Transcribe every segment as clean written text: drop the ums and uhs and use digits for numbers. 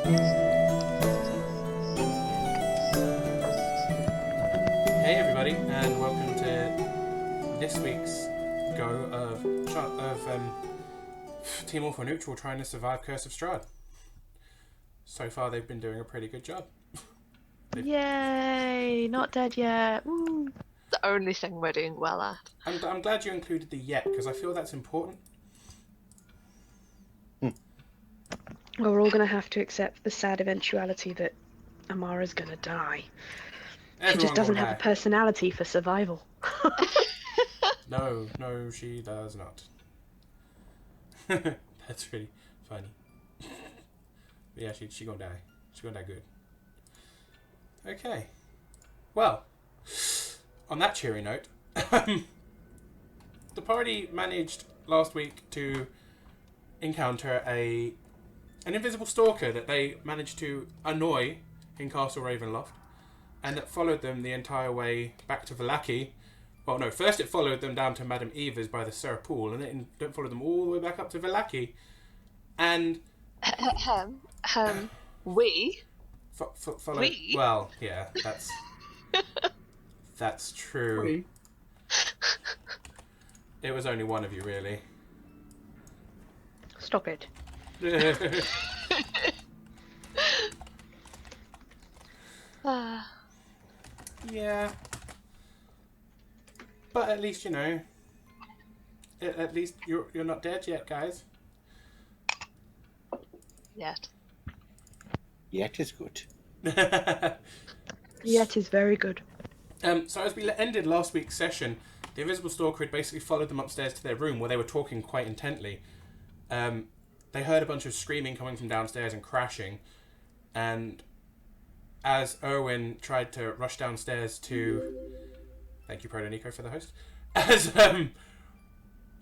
Hey everybody, and welcome to this week's go of Team All for Neutral trying to survive Curse of Strahd. So far, they've been doing a pretty good job. Yay! Not dead yet. Woo. The only thing we're doing well at. I'm glad you included the yet, because I feel that's important. Well, we're all going to have to accept the sad eventuality that Amara's going to die. She just doesn't have a personality for survival. No, she does not. That's really funny. But yeah, she gonna die. She gonna die good. Okay. Well, on that cheery note, the party managed last week to encounter an invisible stalker that they managed to annoy in Castle Ravenloft, and that followed them the entire way back to Vallaki. Well, no, first it followed them down to Madame Eva's by the Surrey Pool, and then it followed them all the way back up to Vallaki. And we? Follow. We? Well, yeah, that's true. We? It was only one of you, really. Stop it. Yeah. But at least, you know, at least you're not dead yet, guys. Yet. Yet is good. Yet is very good. So as we ended last week's session, the Invisible Stalker had basically followed them upstairs to their room where they were talking quite intently. They heard a bunch of screaming coming from downstairs and crashing, and as Urwin tried to rush downstairs to... Thank you, Proto-Nico, for the host. As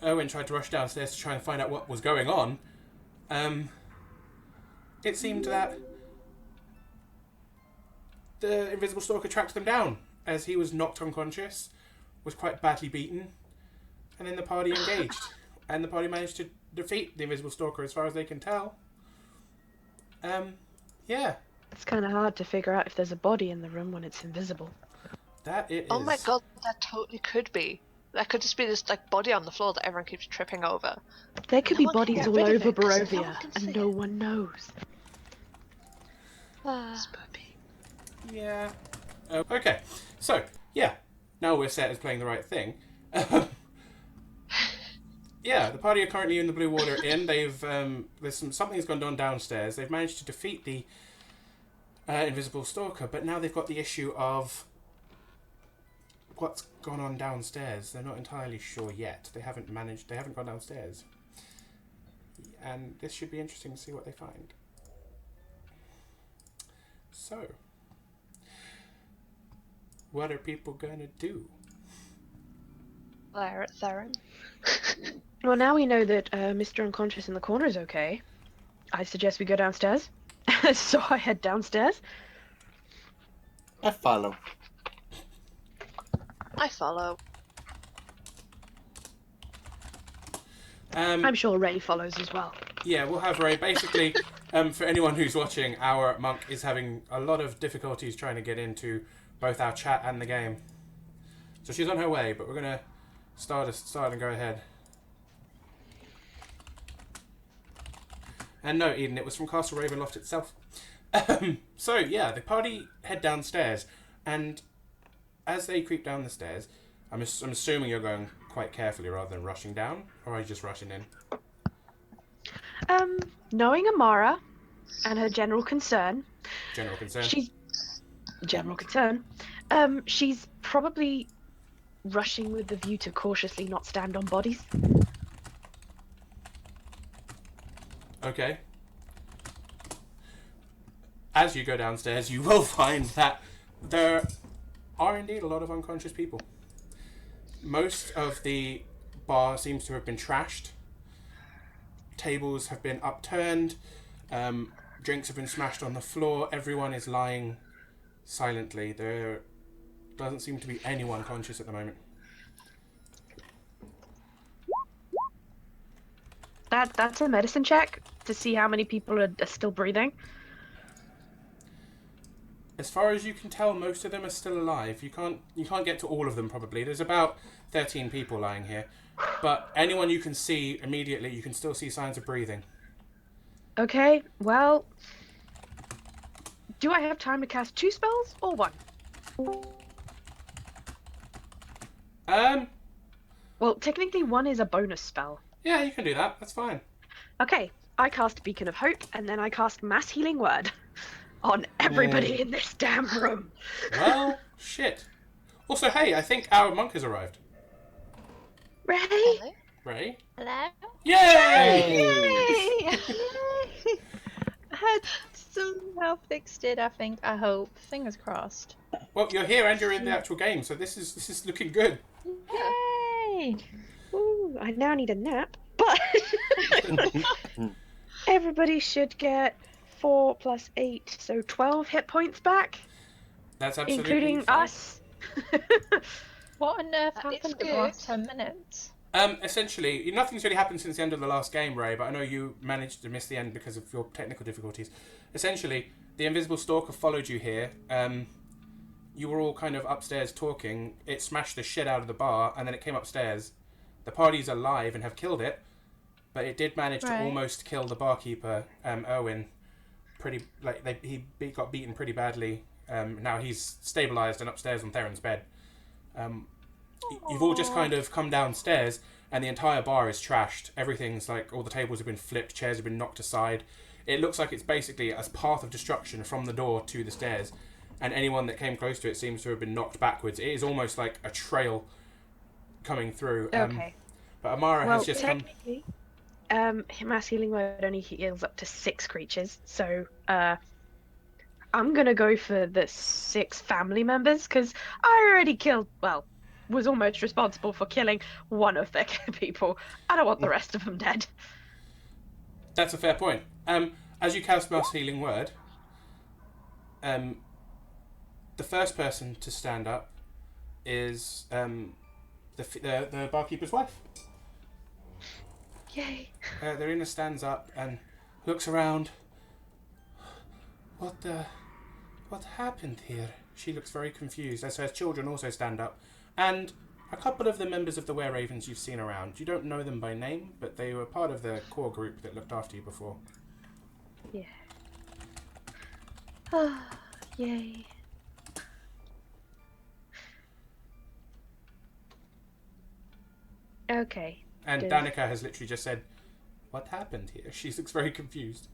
Urwin tried to rush downstairs to try and find out what was going on, it seemed that the Invisible Stalker tracked them down as he was knocked unconscious, was quite badly beaten, and then the party engaged. And the party managed to defeat the Invisible Stalker as far as they can tell. Yeah. It's kind of hard to figure out if there's a body in the room when it's invisible. That it is. Oh my god, that totally could be. That could just be this like body on the floor that everyone keeps tripping over. There could be No one can bodies get all rid of over it 'cause no Barovia, one can see and no it. one knows. Spoopy. Yeah. Okay. So, yeah. Now we're set as playing the right thing. Yeah, the party are currently in the Blue Water Inn. They've something's gone on downstairs. They've managed to defeat the Invisible Stalker, but now they've got the issue of what's gone on downstairs. They're not entirely sure yet. They haven't gone downstairs. And this should be interesting to see what they find. So, what are people gonna do? There at Theron. Well, now we know that Mr. Unconscious in the corner is okay. I suggest we go downstairs. So I head downstairs. I follow. I follow. I'm sure Ray follows as well. Yeah, we'll have Ray. Basically, for anyone who's watching, our monk is having a lot of difficulties trying to get into both our chat and the game. So she's on her way, but we're going to start and go ahead. And no, Eden, it was from Castle Ravenloft itself. So, yeah, the party head downstairs, and as they creep down the stairs, I'm assuming you're going quite carefully rather than rushing down, or are you just rushing in? Knowing Amara and her general concern, she's probably rushing with the view to cautiously not stand on bodies. Okay. As you go downstairs, you will find that there are indeed a lot of unconscious people. Most of the bar seems to have been trashed. Tables have been upturned. Drinks have been smashed on the floor. Everyone is lying silently. There doesn't seem to be anyone conscious at the moment. That's a medicine check to see how many people are still breathing. As far as you can tell, most of them are still alive. You can't get to all of them probably. There's about 13 people lying here, but anyone you can see immediately, you can still see signs of breathing. Okay, well, do I have time to cast 2 spells or 1? Well, technically 1 is a bonus spell. Yeah, you can do that. That's fine. Okay, I cast Beacon of Hope, and then I cast Mass Healing Word on everybody in this damn room. Well, shit. Also, hey, I think our monk has arrived. Ray? Hello? Ray? Hello? Yay! Yay! I had somehow fixed it, I think. I hope. Fingers crossed. Well, you're here and you're in the actual game, so this is looking good. Yay! Ooh, I now need a nap, but everybody should get 4 plus 8, so 12 hit points back, That's absolutely including fine. us. What on earth That is happened in good. the last 10 minutes? Essentially, nothing's really happened since the end of the last game, Ray, but I know you managed to miss the end because of your technical difficulties. Essentially, the Invisible Stalker followed you here. You were all kind of upstairs talking. It smashed the shit out of the bar, and then it came upstairs. The party's alive and have killed it, but it did manage to almost kill the barkeeper, Urwin. He got beaten pretty badly. Now he's stabilised and upstairs on Theron's bed. You've all just kind of come downstairs, and the entire bar is trashed. Everything's like, all the tables have been flipped, chairs have been knocked aside. It looks like it's basically a path of destruction from the door to the stairs, and anyone that came close to it seems to have been knocked backwards. It is almost like a trail coming through. Okay. But Amara has just come... technically, Mass Healing Word only heals up to 6 creatures, so I'm gonna go for the 6 family members, because I already killed, well, was almost responsible for killing one of their people. I don't want the rest of them dead. That's a fair point. As you cast Mass Healing Word, the first person to stand up is the barkeeper's wife. Yay. Irina stands up and looks around. What happened here? She looks very confused, as her children also stand up. And a couple of the members of the Were-Ravens you've seen around. You don't know them by name, but they were part of the core group that looked after you before. Yeah. Oh, yay. Okay. And Good. Danica has literally just said, "What happened here?" She looks very confused.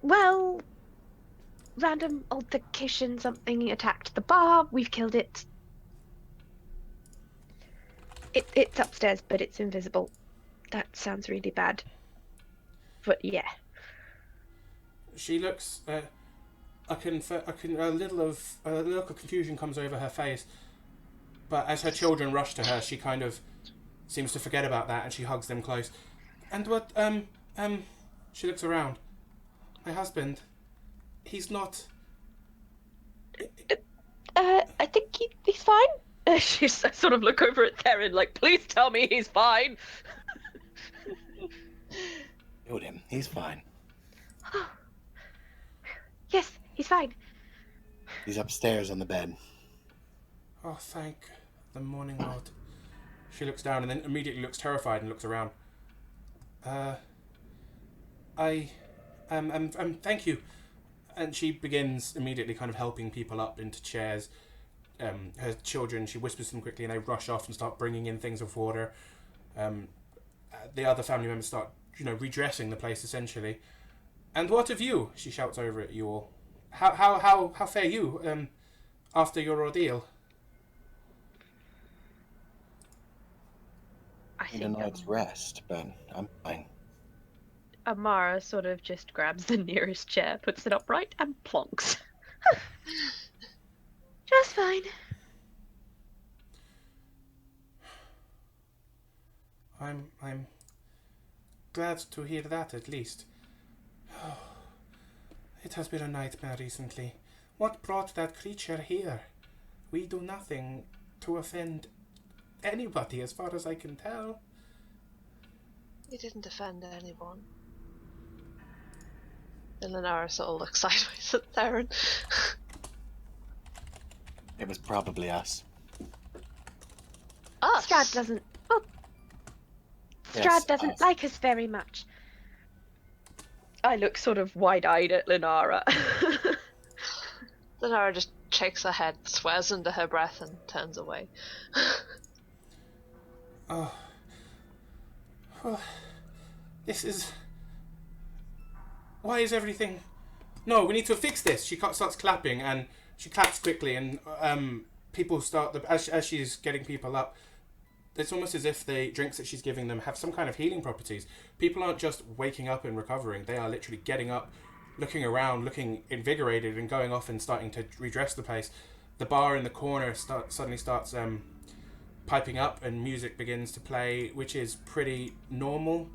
Well, random altercation, something attacked the bar, we've killed it. It's upstairs, but it's invisible. That sounds really bad. But yeah. She looks. A little of confusion comes over her face, but as her children rush to her, she kind of seems to forget about that, and she hugs them close. And what? She looks around. My husband. He's not. I think he's fine. She sort of look over at Theron, like, please tell me he's fine. Killed him. He's fine. Yes, he's fine. He's upstairs on the bed. Oh, thank the morning Lord. She looks down and then immediately looks terrified and looks around. Thank you. And she begins immediately kind of helping people up into chairs. Her children, she whispers them quickly and they rush off and start bringing in things of water. The other family members start, redressing the place essentially. And what of you? She shouts over at you all. How fare you after your ordeal? I Need a think night's rest, but I'm fine. Amara sort of just grabs the nearest chair, puts it upright, and plonks. Just fine. I'm glad to hear that at least. It has been a nightmare recently. What brought that creature here? We do nothing to offend anybody as far as I can tell. You didn't offend anyone. And Lenara sort of looks sideways at Theron. It was probably us. Us? Strahd doesn't. Well, Yes, Strahd doesn't us. like us very much. I look sort of wide-eyed at Lenara. Lenara just shakes her head, swears under her breath, and turns away. Oh. Well, this is... Why is everything... No, we need to fix this. She starts clapping, and she claps quickly, and people start... As she's getting people up, it's almost as if the drinks that she's giving them have some kind of healing properties. People aren't just waking up and recovering. They are literally getting up, looking around, looking invigorated, and going off and starting to redress the place. The bar in the corner suddenly starts piping up, and music begins to play, which is pretty normal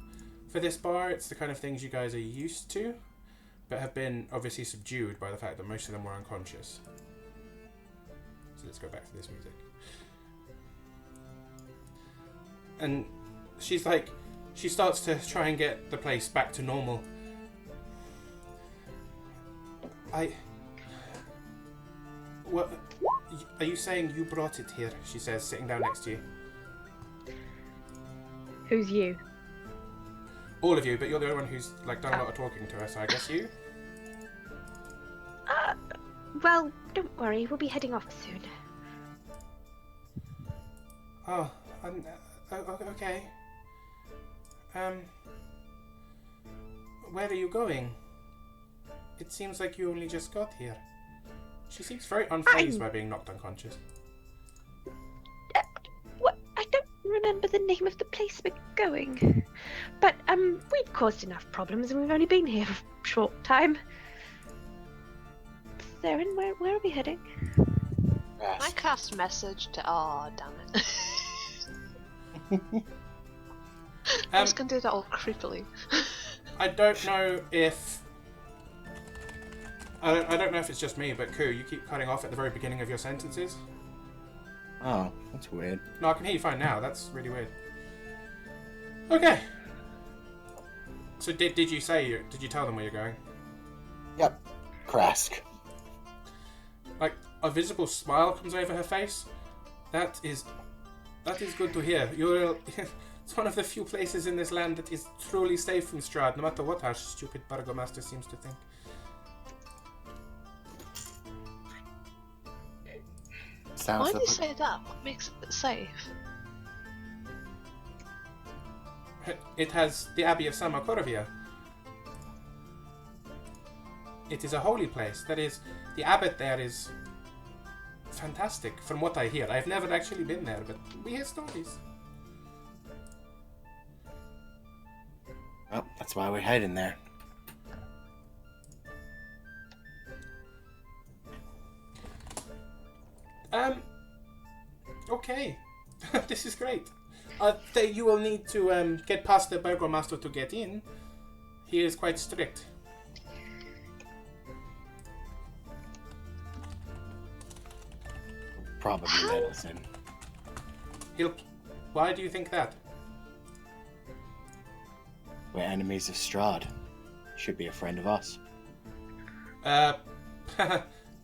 for this bar. It's the kind of things you guys are used to, but have been obviously subdued by the fact that most of them were unconscious. So let's go back to this music. And she's like, she starts to try and get the place back to normal. What? Are you saying you brought it here? She says, sitting down next to you. Who's you? All of you, but you're the only one who's like done a lot of talking to her, so I guess you? Well, don't worry, we'll be heading off soon. Oh, okay. Where are you going? It seems like you only just got here. She seems very unfazed by being knocked unconscious. What? I don't remember the name of the place we're going. But, we've caused enough problems and we've only been here for a short time. Theron, where are we heading? Yes. I cast message to... Oh, damn it. I was going to do that all creepily. I don't know if... I don't know if it's just me, but Ku, you keep cutting off at the very beginning of your sentences. Oh, that's weird. No, I can hear you fine now. That's really weird. Okay. So did you tell them where you're going? Yep. Krezk. Like, a visible smile comes over her face. That is good to hear. It's one of the few places in this land that is truly safe from Strahd, no matter what our stupid burgomaster seems to think. Why do you say that? What makes it safe? It has the Abbey of San Makorovia. It is a holy place. That is, the abbot there is fantastic, from what I hear. I've never actually been there, but we hear stories. Well, that's why we're heading there. Okay. This is great. You will need to get past the burgomaster to get in. He is quite strict. Probably let us in. Why do you think that? We're enemies of Strahd. Should be a friend of us.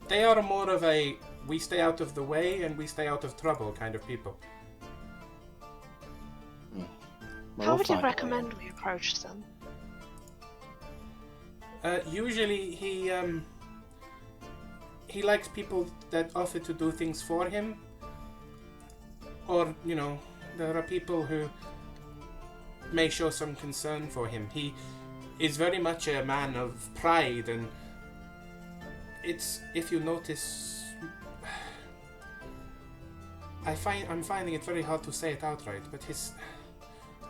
They are more of a we stay out of the way and we stay out of trouble kind of people. Well, How we'll would you find a way recommend in. we approach them? Usually he likes people that offer to do things for him. Or, there are people who may show some concern for him. He is very much a man of pride, and if you notice, I'm finding it very hard to say it outright, but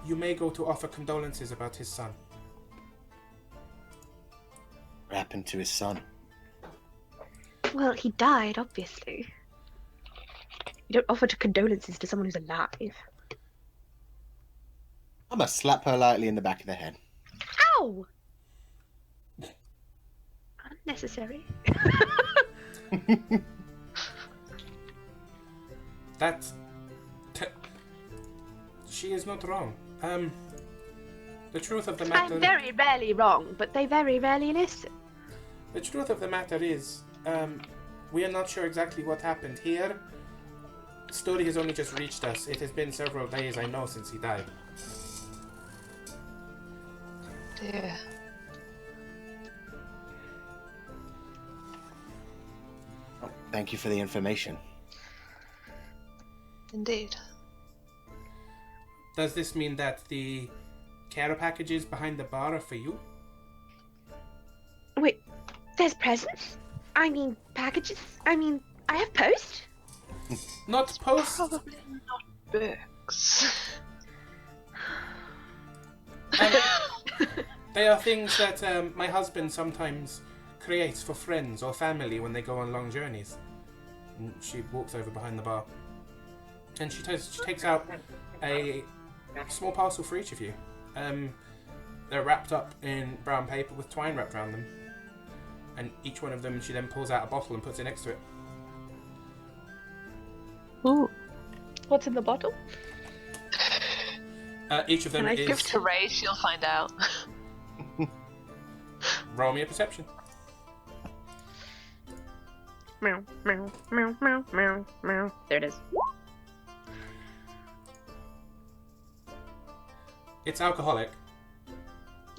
you may go to offer condolences about his son. What happened to his son? Well, he died, obviously. You don't offer condolences to someone who's alive. I must slap her lightly in the back of the head. Ow! Unnecessary. She is not wrong. The truth of the matter... I'm very rarely wrong, but they very rarely listen. The truth of the matter is, we are not sure exactly what happened here. The story has only just reached us. It has been several days, I know, since he died. Dear. Oh, thank you for the information. Indeed. Does this mean that the care packages behind the bar are for you? Wait, there's presents? I mean, packages? I mean, I have post? Not post. Probably not books. They are things that my husband sometimes creates for friends or family when they go on long journeys. And she walks over behind the bar. And she takes out a small parcel for each of you. They're wrapped up in brown paper with twine wrapped around them. And each one of them, she then pulls out a bottle and puts it next to it. Ooh. What's in the bottle? Each of them Can I is... give to Ray? She'll find out. Roll me a perception. Meow, meow, meow, meow, meow, meow. There it is. It's alcoholic.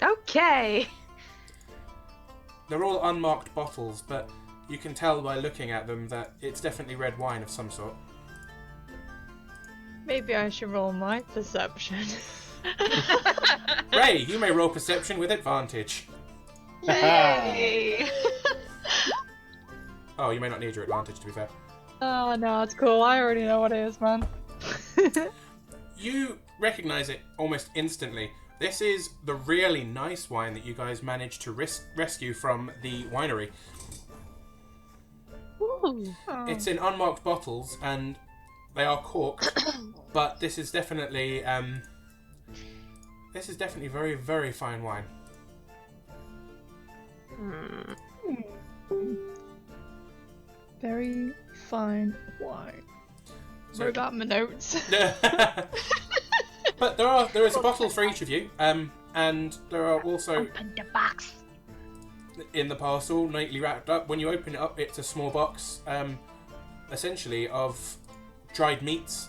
Okay. They're all unmarked bottles, but you can tell by looking at them that it's definitely red wine of some sort. Maybe I should roll my perception. Ray, you may roll perception with advantage. Yay! Oh, you may not need your advantage, to be fair. Oh no, it's cool. I already know what it is, man. You recognise it almost instantly. This is the really nice wine that you guys managed to rescue from the winery. Ooh. Oh. It's in unmarked bottles, and they are corked, but this is definitely very, very fine wine. Very fine wine. So- Wrote that in my notes. But there is a bottle for each of you, and there are also Open the box. in the parcel, neatly wrapped up. When you open it up, it's a small box, essentially of dried meats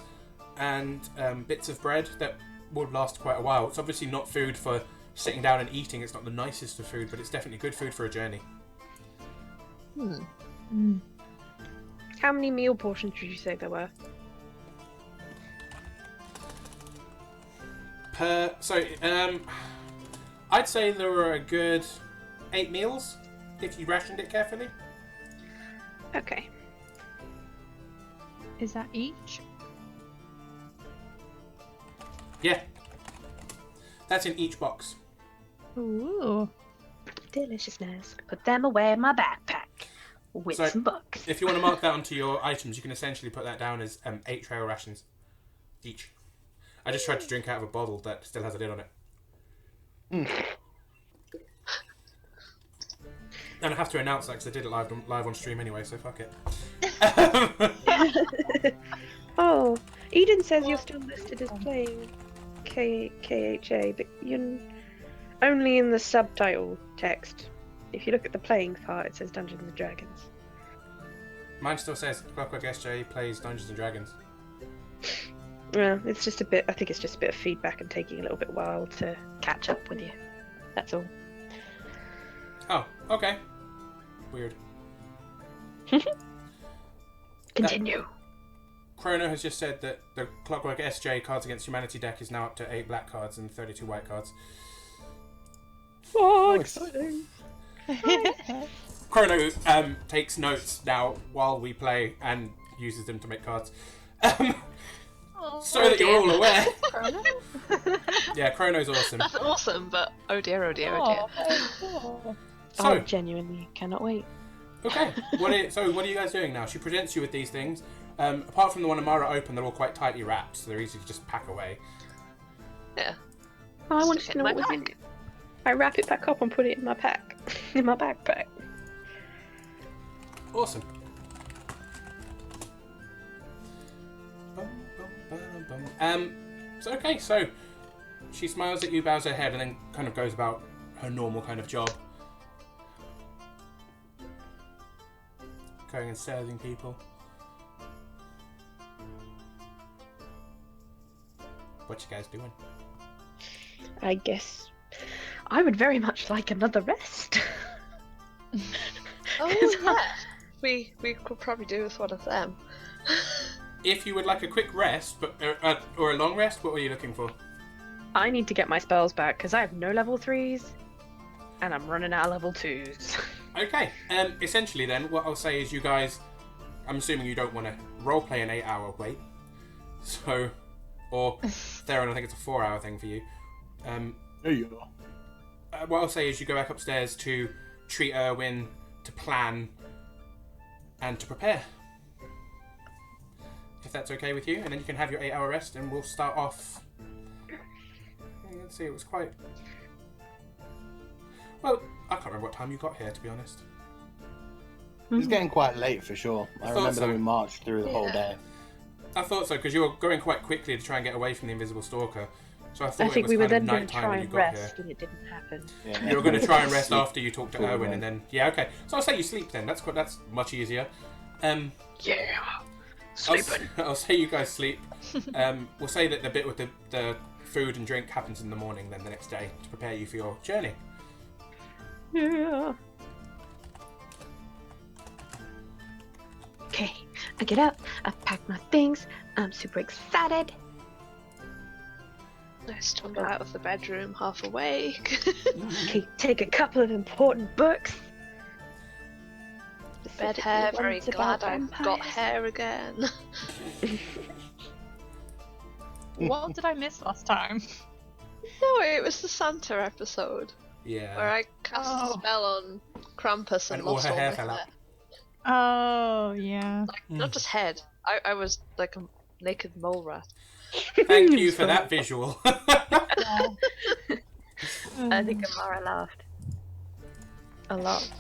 and bits of bread that would last quite a while. It's obviously not food for sitting down and eating. It's not the nicest of food, but it's definitely good food for a journey. How many meal portions did you say there were? I'd say there were a good 8 meals if you rationed it carefully. Okay. Is that each? Yeah. That's in each box. Ooh. Deliciousness. Put them away in my backpack. With So, some books. If you want to mark that onto your items, you can essentially put that down as 8 trail rations each. I just tried to drink out of a bottle that still has a lid on it. And I have to announce that because I did it live on stream anyway, so fuck it. Oh, Eden says you're still listed as playing KHA, but you're only in the subtitle text. If you look at the playing part, it says Dungeons and Dragons. Mine still says Clockwork SJ plays Dungeons and Dragons. Well, it's just a bit. I think it's just a bit of feedback and taking a little bit while to catch up with you. That's all. Oh, okay. Weird. Continue. Chrono has just said that the Clockwork SJ Cards Against Humanity deck is now up to 8 black cards and 32 white cards. Oh, exciting. Chrono takes notes now while we play and uses them to make cards. So that you're all aware. Chrono? Yeah, Chrono's awesome. That's awesome, but oh dear, oh dear, oh dear. Oh. So, I genuinely cannot wait. okay. What are you guys doing now? She presents you with these things. Apart from the one Amara opened, they're all quite tightly wrapped, so they're easy to just pack away. Yeah. Oh, I want Stick to it know in what my was in pack. it. I wrap it back up and put it in my pack, in my backpack. Awesome. So she smiles at you, bows her head, and then kind of goes about her normal kind of job. going and serving people. What you guys doing? I guess I would very much like another rest. Oh yeah, we could probably do with one of them. If you would like a quick rest, but or a long rest, what were you looking for? I need to get my spells back because I have no level 3s and I'm running out of level 2s. Okay, essentially then, what I'll say is you guys, I'm assuming you don't want to roleplay an 8-hour wait, so, or Theron, I think it's a 4-hour thing for you. There you go. What I'll say is you go back upstairs to treat Urwin, to plan, and to prepare. If that's okay with you, and then you can have your 8-hour rest, and we'll start off. Let's see, it was quite. Well, I can't remember what time you got here, to be honest. It was getting quite late for sure. I remember that we marched through the whole day. I thought so, because you were going quite quickly to try and get away from the Invisible Stalker. So I thought I think it was we were kind of then going to nighttime try when you and got rest here. and it didn't happen. Yeah. You were going to try and rest after you talked to Cool, Urwin, man. and then yeah, so I'll say you sleep then. That's much easier. Yeah, sleeping. I'll say you guys sleep. We'll say that the bit with the food and drink happens in the morning, then the next day to prepare you for your journey. Yeah. Okay, I get up, I pack my things, I'm super excited. I stumble out of the bedroom, half awake. Okay, take a couple of important books. Bed hair, Specifically very ones about glad I've got vampires. hair again. What did I miss last time? No, it was the Santa episode Yeah. where I cast a spell on Krampus and And all lost her all hair my fell out. Oh, yeah. Like, not just head. I was like a naked mole rat. Thank you for that visual. I think Amara laughed. A lot.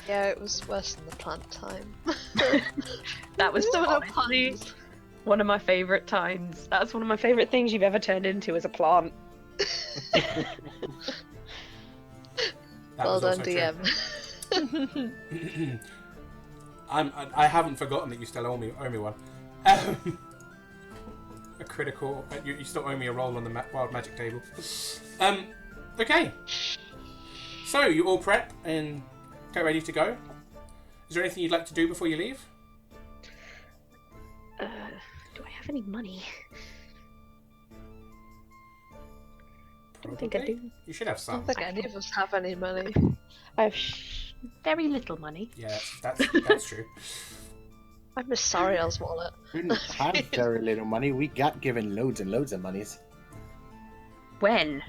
Yeah, it was worse than the plant time. That was There were no honestly puns. one of my favourite times. That's one of my favourite things you've ever turned into as a plant. That Well was done, also true. DM. I haven't forgotten that you still owe me one. A critical. You still owe me a roll on the wild magic table. Okay. So you all prep and get ready to go. Is there anything you'd like to do before you leave? Do I have any money? I don't think I Probably. do. You should have I some. don't think any of us have any money. I have very little money. Yeah, that's true. I miss Sariel's wallet. We didn't have very little money. We got given loads and loads of monies. When?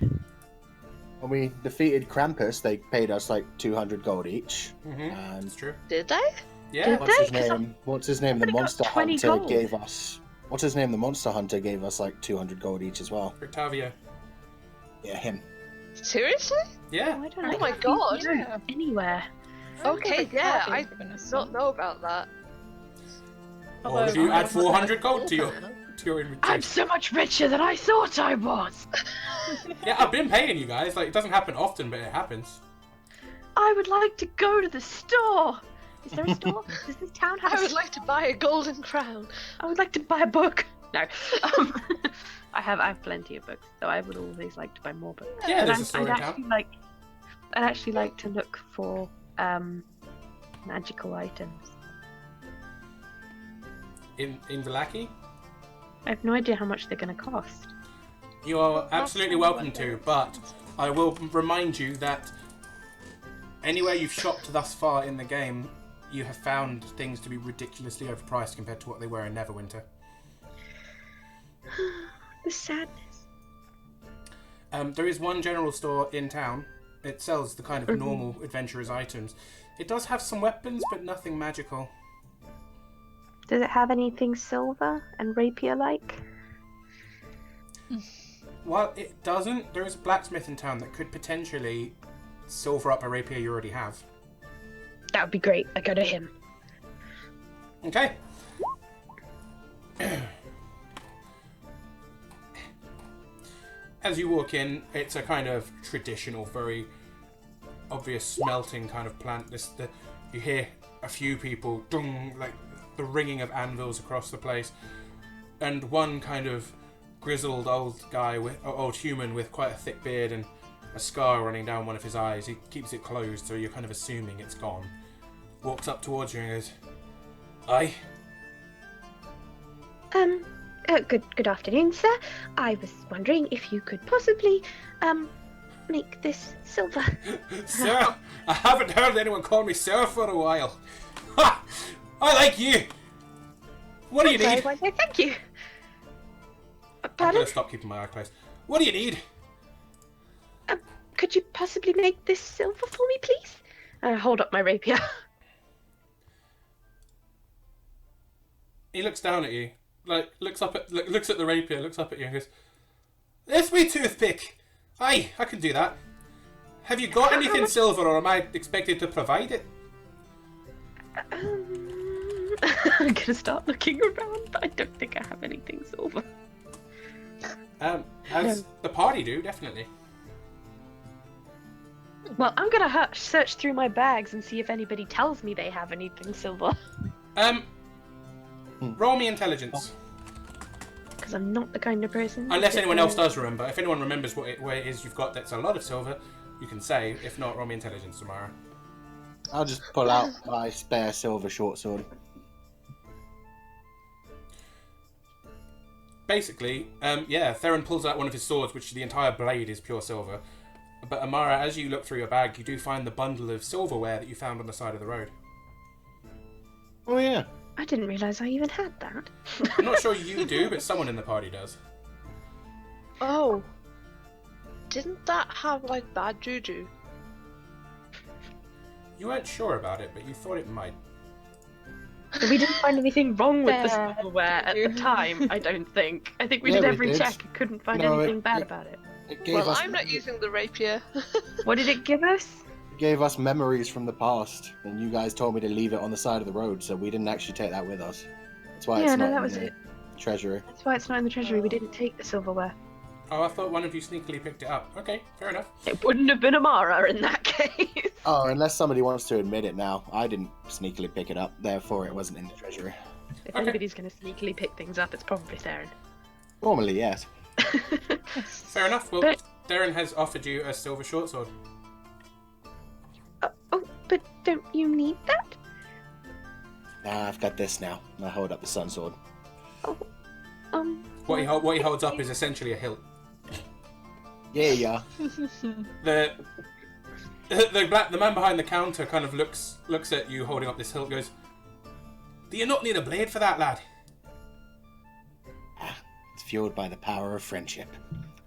When we defeated Krampus, they paid us like 200 gold each. Mm-hmm. And That's true. Did they? Yeah. what's his they? 'Cause name? What's his name? The only got monster 20 hunter gold. gave us. What's his name? The monster hunter gave us like 200 gold each as well. Rictavio. Yeah, him. Seriously? Yeah. I don't Oh know. my god. Yeah. Anywhere. Okay, yeah, I given us did some. not know about that. Or Although if you I add 400 gold to your I'm inventory. so much richer than I thought I was. Yeah, I've been paying you guys. Like, it doesn't happen often, but it happens. I would like to go to the store. Is there a store? Does this town have I a would store? like to buy a golden crown. I would like to buy a book. No. I have plenty of books, so I would always like to buy more books. Yeah, But there's a store in I'd town. actually like to look for magical items. In Vallaki? I have no idea how much they're going to cost. You are absolutely welcome to, but I will remind you that anywhere you've shopped thus far in the game, you have found things to be ridiculously overpriced compared to what they were in Neverwinter. The sadness. There is one general store in town. It sells the kind of normal adventurer's items. It does have some weapons, but nothing magical. Does it have anything silver and rapier-like? While it doesn't, there is a blacksmith in town that could potentially silver up a rapier you already have. That would be great. I go to him. Okay. As you walk in, it's a kind of traditional, very obvious smelting kind of plant. You hear a few people, dung, like the ringing of anvils across the place, and one kind of grizzled old human with quite a thick beard and a scar running down one of his eyes. He keeps it closed, so you're kind of assuming it's gone. Walks up towards you and goes, "Aye." Good afternoon, sir. I was wondering if you could possibly, make this silver. Sir, I haven't heard anyone call me sir for a while. Ha! I like you. What do you need? Why, thank you. I'm Pardon? gonna stop keeping my eye closed. What do you need? Could you possibly make this silver for me, please? Hold up my rapier. He looks down at you, like looks at the rapier, looks up at you and goes, "This me toothpick. Aye, I can do that. Have you got anything silver, or am I expected to provide it?" I'm gonna start looking around, but I don't think I have anything silver. As the party do, definitely. Well, I'm gonna search through my bags and see if anybody tells me they have anything silver. Roll me intelligence. Because I'm not the kind of person. Unless anyone else does remember. If anyone remembers what it is you've got that's a lot of silver, you can say. If not, roll me intelligence tomorrow. I'll just pull out my spare silver short sword. Basically, Theron pulls out one of his swords, which the entire blade is pure silver. But Amara, as you look through your bag, you do find the bundle of silverware that you found on the side of the road. Oh yeah. I didn't realise I even had that. I'm not sure you do, but someone in the party does. Oh. Didn't that have, like, bad juju? You weren't sure about it, but you thought it might. We didn't find anything wrong with the Bad silverware at the time, I don't think. I think we Yeah, did we every did. check and couldn't find No, anything bad about it. It gave Well, us I'm not using the rapier. What did it give us? it gave us memories from the past, and you guys told me to leave it on the side of the road, so we didn't actually take that with us. That's why Yeah, it's no, not that in was the it. treasury. That's why it's not in the treasury. We didn't take the silverware. Oh, I thought one of you sneakily picked it up. Okay, fair enough. It wouldn't have been Amara in that case. Oh, unless somebody wants to admit it now. I didn't sneakily pick it up, therefore it wasn't in the treasury. If Okay. anybody's going to sneakily pick things up, it's probably Theron. Normally, yes. Fair enough. Well, But- Theron has offered you a silver short sword. But don't you need that? Nah, I've got this now. I hold up the sun sword. What he holds up is essentially a hilt. Yeah. The man behind the counter kind of looks at you holding up this hilt, goes, "Do you not need a blade for that, lad?" It's fueled by the power of friendship.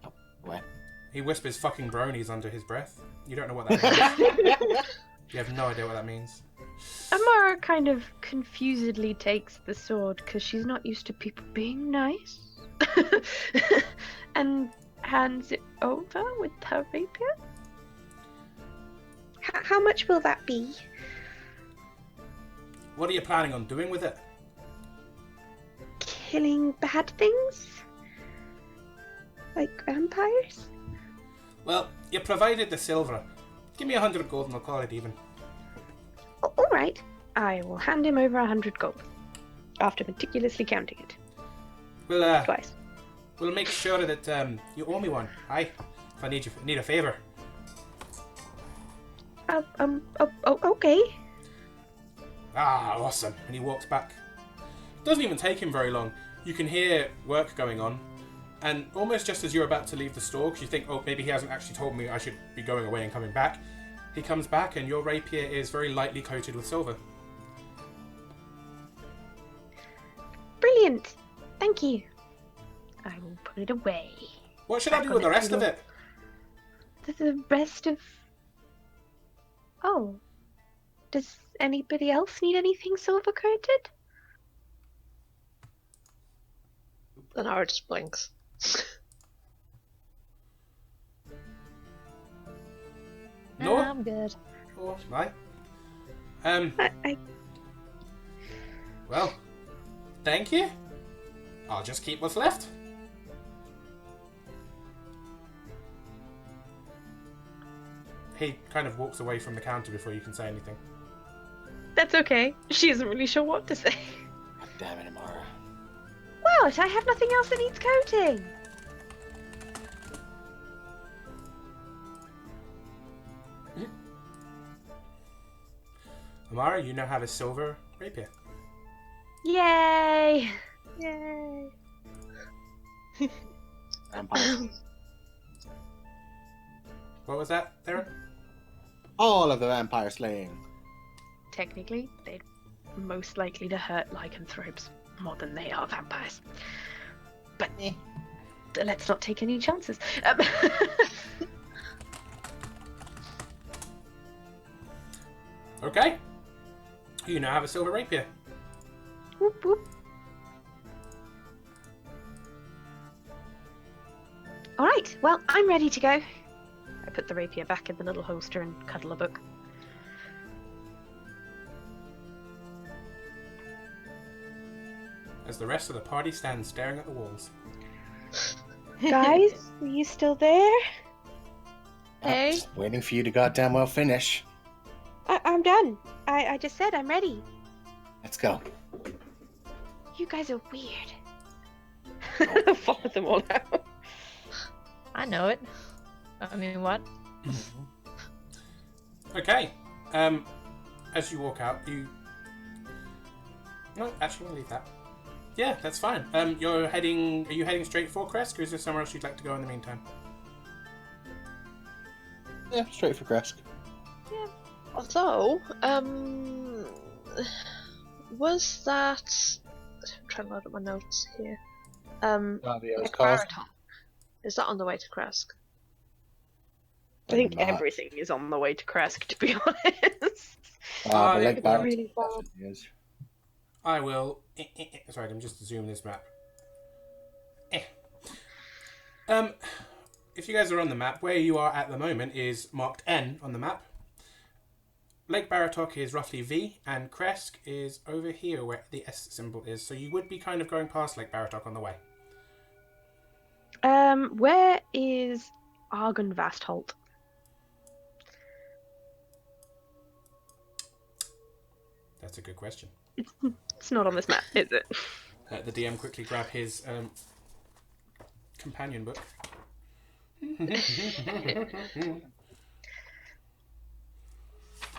Oh, what? He whispers fucking bronies under his breath. You don't know what that means. You have no idea what that means. Amara kind of confusedly takes the sword because she's not used to people being nice. And hands it over with her rapier. How much will that be? What are you planning on doing with it? Killing bad things? Like vampires? Well, you provided the silver. Give me 100 gold and I'll call it even. Alright, I will hand him over 100 gold. After meticulously counting it. We'll Twice. we'll make sure that you owe me one. Aye, if I need a favor. Okay. Ah, awesome. And he walks back. Doesn't even take him very long. You can hear work going on. And almost just as you're about to leave the store, because you think, oh, maybe he hasn't actually told me I should be going away and coming back, he comes back and your rapier is very lightly coated with silver. Brilliant. Thank you. I will put it away. What should I do with the rest of it? The rest of... Oh. Does anybody else need anything silver coated? Then Howard just blinks. No? I'm good. Oh, right. I Well, thank you. I'll just keep what's left. He kind of walks away from the counter before you can say anything. That's okay. She isn't really sure what to say. God damn it, Amara. What? I have nothing else that needs coating. Amara, you now have a silver rapier. Yay! Yay. Vampires. What was that, Darren? All of the vampire slaying. Technically, they're most likely to hurt lycanthropes more than they are vampires. But let's not take any chances. Okay. You now have a silver rapier. Whoop, whoop. All right, well, I'm ready to go. I put the rapier back in the little holster and cuddle a book. As the rest of the party stands staring at the walls. Guys, are you still there? Hey. Just waiting for you to goddamn well finish. I'm done. I just said I'm ready. Let's go. You guys are weird. Follow them all out. I know it. I mean, what? Okay. As you walk out, you... No, actually, we'll leave that. Yeah, that's fine. You're heading... Are you heading straight for Krezk, or is there somewhere else you'd like to go in the meantime? Yeah, straight for Krezk. Although, was that... I'm trying to load up my notes here. Lake Bartok. Is that on the way to Krezk? I think Not. everything is on the way to Krezk, to be honest. But Lake It's Bartok really far. definitely is. I will... Sorry, I'm just zoom this map. If you guys are on the map, where you are at the moment is marked N on the map. Lake Bartok is roughly V, and Krezk is over here where the S symbol is. So you would be kind of going past Lake Bartok on the way. Where is Argunvastholt? That's a good question. It's not on this map, is it? The DM quickly grab his companion book.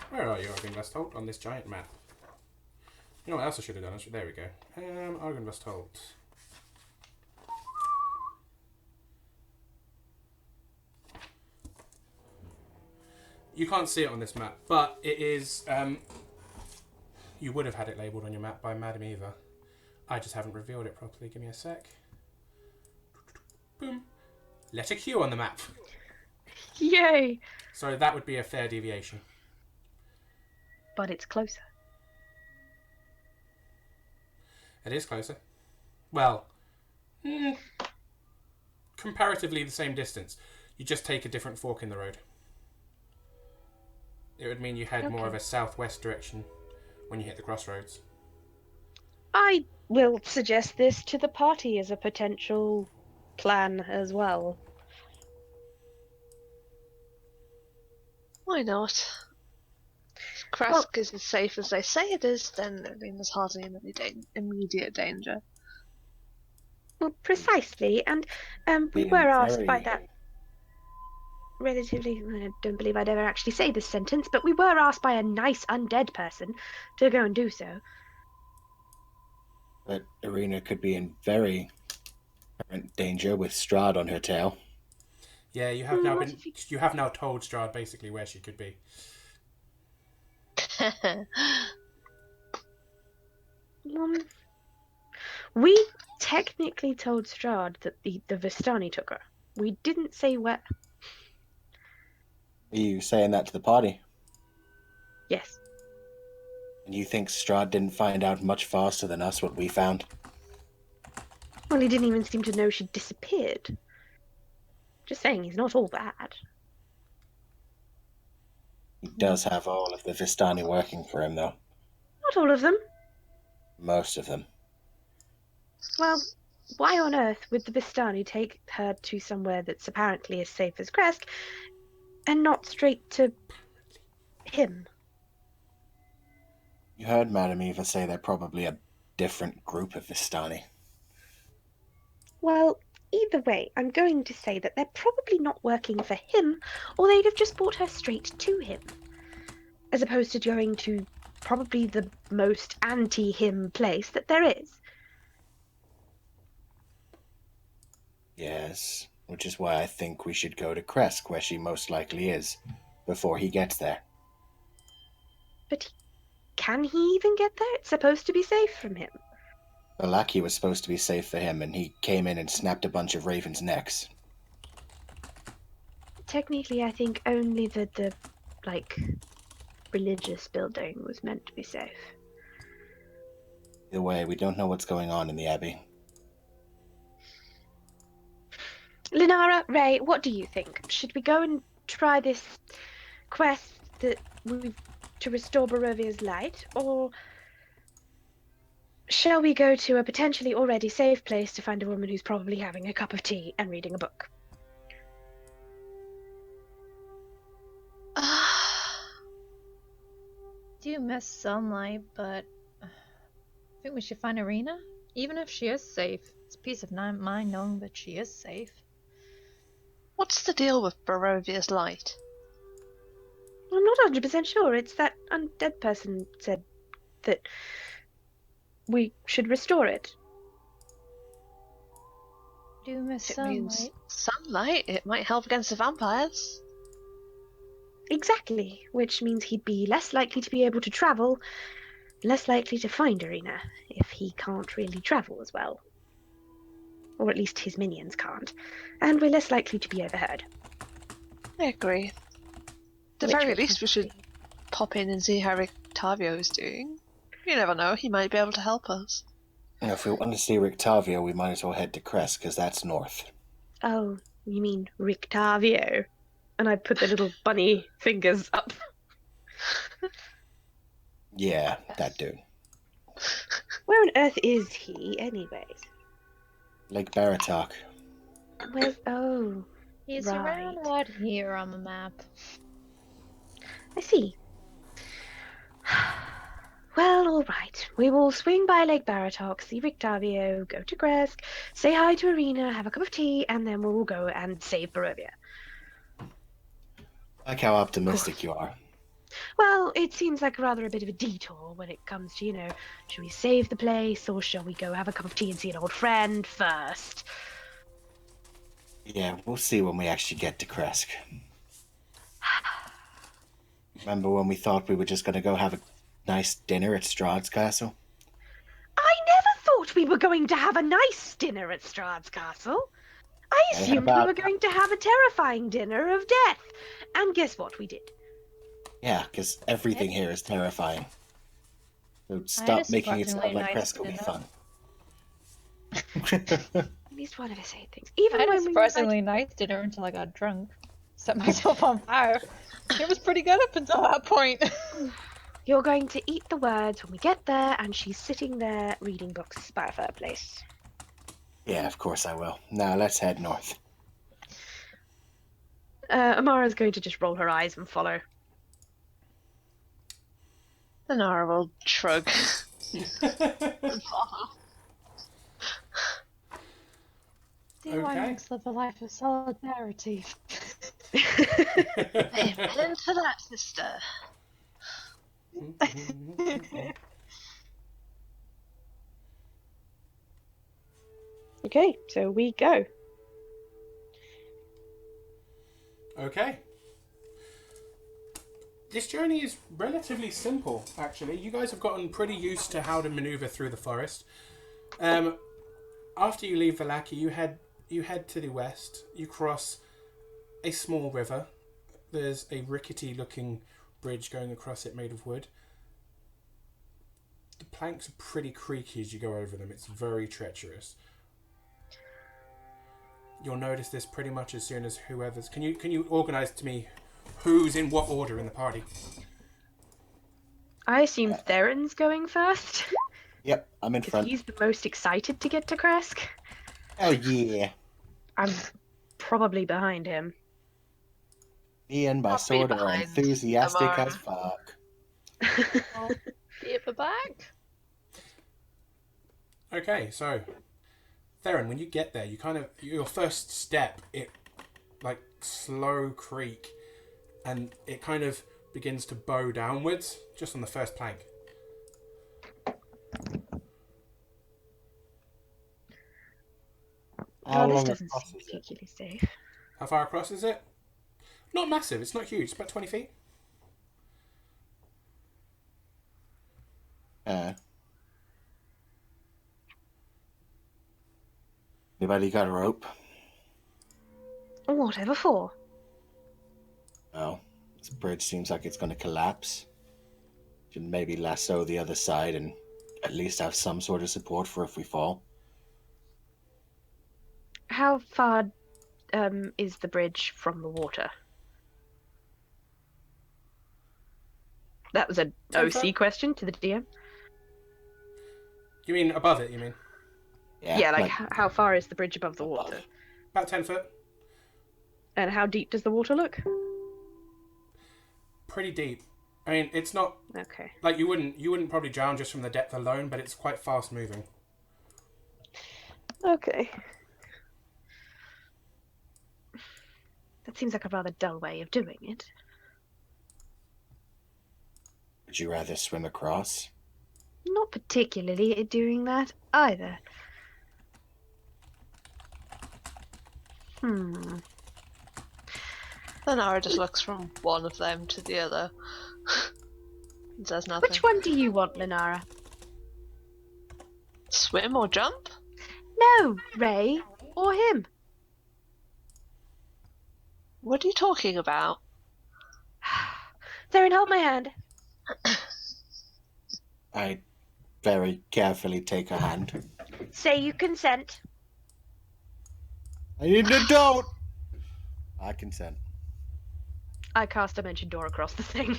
Where are you, Argunvastholt, on this giant map? You know what else I should have done? There we go. Argunvastholt. You can't see it on this map, but it is... you would have had it labelled on your map by Madam Eva. I just haven't revealed it properly. Give me a sec. Boom. Letter Q on the map. Yay! So that would be a fair deviation. But it's closer. It is closer. Well, comparatively the same distance. You just take a different fork in the road. It would mean you had more of a southwest direction when you hit the crossroads. I will suggest this to the party as a potential plan as well. Why not? If Krezk is as safe as they say it is, then I mean, there's hardly any immediate danger. Well, precisely, and we Being were asked by very- that relatively... I don't believe I'd ever actually say this sentence, but we were asked by a nice undead person to go and do so. But Irina could be in very current danger with Strahd on her tail. Yeah, you have now told Strahd basically where she could be. We technically told Strahd that the Vistani took her. We didn't say where. Are you saying that to the party? Yes. And you think Strahd didn't find out much faster than us what we found? Well, he didn't even seem to know she'd disappeared. Just saying, he's not all bad. He does have all of the Vistani working for him, though. Not all of them. Most of them. Well, why on earth would the Vistani take her to somewhere that's apparently as safe as Krezk, and not straight to him? You heard Madame Eva say they're probably a different group of Vistani. Well, either way, I'm going to say that they're probably not working for him, or they'd have just brought her straight to him, as opposed to going to probably the most anti-him place that there is. Yes, which is why I think we should go to Krezk, where she most likely is, before he gets there. But can he even get there? It's supposed to be safe from him. The lackey was supposed to be safe for him, and he came in and snapped a bunch of ravens' necks. Technically, I think only the religious building was meant to be safe. Either way, we don't know what's going on in the Abbey. Linara, Ray, what do you think? Should we go and try this quest to restore Barovia's light, or shall we go to a potentially already safe place to find a woman who's probably having a cup of tea and reading a book? Do miss sunlight, but I think we should find Irina. Even if she is safe, it's a peace of mind knowing that she is safe. What's the deal with Barovia's light? I'm not 100% sure. It's that undead person said that we should restore it. Do miss It sunlight. means sunlight. It might help against the vampires. Exactly, which means he'd be less likely to be able to travel, less likely to find Irina, if he can't really travel as well. Or at least his minions can't. And we're less likely to be overheard. I agree. At the Which very would least, we should pop in and see how Rictavio is doing. You never know, he might be able to help us. If we want to see Rictavio, we might as well head to Krezk, because that's north. Oh, you mean Rictavio? And I put the little bunny fingers up. Yeah, that dude. Where on earth is he, anyways? Lake Bartok. Where's... Oh, He's right. around right here on the map. I see. Well, all right. We will swing by Lake Bartok, see Rictavio, go to Krezk, say hi to Irina, have a cup of tea, and then we'll go and save Barovia. I like how optimistic you are. Well, it seems like rather a bit of a detour when it comes to, should we save the place, or shall we go have a cup of tea and see an old friend first? Yeah, we'll see when we actually get to Krezk. Remember when we thought we were just going to go have a nice dinner at Strahd's castle? I never thought we were going to have a nice dinner at Strahd's castle. I assumed we were going to have a terrifying dinner of death. And guess what we did? Yeah, because everything here is terrifying. So stop making it sound like Krezk will be fun. At least one of us ate things. Even I had when a surprisingly nice dinner until I got drunk. Set myself on fire. It was pretty good up until that point. You're going to eat the words when we get there, and she's sitting there reading books by a fireplace. Yeah, of course I will. Now let's head north. Amara's going to just roll her eyes and follow. Lenara will shrug. DYX live a life of solidarity. Amen to that, sister. Okay, so we go. Okay. This journey is relatively simple, actually. You guys have gotten pretty used to how to maneuver through the forest. After you leave Valaki, you head to the west. You cross a small river. There's a rickety-looking bridge going across it made of wood. The planks are pretty creaky as you go over them. It's very treacherous. You'll notice this pretty much as soon as whoever's... Can you organise to me who's in what order in the party? I assume Theron's going first. Yep, I'm in front. He's the most excited to get to Krezk. Oh yeah. I'm probably behind him. Me and my I'll be sword are behind enthusiastic Amara. as fuck. I'll be paper back. Okay, so Theron, when you get there, your first step, it like slow creak, and it kind of begins to bow downwards just on the first plank. How this long doesn't across seem is it? particularly safe. How far across is it? Not massive. It's not huge. It's about 20 feet. Anybody got a rope? Whatever for? No. This bridge seems like it's going to collapse. Should maybe lasso the other side and at least have some sort of support for if we fall. How far is the bridge from the water? That was an 10 OC foot? question to the DM. You mean above it, you mean? Yeah, like how far is the bridge above the above. water? About 10 foot. And how deep does the water look? Pretty deep. I mean, it's not... Okay. Like, you wouldn't probably drown just from the depth alone, but it's quite fast moving. Okay. That seems like a rather dull way of doing it. Would you rather swim across? Not particularly at doing that either. Lenara just looks from one of them to the other. And says nothing. Which one do you want, Lenara? Swim or jump? No, Ray or him. What are you talking about? Theron, hold my hand. I very carefully take a hand. Say you consent. I need an adult! I consent. I cast Dimension Door across the thing.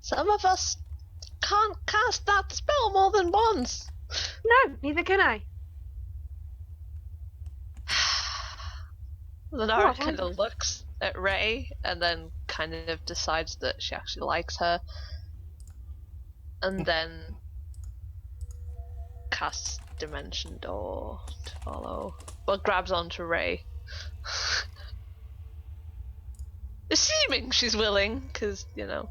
Some of us can't cast that spell more than once. No, neither can I. Lenara What? kind of looks at Ray and then kind of decides that she actually likes her. And then casts Dimension Door to follow. But grabs onto Ray. Assuming she's willing, because, you know.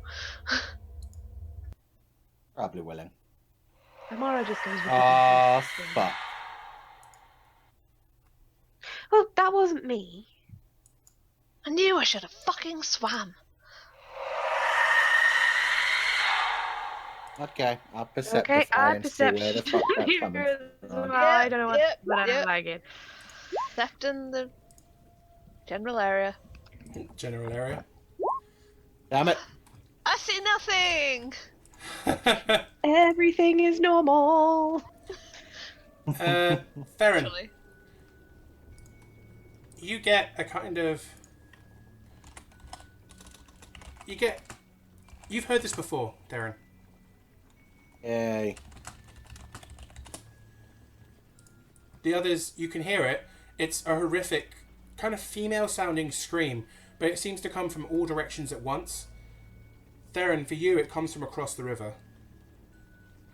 Probably willing. Amara just goes with the Ah, thing. fuck. Well, that wasn't me. I knew I should have fucking swam. Okay, I'll percept Okay, the I and see where the perception. fuck that's coming from. I don't know what, Yep, but I yep. don't like it. Left in the general area. General area. Damn it. I see nothing! Everything is normal. Theron, Actually. you get a kind of... You've heard this before, Darren. Yay. The others, you can hear it. It's a horrific, kind of female-sounding scream, but it seems to come from all directions at once. Theron, for you, it comes from across the river.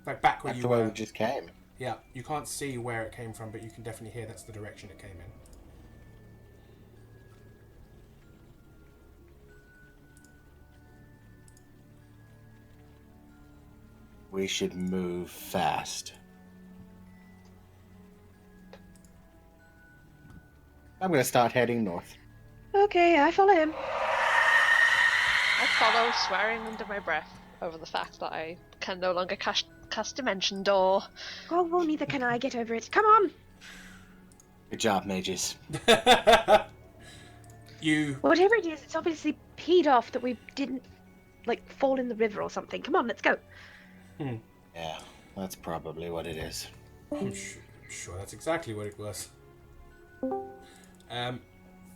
Like back where That's you the way were. we just came. Yeah, you can't see where it came from, but you can definitely hear that's the direction it came in. We should move fast. I'm gonna start heading north. Okay, I follow him. I follow, swearing under my breath over the fact that I can no longer cast Dimension Door. Oh, well, neither can I. Get over it. Come on. Good job, mages. You... Whatever it is, it's obviously peed off that we didn't, like, fall in the river or something. Come on, let's go. Yeah, that's probably what it is. I'm sure that's exactly what it was.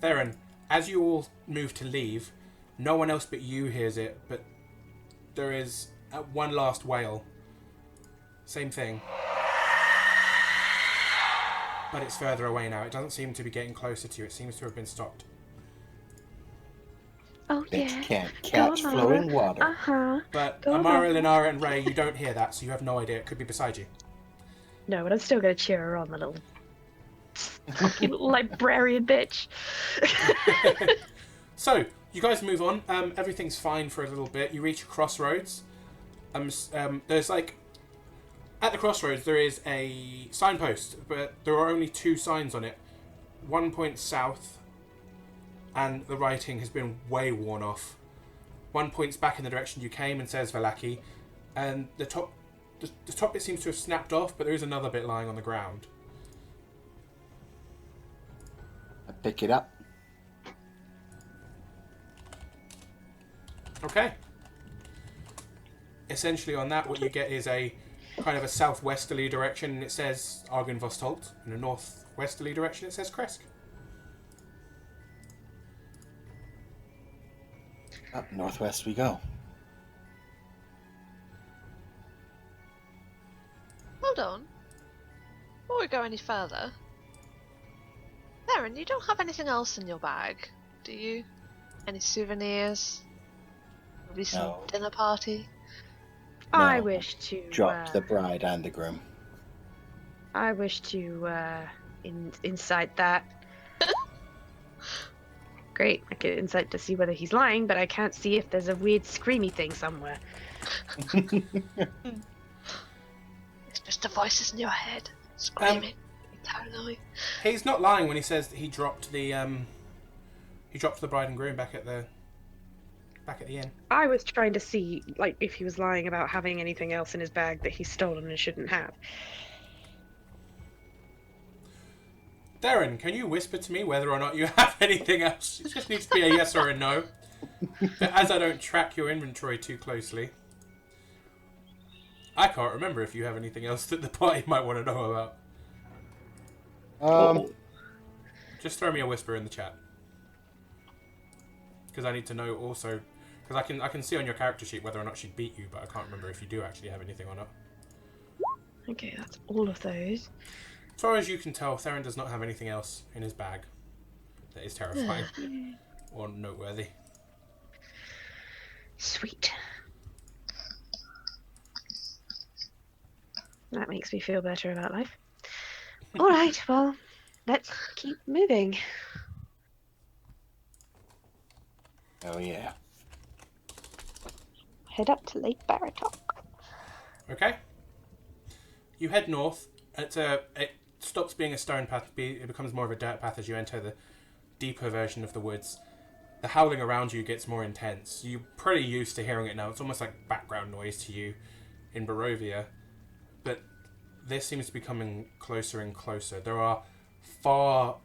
Theron, as you all move to leave, no one else but you hears it, but there is one last wail. Same thing. But it's further away now. It doesn't seem to be getting closer to you. It seems to have been stopped. Oh, Bitch yeah. can't Go, catch Amara. flowing water. Uh-huh. But Go Amara, on. Linara, and Ray, you don't hear that, so you have no idea. It could be beside you. No, but I'm still gonna cheer her on, the little fucking librarian bitch. So, you guys move on. Everything's fine for a little bit. You reach a crossroads. There's like... At the crossroads, there is a signpost, but there are only 2 signs on it. One points south, and the writing has been way worn off. One points back in the direction you came and says Valaki, and the top bit seems to have snapped off, but there is another bit lying on the ground. I pick it up. Okay. Essentially on that, what you get is a kind of a southwesterly direction, and it says Argun Vostolt. In a northwesterly direction, it says Krezk. Up northwest we go. Hold on. Before we go any further, Theron, you don't have anything else in your bag, do you? Any souvenirs? Maybe some No. dinner party? I No. wish to Dropped the bride and the groom. I wish to incite that. Great, I can insight to see whether he's lying, but I can't see if there's a weird screamy thing somewhere. It's just the voices in your head screaming. Totally. He's not lying when he says that he dropped the bride and groom back at the inn. I was trying to see, like, if he was lying about having anything else in his bag that he's stolen and shouldn't have. Darren, can you whisper to me whether or not you have anything else? It just needs to be a yes or a no. But as I don't track your inventory too closely, I can't remember if you have anything else that the party might want to know about. Just throw me a whisper in the chat. Because I need to know also... Because I can see on your character sheet whether or not she beat you, but I can't remember if you do actually have anything or not. Okay, that's all of those. As far as you can tell, Theron does not have anything else in his bag that is terrifying or noteworthy. Sweet. That makes me feel better about life. Alright, well, let's keep moving. Oh yeah. Head up to Lake Bartok. Okay. You head north. It stops being a stone path. It becomes more of a dirt path as you enter the deeper version of the woods. The howling around you gets more intense. You're pretty used to hearing it now. It's almost like background noise to you in Barovia. But this seems to be coming closer and closer. There are far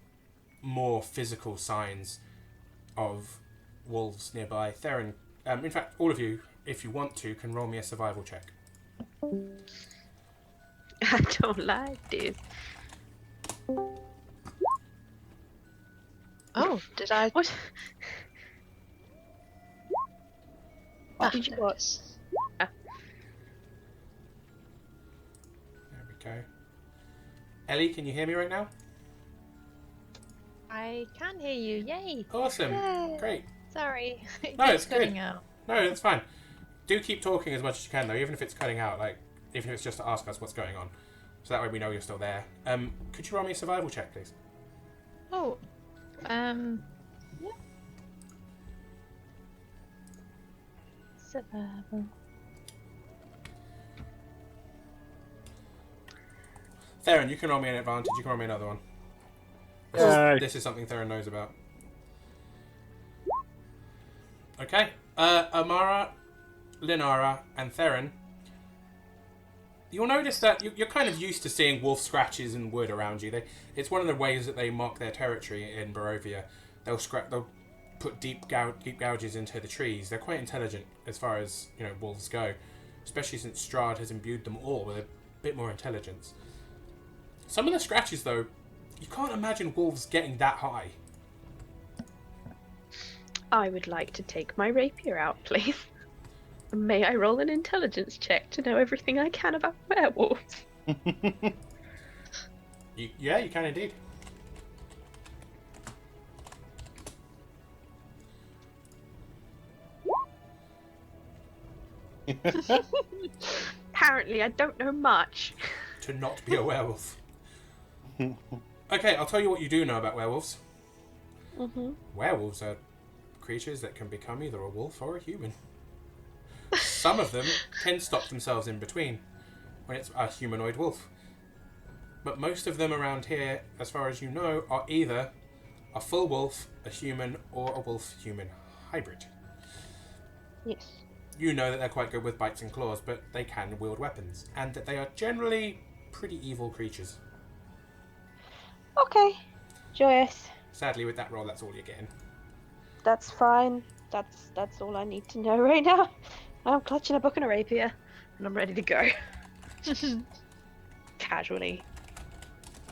more physical signs of wolves nearby. Theron, in fact, all of you, if you want to, can roll me a survival check. I don't like this. Oh, did I? What? What did you watch? There we go. Ellie, can you hear me right now? I can hear you. Yay! Awesome. Yay. Great. Sorry. No, keeps it's cutting good. out. No, it's fine. Do keep talking as much as you can, though, even if it's cutting out, even if it's just to ask us what's going on. So that way we know you're still there. Could you roll me a survival check, please? Oh. Yeah. Survival. Theron, you can roll me an advantage. You can roll me another one. This is something Theron knows about. Okay. Amara, Linara, and Theron. You'll notice that you're kind of used to seeing wolf scratches in wood around you. It's one of the ways that they mark their territory in Barovia. They'll put deep gouges into the trees. They're quite intelligent as far as wolves go, especially since Strahd has imbued them all with a bit more intelligence. Some of the scratches, though, you can't imagine wolves getting that high. I would like to take my rapier out, please. May I roll an intelligence check to know everything I can about werewolves? Yeah, you can indeed. Apparently, I don't know much. To not be a werewolf. Okay, I'll tell you what you do know about werewolves. Mm-hmm. Werewolves are creatures that can become either a wolf or a human. Some of them can stop themselves in between when it's a humanoid wolf. But most of them around here, as far as you know, are either a full wolf, a human, or a wolf-human hybrid. Yes. You know that they're quite good with bites and claws, but they can wield weapons, and that they are generally pretty evil creatures. Okay. Joyous. Sadly, with that roll, that's all you're getting. That's fine. That's all I need to know right now. I'm clutching a book and a rapier, and I'm ready to go. Casually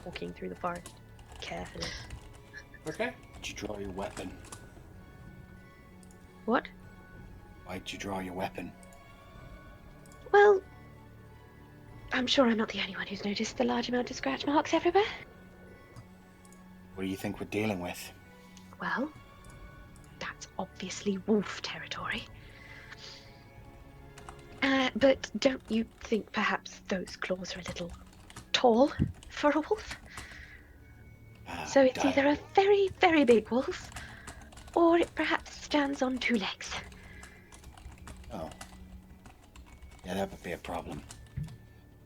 walking through the forest, carefully. Okay. Did you draw your weapon? What? Why'd you draw your weapon? Well, I'm sure I'm not the only one who's noticed the large amount of scratch marks everywhere. What do you think we're dealing with? Well, that's obviously wolf territory. But don't you think perhaps those claws are a little tall for a wolf? So it's either a very, very big wolf, or it perhaps stands on two legs. Oh. Yeah, that would be a problem.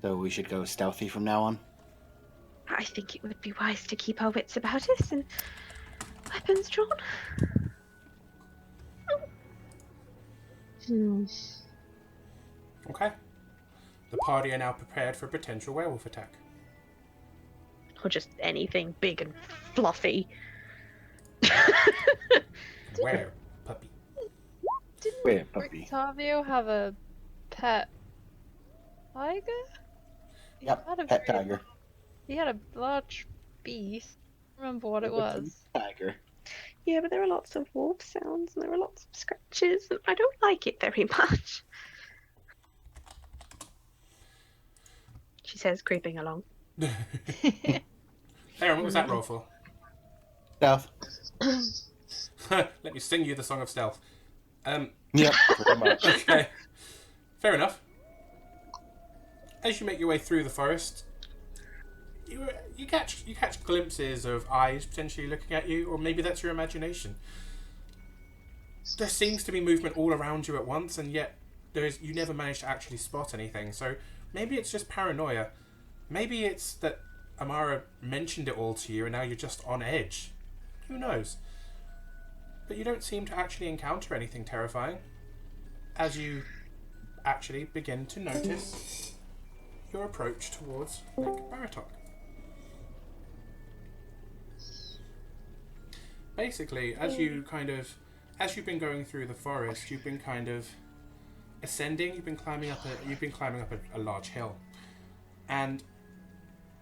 So we should go stealthy from now on? I think it would be wise to keep our wits about us and weapons drawn. Okay. The party are now prepared for a potential werewolf attack. Or just anything big and fluffy. Were puppy. Didn't puppy. Rictavio have a pet tiger? He Yep, had a pet very- tiger. He had a large beast. I don't remember what it was. Tiger. Yeah, but there are lots of wolf sounds and there are lots of scratches, and I don't like it very much. She says, creeping along. Aaron, what was that roll for? Stealth. Let me sing you the Song of Stealth. Yep, pretty much. Okay. Fair enough. As you make your way through the forest, you catch glimpses of eyes potentially looking at you, or maybe that's your imagination. There seems to be movement all around you at once, and yet you never manage to actually spot anything. So maybe it's just paranoia. Maybe it's that Amara mentioned it all to you, and now you're just on edge. Who knows? But you don't seem to actually encounter anything terrifying as you actually begin to notice your approach towards Lake Bartok. Basically, as you've been going through the forest, you've been kind of ascending. You've been climbing up a large hill, and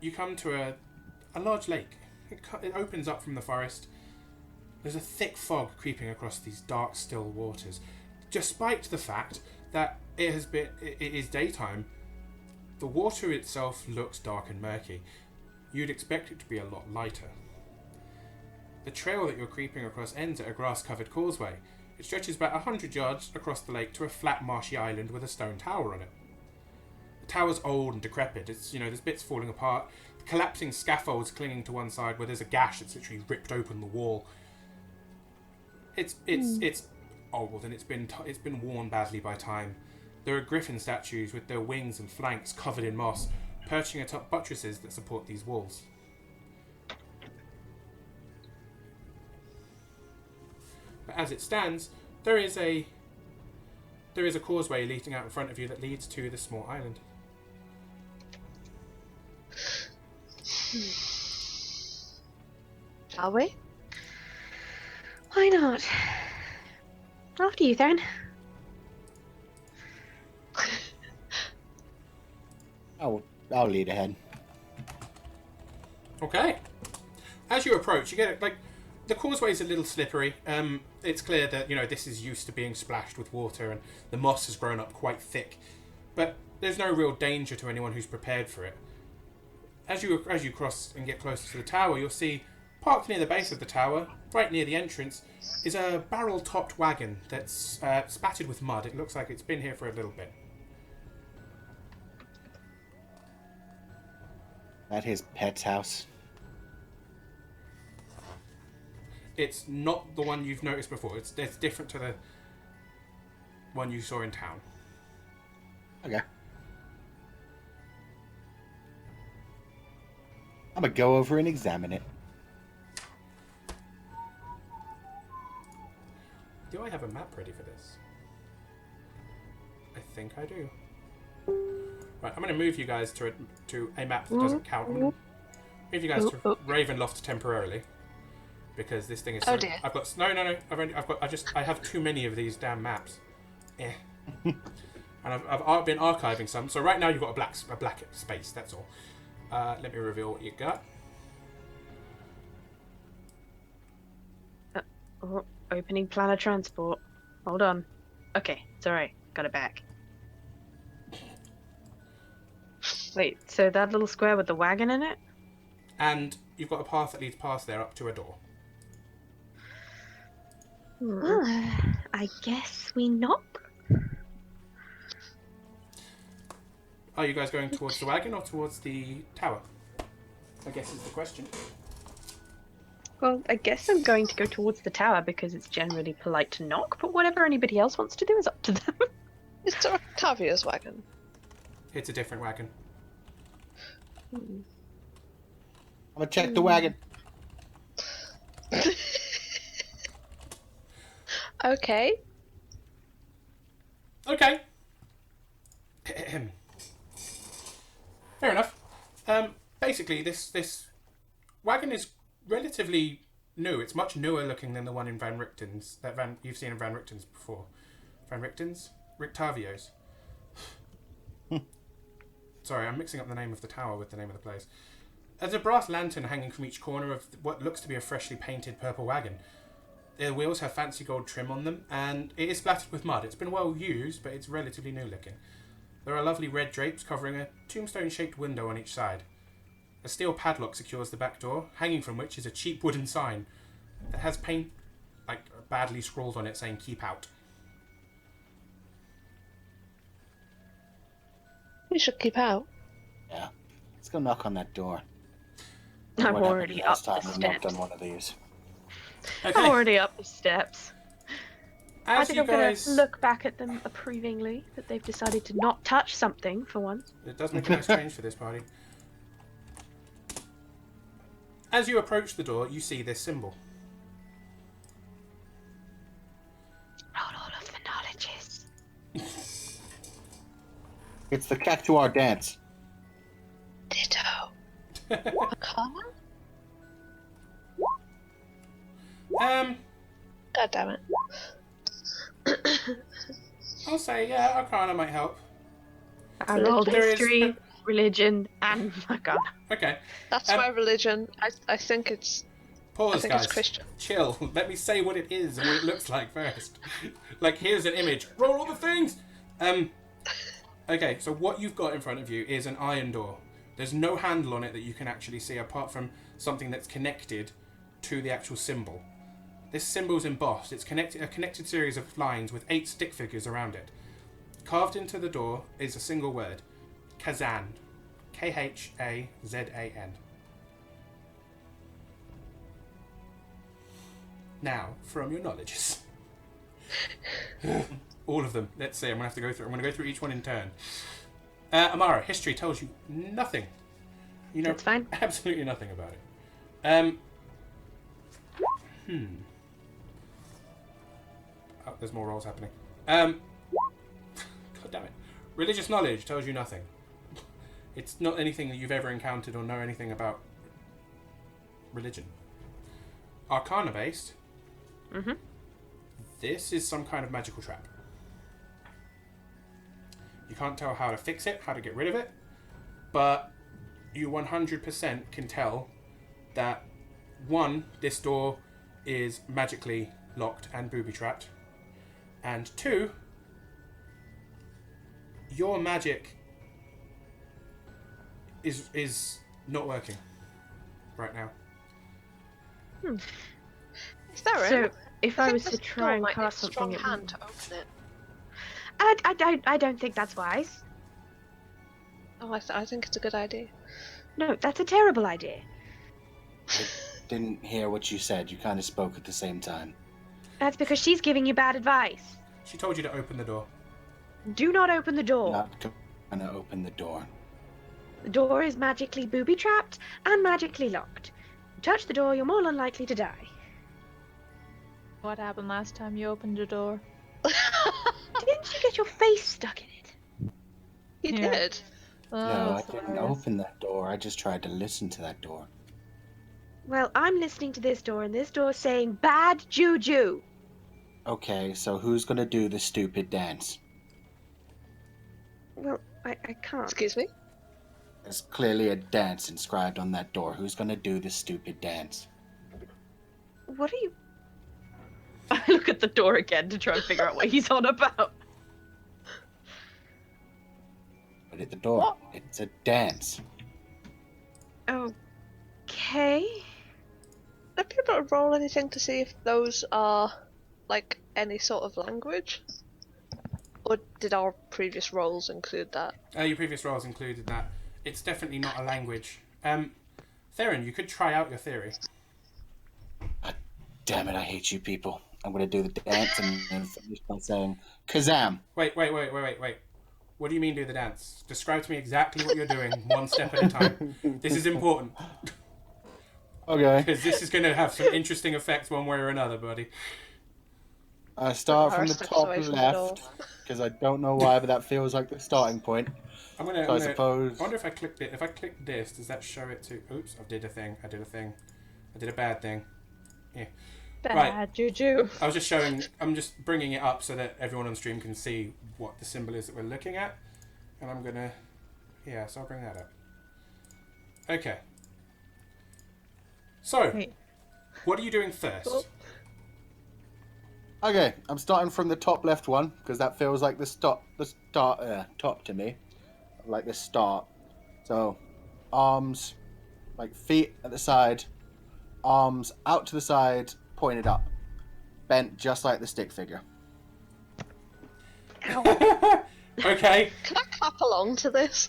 you come to a large lake. It opens up from the forest. There's a thick fog creeping across these dark, still waters. Despite the fact that it is daytime, the water itself looks dark and murky. You'd expect it to be a lot lighter. The trail that you're creeping across ends at a grass-covered causeway. It stretches about 100 yards across the lake to a flat, marshy island with a stone tower on it. The tower's old and decrepit. There's bits falling apart, collapsing scaffolds clinging to one side where there's a gash that's literally ripped open the wall. It's old and it's been worn badly by time. There are griffin statues with their wings and flanks covered in moss, perching atop buttresses that support these walls. But as it stands, there is a causeway leading out in front of you that leads to the small island. Shall we? Why not? After you, then. I'll lead ahead. Okay. As you approach, you get the causeway's a little slippery. It's clear that this is used to being splashed with water, and the moss has grown up quite thick. But there's no real danger to anyone who's prepared for it. As you cross and get closer to the tower, you'll see parked near the base of the tower, right near the entrance, is a barrel-topped wagon that's spattered with mud. It looks like it's been here for a little bit. At his pet's house. It's not the one you've noticed before. It's different to the one you saw in town. Okay. I'm gonna go over and examine it. Do I have a map ready for this? I think I do. Right, I'm going to move you guys to a map that doesn't count. I'm going to move you guys to Ravenloft temporarily, because this thing is. Oh dear. I've got no. I have too many of these damn maps. And I've been archiving some. So right now you've got a black space. That's all. Let me reveal what you got. Opening plan of transport. Hold on. Okay, it's alright. Got it back. Wait, so that little square with the wagon in it? And you've got a path that leads past there up to a door. I guess we knock? Are you guys going towards the wagon or towards the tower? I guess is the question. Well, I guess I'm going to go towards the tower because it's generally polite to knock, but whatever anybody else wants to do is up to them. It's Rictavio's wagon. It's a different wagon. I'm gonna check the wagon. Okay. Okay. Fair enough. Basically, this wagon is relatively new. It's much newer looking than the one in Van Richten's you've seen in Van Richten's before. Van Richten's? Rictavio's. Sorry, I'm mixing up the name of the tower with the name of the place. There's a brass lantern hanging from each corner of what looks to be a freshly painted purple wagon. The wheels have fancy gold trim on them, and it is splattered with mud. It's been well used, but it's relatively new looking. There are lovely red drapes covering a tombstone-shaped window on each side. A steel padlock secures the back door, hanging from which is a cheap wooden sign that has paint, badly scrawled on it saying "Keep Out." We should keep out. Yeah. Let's go knock on that door. I'm What already happened up last the time we knocked steps. on one of these? Okay. I'm already up the steps. I As think you I'm guys, going to look back at them approvingly that they've decided to not touch something for once. it does make a nice change for this party. As you approach the door, you see this symbol. Roll all of the knowledges. It's the Cactuar dance. Ditto. Arcana? God damn it. I'll say, yeah, Arcana might help. I rolled There is- history, religion, and Arcana. Okay. That's my religion. I think it's Pause, it's guys. Christian. Chill. Let me say what it is and what it looks like first. Here's an image. Roll all the things! Okay, so what you've got in front of you is an iron door. There's no handle on it that you can actually see apart from something that's connected to the actual symbol. This symbol's embossed. It's a connected series of lines with 8 stick figures around it. Carved into the door is a single word. Khazan. Khazan. Now, from your knowledges. All of them. Let's see. I'm going to go through each one in turn. Amara, history tells you nothing. You know That's fine. absolutely nothing about it. Oh, there's more rolls happening. God damn it. Religious knowledge tells you nothing. It's not anything that you've ever encountered or know anything about religion. Arcana based. Mm-hmm. This is some kind of magical trap. You can't tell how to fix it, how to get rid of it, but you 100% can tell that, 1, this door is magically locked and booby-trapped, and 2, your magic is not working right now. Is there So, a if I was to try and cast strong something... hand to open it. I don't think that's wise. Oh, I think it's a good idea. No, that's a terrible idea. I didn't hear what you said. You kind of spoke at the same time. That's because she's giving you bad advice. She told you to open the door. Do not open the door. Not gonna open the door. The door is magically booby-trapped and magically locked. You touch the door, you're more unlikely to die. What happened last time you opened the door? Didn't you get your face stuck in it? He Yeah. did. No, Oh, I didn't open that door. I just tried to listen to that door. Well, I'm listening to this door, and this door's saying bad juju. Okay, so who's gonna do the stupid dance? Well, I can't. Excuse me? There's clearly a dance inscribed on that door. Who's gonna do the stupid dance? What are you... I look at the door again to try and figure out what he's on about. But at the door, it's a dance. Okay. Have you not roll anything to see if those are, like, any sort of language? Or did our previous rolls include that? Your previous rolls included that. It's definitely not a language. Theron, you could try out your theory. Damn it, I hate you people. I'm gonna do the dance and then finish by saying, Kazam! Wait. What do you mean do the dance? Describe to me exactly what you're doing, one step at a time. This is important, Okay. because this is going to have some interesting effects one way or another, buddy. I start from the Steps top away from the left, because I don't know why, but that feels like the starting point. I suppose... I wonder if I clicked it. If I click this, does that show it to... Oops, I did a thing. I did a bad thing. Yeah. bad Right. juju. I was just showing... I'm just bringing it up so that everyone on stream can see what the symbol is that we're looking at. And I'm going to... Yeah, so I'll bring that up. Okay. So, Wait. what are you doing first? Cool. Okay, I'm starting from the top left one, because that feels like the top to me. Like the start. So, arms, like feet at the side, arms out to the side, pointed up. Bent just like the stick figure. Okay. Can I clap along to this?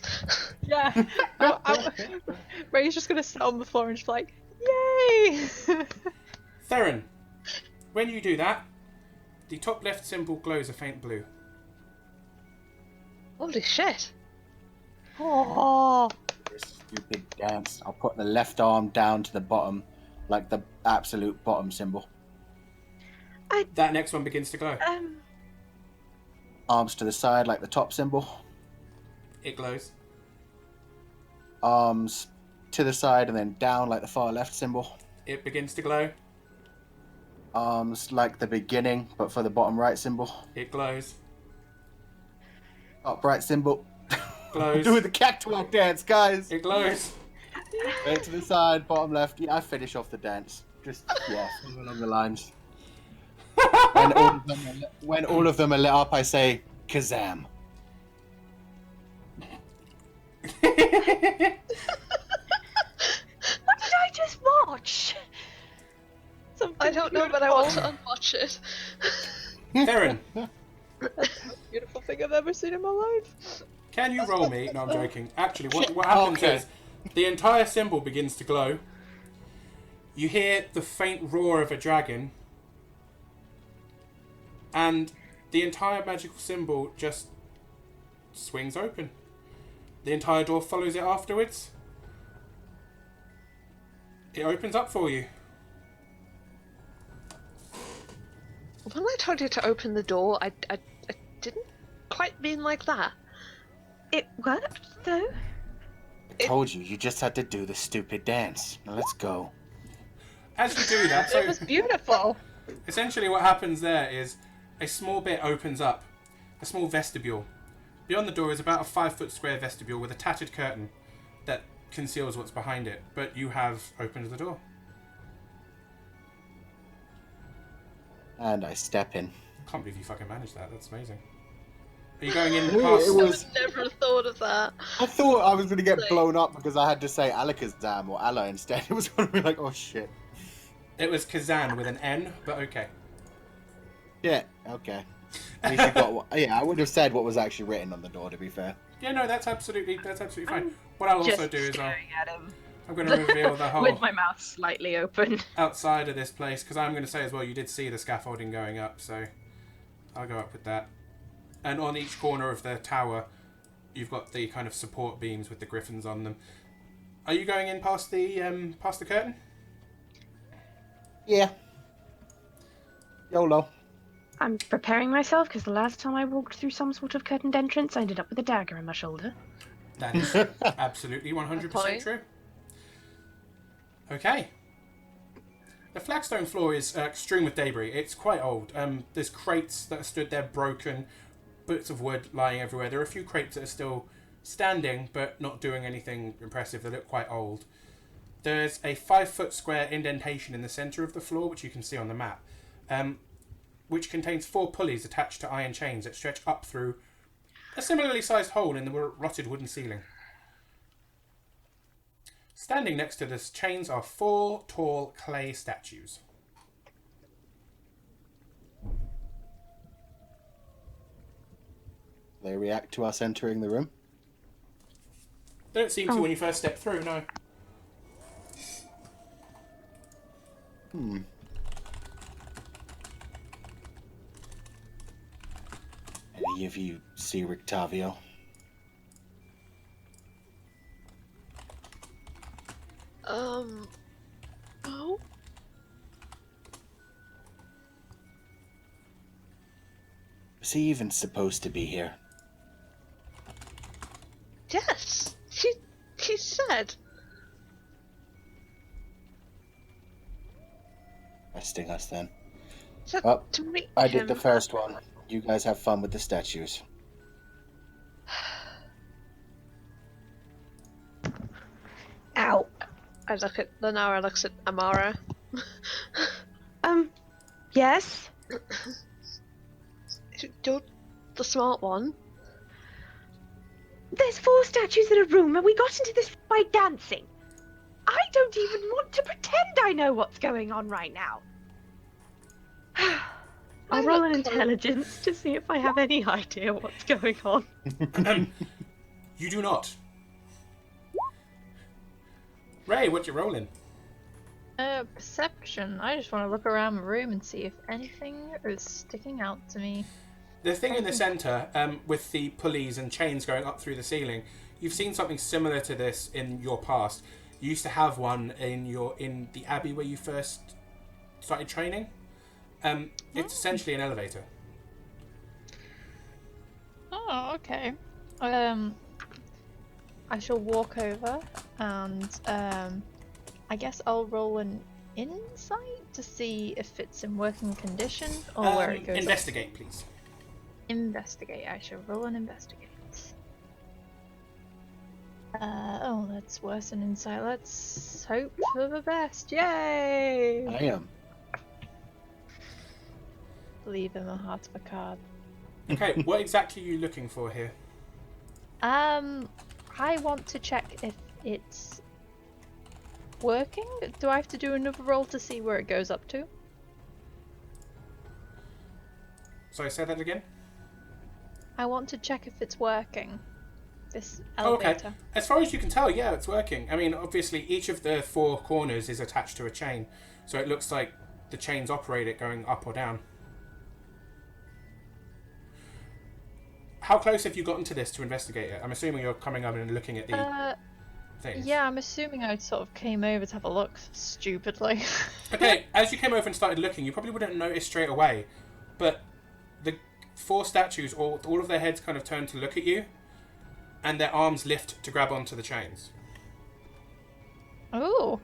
Yeah. Ray's just gonna sit on the floor and just be like, yay! Theron, when you do that, the top left symbol glows a faint blue. Holy shit. Oh. This stupid dance. I'll put the left arm down to the bottom, like the absolute bottom symbol. That next one begins to glow. Arms to the side, like the top symbol. It glows. Arms to the side and then down, like the far left symbol. It begins to glow. Arms like the beginning, but for the bottom right symbol. It glows. Top right symbol. Glows. Do the catwalk dance, guys. It glows. Right to the side, bottom left. Yeah, I finish off the dance. Just something along the lines. When all of them are lit up, I say Kazam. What did I just watch? I don't know, but I want to unwatch it. Theron, Beautiful thing I've ever seen in my life. can you roll me? No, I'm joking. Actually, what happens Okay. is the entire symbol begins to glow. You hear the faint roar of a dragon. And the entire magical symbol just swings open. The entire door follows it afterwards. It opens up for you. When I told you to open the door, I didn't quite mean like that. It worked, though. I told you, you just had to do the stupid dance. Now let's go. As you do that, It was so beautiful. essentially what happens there is a small bit opens up, a small vestibule. Beyond the door is about a 5-foot square vestibule with a tattered curtain that conceals what's behind it, but you have opened the door. And I step in. Can't believe you fucking managed that. That's amazing. Are you going in It past... was- I would never thought of that. I thought I was going to get blown up because I had to say Alakazam or Allah instead. It was going to be like, oh shit. It was Kazan with an N, but okay. Yeah, okay. At least you got what... Yeah, I would have said what was actually written on the door, to be fair. Yeah, no, that's absolutely fine. What I'll also do is staring at him I'm going to reveal the whole with my mouth slightly open. outside of this place, because I'm going to say as well, you did see the scaffolding going up, so I'll go up with that. And on each corner of the tower, you've got the kind of support beams with the griffins on them. Are you going in past the curtain? Yeah. YOLO. I'm preparing myself because the last time I walked through some sort of curtained entrance, I ended up with a dagger in my shoulder. That is absolutely 100% true. Okay. The flagstone floor is strewn with debris. It's quite old. There's crates that are stood there broken, bits of wood lying everywhere. There are a few crates that are still standing, but not doing anything impressive. They look quite old. There's a 5-foot square indentation in the centre of the floor, which you can see on the map, which contains 4 pulleys attached to iron chains that stretch up through a similarly sized hole in the rotted wooden ceiling. Standing next to the chains are 4 tall clay statues. They react to us entering the room? They don't seem to when you first step through, no. Any of you see Rictavio? No. Was he even supposed to be here? Yes, he said. Resting us then. Said Well, to meet I him. did the first one. You guys have fun with the statues. Ow. I look at Lenara looks at Amara. Yes? You're the smart one. There's 4 statues in a room and we got into this by dancing. I don't even want to pretend I know what's going on right now. I'll roll an intelligence to see if I have any idea what's going on. You do not. Ray, what you rolling? Perception. I just want to look around the room and see if anything is sticking out to me. The thing in the centre, with the pulleys and chains going up through the ceiling, you've seen something similar to this in your past. You used to have one in the abbey where you first started training. It's essentially an elevator. Oh, okay. I shall walk over and I guess I'll roll an insight to see if it's in working condition or where it goes. Investigate, please. Investigate. I shall roll an investigate. Oh, that's worse than insight. Let's hope for the best. Yay! I am. Leave him a heart of a card. Okay, what exactly are you looking for here? I want to check if it's working. Do I have to do another roll to see where it goes up to? Sorry, say that again? I want to check if it's working. This Oh, okay. elevator. As far as you can tell, yeah, it's working. I mean, obviously, each of the 4 corners is attached to a chain, so it looks like the chains operate it going up or down. How close have you gotten to this to investigate it? I'm assuming you're coming up and looking at the things. Yeah, I'm assuming I sort of came over to have a look, stupidly. Okay, as you came over and started looking, you probably wouldn't notice straight away, but the 4 statues, all of their heads kind of turn to look at you, and their arms lift to grab onto the chains. Oh.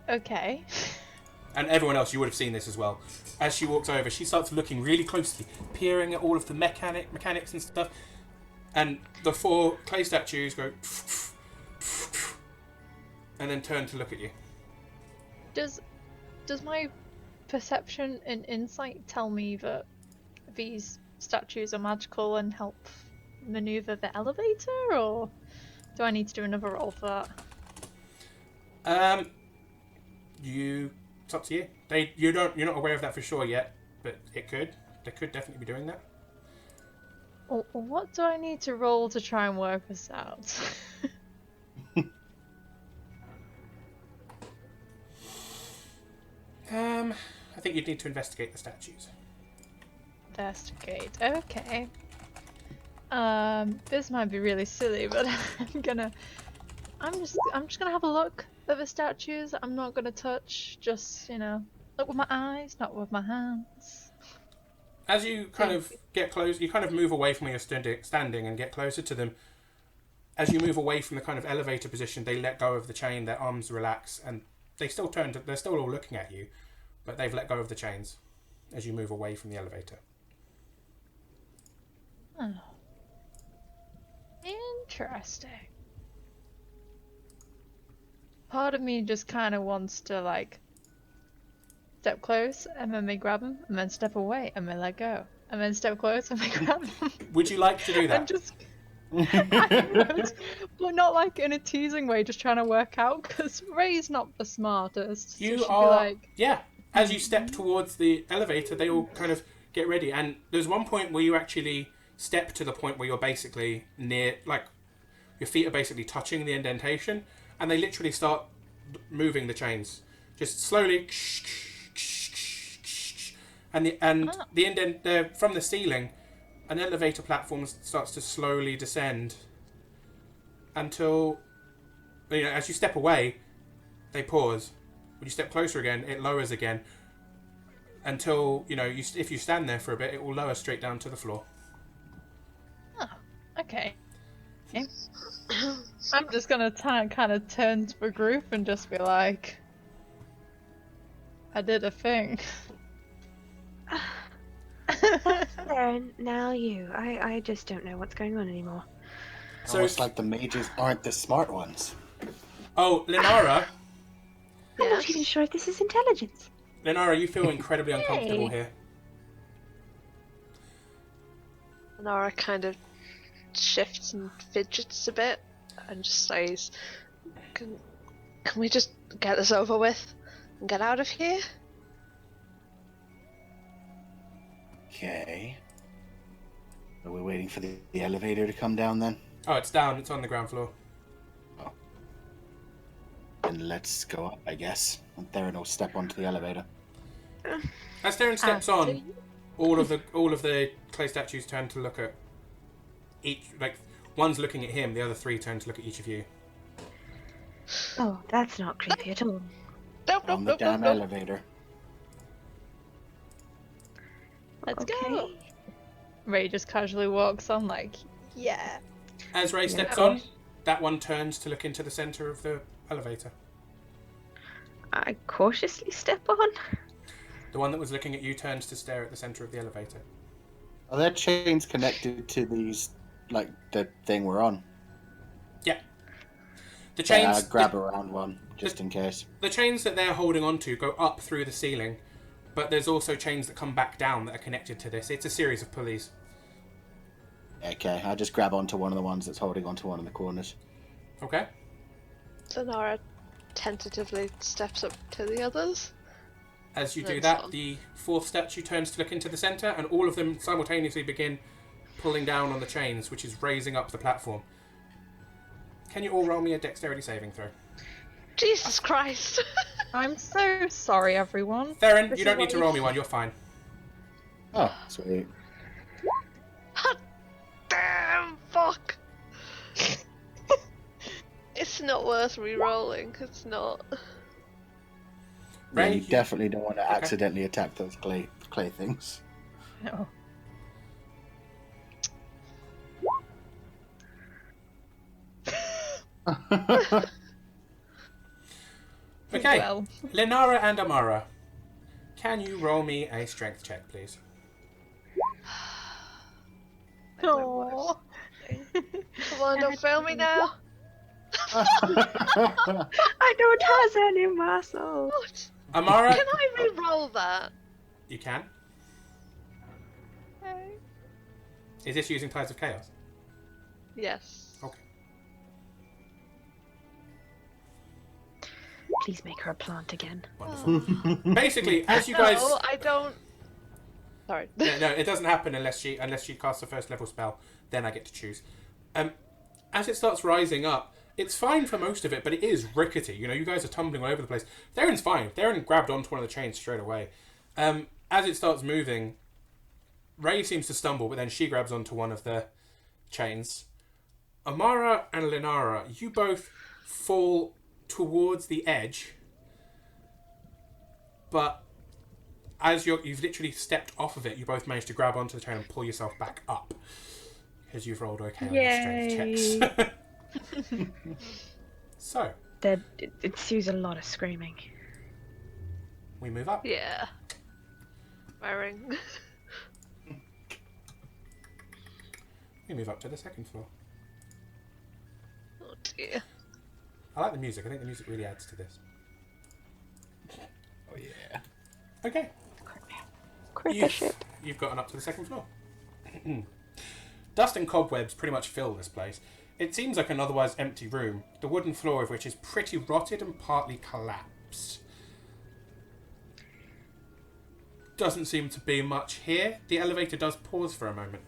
Okay. And everyone else, you would have seen this as well. As she walks over, she starts looking really closely, peering at all of the mechanics and stuff. And the 4 clay statues go and then turn to look at you. Does my perception and insight tell me that these statues are magical and help maneuver the elevator, or do I need to do another roll for that? You It's up to you. You're not aware of that for sure yet, but it could. They could definitely be doing that. What do I need to roll to try and work this out? I think you'd need to investigate the statues. Investigate. Okay. This might be really silly, but I'm just gonna have a look at the statues. I'm not gonna touch. Just look with my eyes, not with my hands. As you kind of get close, you kind of move away from where you're standing and get closer to them. As you move away from the kind of elevator position, they let go of the chain. Their arms relax, and they're still all looking at you, but they've let go of the chains as you move away from the elevator. Oh. Interesting. Part of me just kind of wants to step close and then they grab them, and then step away and then let go, and then step close and they grab them. Would you like to do that? And just, I would, but not in a teasing way, just trying to work out, because Ray's not the smartest. So You she'd are, be yeah. As you step towards the elevator, they all kind of get ready, and there's one point where you actually step to the point where you're basically near, your feet are basically touching the indentation, and they literally start moving the chains, just slowly. And the indent from the ceiling, an elevator platform starts to slowly descend until, as you step away, they pause. When you step closer again, it lowers again until if you stand there for a bit, it will lower straight down to the floor. Oh, okay. I'm just gonna kind of turn to the group and just be like, I did a thing. There, now you. I just don't know what's going on anymore. So Almost like the mages aren't the smart ones. Oh, Lenara. I'm not even sure if this is intelligence. Lenara, you feel incredibly uncomfortable here. Nora kind of shifts and fidgets a bit and just says, Can we just get this over with and get out of here? Okay. Are we waiting for the elevator to come down then? Oh, it's down. It's on the ground floor. Oh. Then let's go up, I guess. And Theron will step onto the elevator. As Theron steps on, all of the clay statues turn to look at each. One's looking at him. The other three turn to look at each of you. Oh, that's not creepy at all. On the damn elevator. Let's go. Ray just casually walks on yeah. As Ray steps on, that one turns to look into the center of the elevator. I cautiously step on. The one that was looking at you turns to stare at the center of the elevator. Are there chains connected to these, the thing we're on? Yeah. The chains. Grab around one, just in case. The chains that they're holding onto go up through the ceiling, but there's also chains that come back down that are connected to this. It's a series of pulleys. Okay, I just grab onto one of the ones that's holding onto one of the corners. Okay. So Nora tentatively steps up to the others. As you do that, the fourth statue turns to look into the center, and all of them simultaneously begin pulling down on the chains, which is raising up the platform. Can you all roll me a dexterity saving throw? Jesus Christ! I'm so sorry, everyone. Theron, you don't need to roll me one, you're fine. Oh, sweet. Damn, fuck! It's not worth re-rolling, it's not. Ray, You definitely don't want to accidentally attack those clay things. No. Okay, Well. Lenara and Amara, can you roll me a strength check, please? Aww. Come on, don't fail me now! I don't have any muscle. What? Amara, Can I re-roll that? you can. Okay. Is this using Tides of Chaos? Yes. Okay. Please make her a plant again. Wonderful. Basically, as you guys... No, I don't. Sorry. No, it doesn't happen unless she casts a first level spell. Then I get to choose. As it starts rising up, it's fine for most of it, but it is rickety. You know, you guys are tumbling all over the place. Theron's fine. Theron grabbed onto one of the chains straight away. As it starts moving, Ray seems to stumble, but then she grabs onto one of the chains. Amara and Linara, you both fall towards the edge, but as you've literally stepped off of it, you both manage to grab onto the chain and pull yourself back up. Because you've rolled okay on your strength checks. So. It ensues a lot of screaming. We move up. Yeah. Wearing. We move up to the second floor. Oh dear. I like the music. I think the music really adds to this. Oh yeah. Okay. Creepy shit. You've gotten up to the second floor. Dust and cobwebs pretty much fill this place. It seems like an otherwise empty room, the wooden floor of which is pretty rotted and partly collapsed. Doesn't seem to be much here. The elevator does pause for a moment.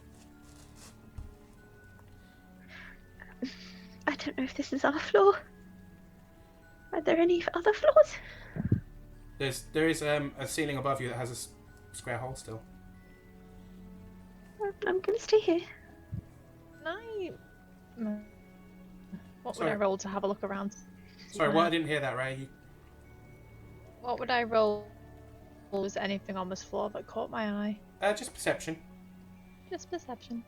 I don't know if this is our floor. Are there any other floors? There is a ceiling above you that has a square hole still. I'm gonna stay here. What Sorry. would I roll to have a look around? Sorry, what? I didn't hear that, Ray. What would I roll? Was there anything on this floor that caught my eye? Just perception. Just perception.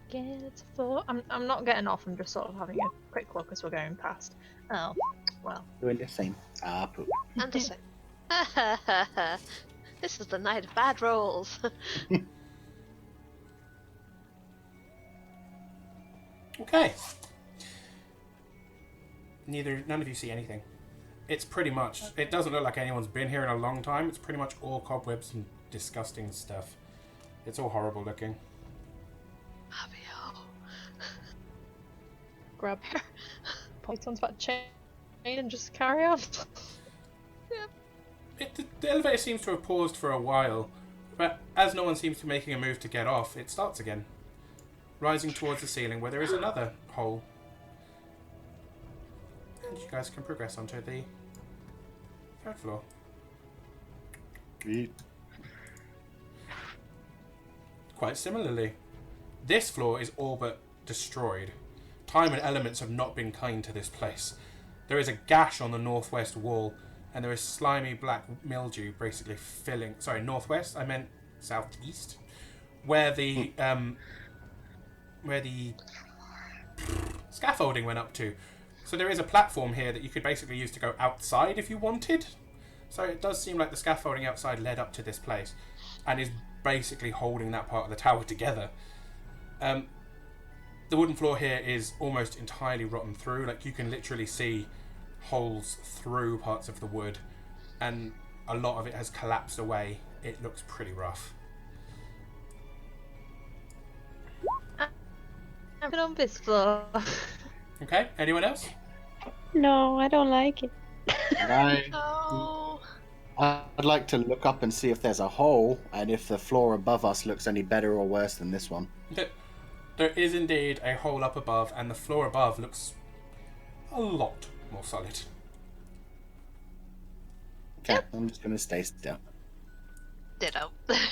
Get floor. I'm not getting off. I'm just sort of having a quick look as we're going past. Oh, well. Doing the same. Poop. And the same. This is the night of bad rolls. Okay. None of you see anything. It's pretty much... It doesn't look like anyone's been here in a long time. It's pretty much all cobwebs and disgusting stuff. It's all horrible looking. Fabio. Grab her. Probably turns back chain and just carry on. The elevator seems to have paused for a while, but as no one seems to be making a move to get off, it starts again, rising towards the ceiling where there is another hole. And you guys can progress onto the third floor. Quite similarly, this floor is all but destroyed. Time and elements have not been kind to this place. There is a gash on the northwest wall, and there is slimy black mildew basically filling... Sorry, northwest? I meant southeast. Where the scaffolding went up to. So there is a platform here that you could basically use to go outside if you wanted. So it does seem like the scaffolding outside led up to this place, and is basically holding that part of the tower together. The wooden floor here is almost entirely rotten through. Like, you can literally see holes through parts of the wood, and a lot of it has collapsed away. It looks pretty rough. I've been on this floor. Okay, anyone else? No, I don't like it. Oh. I'd like to look up and see if there's a hole, and if the floor above us looks any better or worse than this one. There is indeed a hole up above, and the floor above looks a lot more solid. Okay, Yep. I'm just gonna stay still. Ditto.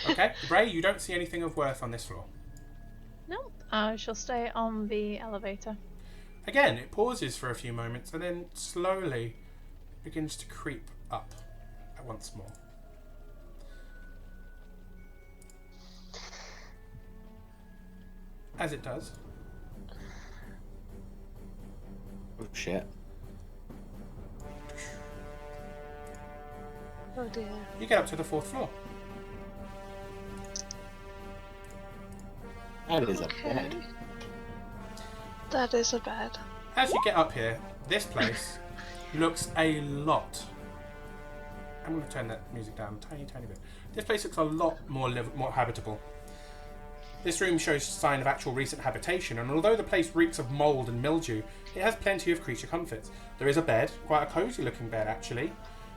Okay, Ray, you don't see anything of worth on this floor. No, I shall stay on the elevator. Again, it pauses for a few moments and then slowly begins to creep up once more. As it does, Oh shit. Oh dear. you get up to the fourth floor. That is a Okay. bed. That is a bed. As you get up here, this place looks a lot... I'm going to turn that music down a tiny bit. This place looks a lot more habitable. This room shows sign of actual recent habitation, and although the place reeks of mould and mildew, it has plenty of creature comforts. There is a bed, quite a cosy looking bed actually,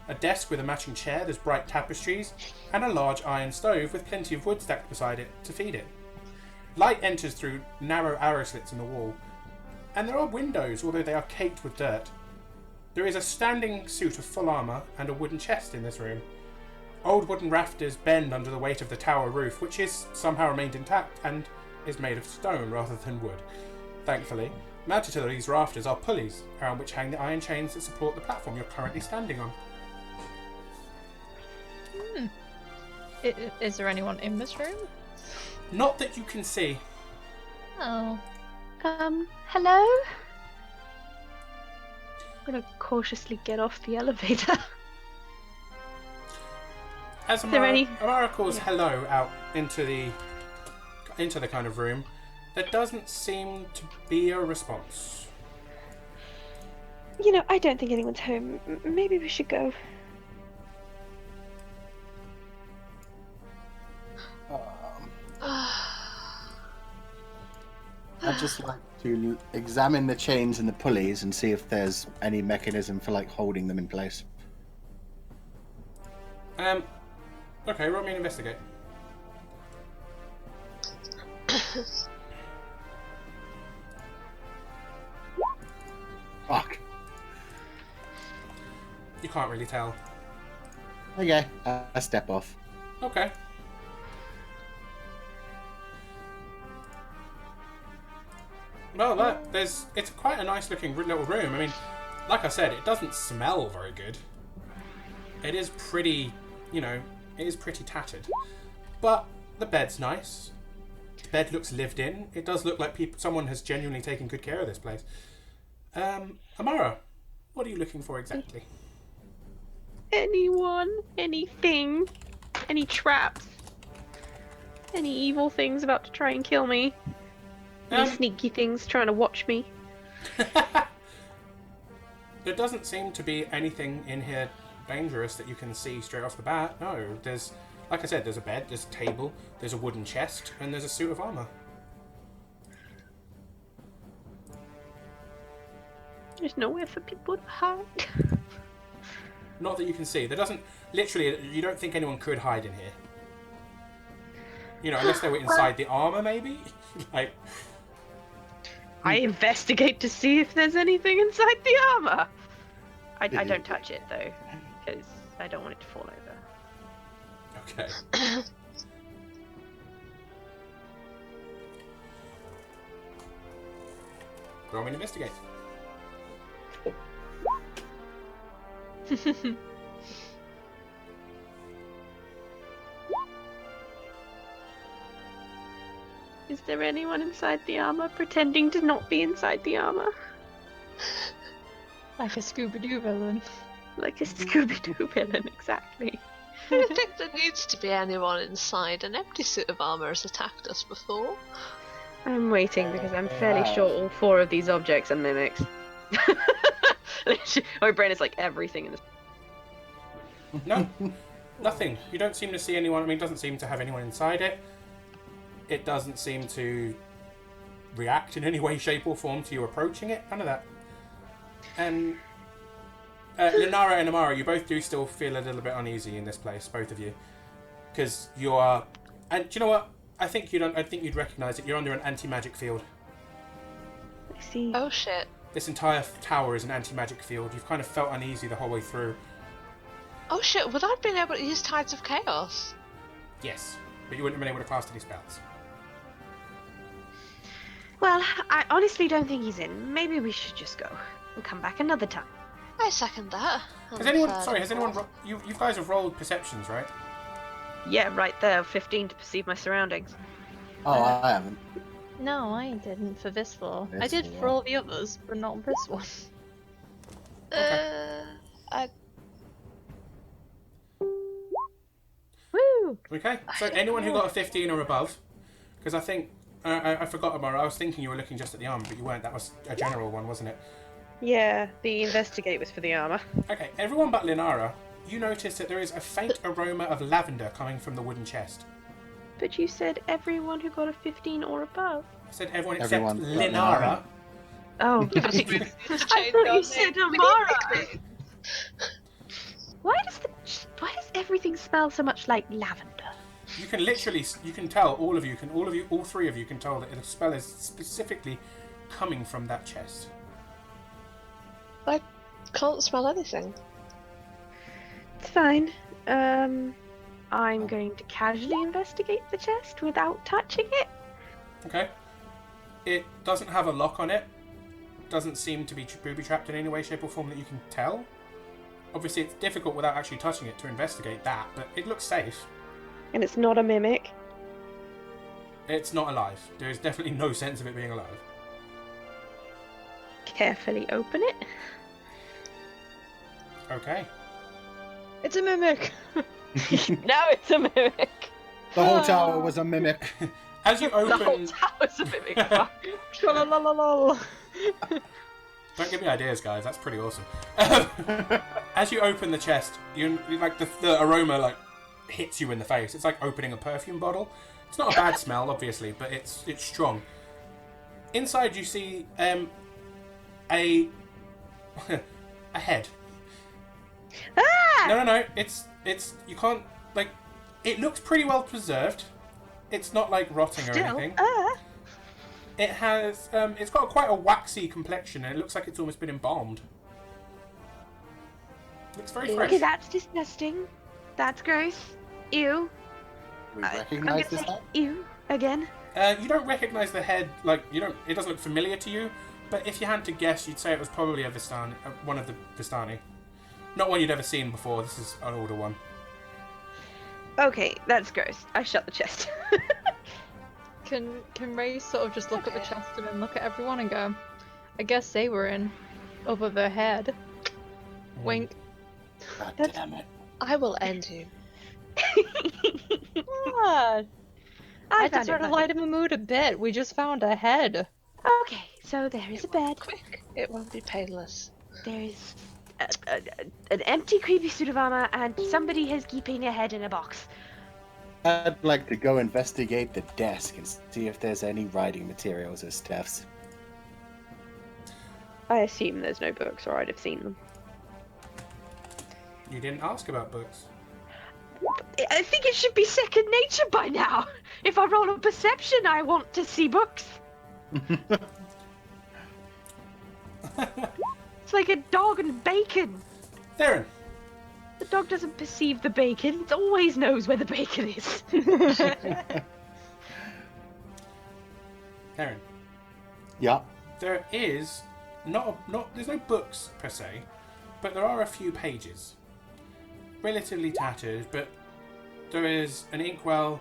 a desk with a matching chair, there's bright tapestries, and a large iron stove with plenty of wood stacked beside it to feed it. Light enters through narrow arrow slits in the wall, and there are windows, although they are caked with dirt. There is a standing suit of full armour and a wooden chest in this room. Old wooden rafters bend under the weight of the tower roof, which is somehow remained intact and is made of stone rather than wood. Thankfully, mounted to these rafters are pulleys, around which hang the iron chains that support the platform you're currently standing on. Is there anyone in this room? Not that you can see. Oh. Hello? I'm gonna cautiously get off the elevator. As Is there any- Amara calls hello out into the kind of room, there doesn't seem to be a response. You know, I don't think anyone's home. Maybe we should go. I'd just like to examine the chains and the pulleys and see if there's any mechanism for like holding them in place. Okay, roll me an investigate. Fuck. You can't really tell. Okay, I step off. Okay. Well, it's quite a nice looking little room. I mean, like I said, it doesn't smell very good. It is pretty, it is pretty tattered. But the bed's nice. The bed looks lived in. It does look like someone has genuinely taken good care of this place. Amara, what are you looking for exactly? Anyone? Anything? Any traps? Any evil things about to try and kill me? Any sneaky things trying to watch me? There doesn't seem to be anything in here dangerous that you can see straight off the bat. No, there's, like I said, there's a bed, there's a table, there's a wooden chest, and there's a suit of armour. There's nowhere for people to hide. Not that you can see. There doesn't, literally, you don't think anyone could hide in here. Unless they were inside the armour, maybe? Like... I investigate to see if there's anything inside the armor. I don't touch it though, because I don't want it to fall over. Okay. Roll me an investigate. Is there anyone inside the armor pretending to not be inside the armor? Like a Scooby-Doo villain. Like a Scooby-Doo villain, exactly. I don't think there needs to be anyone inside. An empty suit of armour has attacked us before. I'm waiting because I'm fairly sure all 4 of these objects are mimics. My brain is like everything in this. No, nothing. You don't seem to see anyone. I mean, it doesn't seem to have anyone inside it. It doesn't seem to react in any way, shape, or form to you approaching it. None of that. And Linara and Amara, you both do still feel a little bit uneasy in this place, both of you, because you are. And do you know what? I think you'd recognise it. You're under an anti-magic field. I see. Oh shit. This entire tower is an anti-magic field. You've kind of felt uneasy the whole way through. Oh shit, would I have been able to use Tides of Chaos? Yes, but you wouldn't have been able to cast any spells. Well, I honestly don't think he's in. Maybe we should just go. We'll come back another time. I second that. Has anyone... You guys have rolled perceptions, right? Yeah, right there. 15 to perceive my surroundings. Oh, I haven't. No, I didn't for this floor. I This did floor. for all the others, but not this one. Woo! Okay, so anyone who got a 15 or above, because I think... I forgot, Amara, I was thinking you were looking just at the armor, but you weren't. That was a general one, wasn't it? Yeah, the investigate was for the armor. Okay, everyone but Linara, you notice that there is a faint aroma of lavender coming from the wooden chest. But you said everyone who got a 15 or above. I said everyone except Everyone but Linara. Oh, You need to I change thought your you said name. Amara. Why does everything smell so much like lavender? You can literally, you can tell, all three of you can tell that the spell is specifically coming from that chest. I can't smell anything. It's fine. I'm going to casually investigate the chest without touching it. Okay. It doesn't have a lock on it. Doesn't seem to be booby-trapped in any way, shape or form that you can tell. Obviously, it's difficult without actually touching it to investigate that, but it looks safe. And it's not a mimic. It's not alive. There is definitely no sense of it being alive. Carefully open it. Okay. It's a mimic. No, it's a mimic. The whole tower was a mimic. As you The whole open... tower's a mimic. Fuck. Tra-la-la-la-la. Don't give me ideas, guys. That's pretty awesome. As you open the chest, you like the aroma hits you in the face. It's like opening a perfume bottle. It's not a bad smell, obviously, but it's strong. Inside, you see a a head. Ah! No. It's you can't it looks pretty well preserved. It's not rotting or anything. It has it's got quite a waxy complexion and it looks like it's almost been embalmed. Looks very fresh. Okay, that's disgusting. That's gross. Ew. We I'm recognize gonna this say head? ew again. You don't recognise the head. It doesn't look familiar to you. But if you had to guess, you'd say it was probably a Vistani, one of the Vistani. Not one you'd ever seen before. This is an older one. Okay, that's gross. I shut the chest. Can Ray sort of just look at the chest and then look at everyone and go, I guess they were in over their head. Wink. God That's- damn it. I will end you. Ah, I found just it try to funny. lighten the mood a bit. We just found a head. Okay, so there is a bed. Quick. It won't be painless. There is an empty, creepy suit of armor, and somebody is keeping a head in a box. I'd like to go investigate the desk and see if there's any writing materials or stuffs. I assume there's no books, or I'd have seen them. You didn't ask about books. I think it should be second nature by now. If I roll a perception, I want to see books. It's like a dog and bacon. Theron, The dog doesn't perceive the bacon. It always knows where the bacon is. Theron. Yeah. There is there's no books per se, but there are a few pages. Relatively tattered, but there is an inkwell,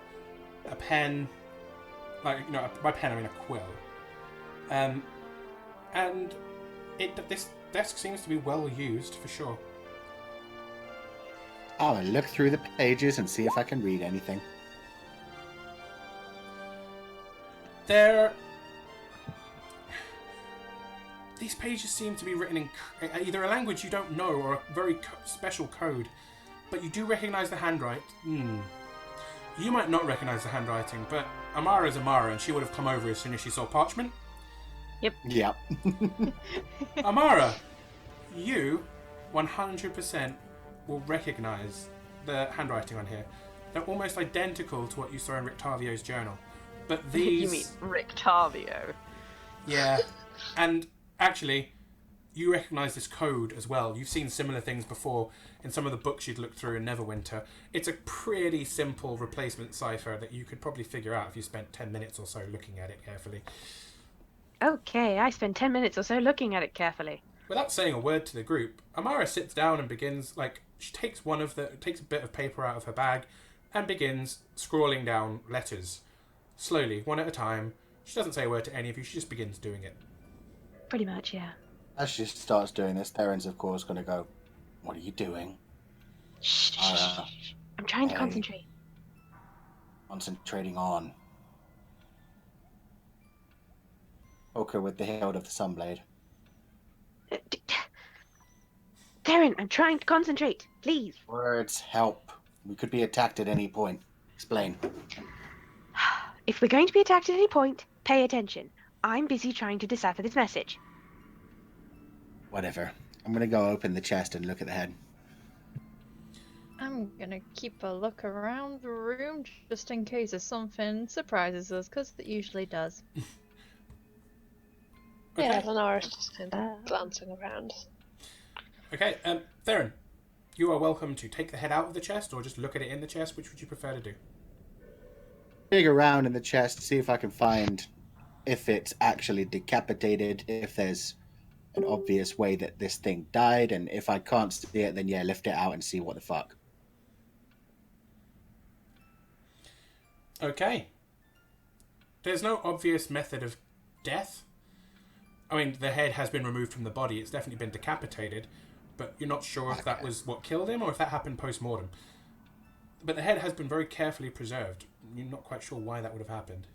a pen, by pen I mean a quill. And this desk seems to be well used for sure. I'll look through the pages and see if I can read anything. These pages seem to be written in either a language you don't know or a very special code, but you do recognise the handwriting. You might not recognise the handwriting, but Amara's Amara, and she would have come over as soon as she saw parchment. Yeah. Amara, you 100% will recognise the handwriting on here. They're almost identical to what you saw in Rictavio's journal. But these... You mean Rictavio? Yeah. And actually, you recognise this code as well. You've seen similar things before in some of the books you'd looked through in Neverwinter. It's a pretty simple replacement cipher that you could probably figure out if you spent 10 minutes or so looking at it carefully. Okay, I spent 10 minutes or so looking at it carefully. Without saying a word to the group, Amara sits down and begins, she takes takes a bit of paper out of her bag and begins scrawling down letters. Slowly, one at a time. She doesn't say a word to any of you, she just begins doing it. Pretty much, yeah. As she starts doing this, Theron's of course going to go, "What are you doing?" Shh, shh, shh, shh, shh. I'm trying to hey. concentrate. Concentrating on. Poke her with the hilt of the sunblade. Darren, I'm trying to concentrate. Please. Words help. We could be attacked at any point. Explain. If we're going to be attacked at any point, pay attention. I'm busy trying to decipher this message. Whatever. I'm gonna go open the chest and look at the head. I'm gonna keep a look around the room just in case if something surprises us, because it usually does. Yeah, Okay. Lenora's just kind of glancing around. Okay, Theron, you are welcome to take the head out of the chest or just look at it in the chest. Which would you prefer to do? Dig around in the chest, see if I can find if it's actually decapitated, if there's an obvious way that this thing died, and if I can't see it, then yeah, lift it out and see what the fuck. Okay. There's no obvious method of death. I mean, the head has been removed from the body. It's definitely been decapitated, but you're not sure if that was what killed him or if that happened post-mortem. But the head has been very carefully preserved. You're not quite sure why that would have happened.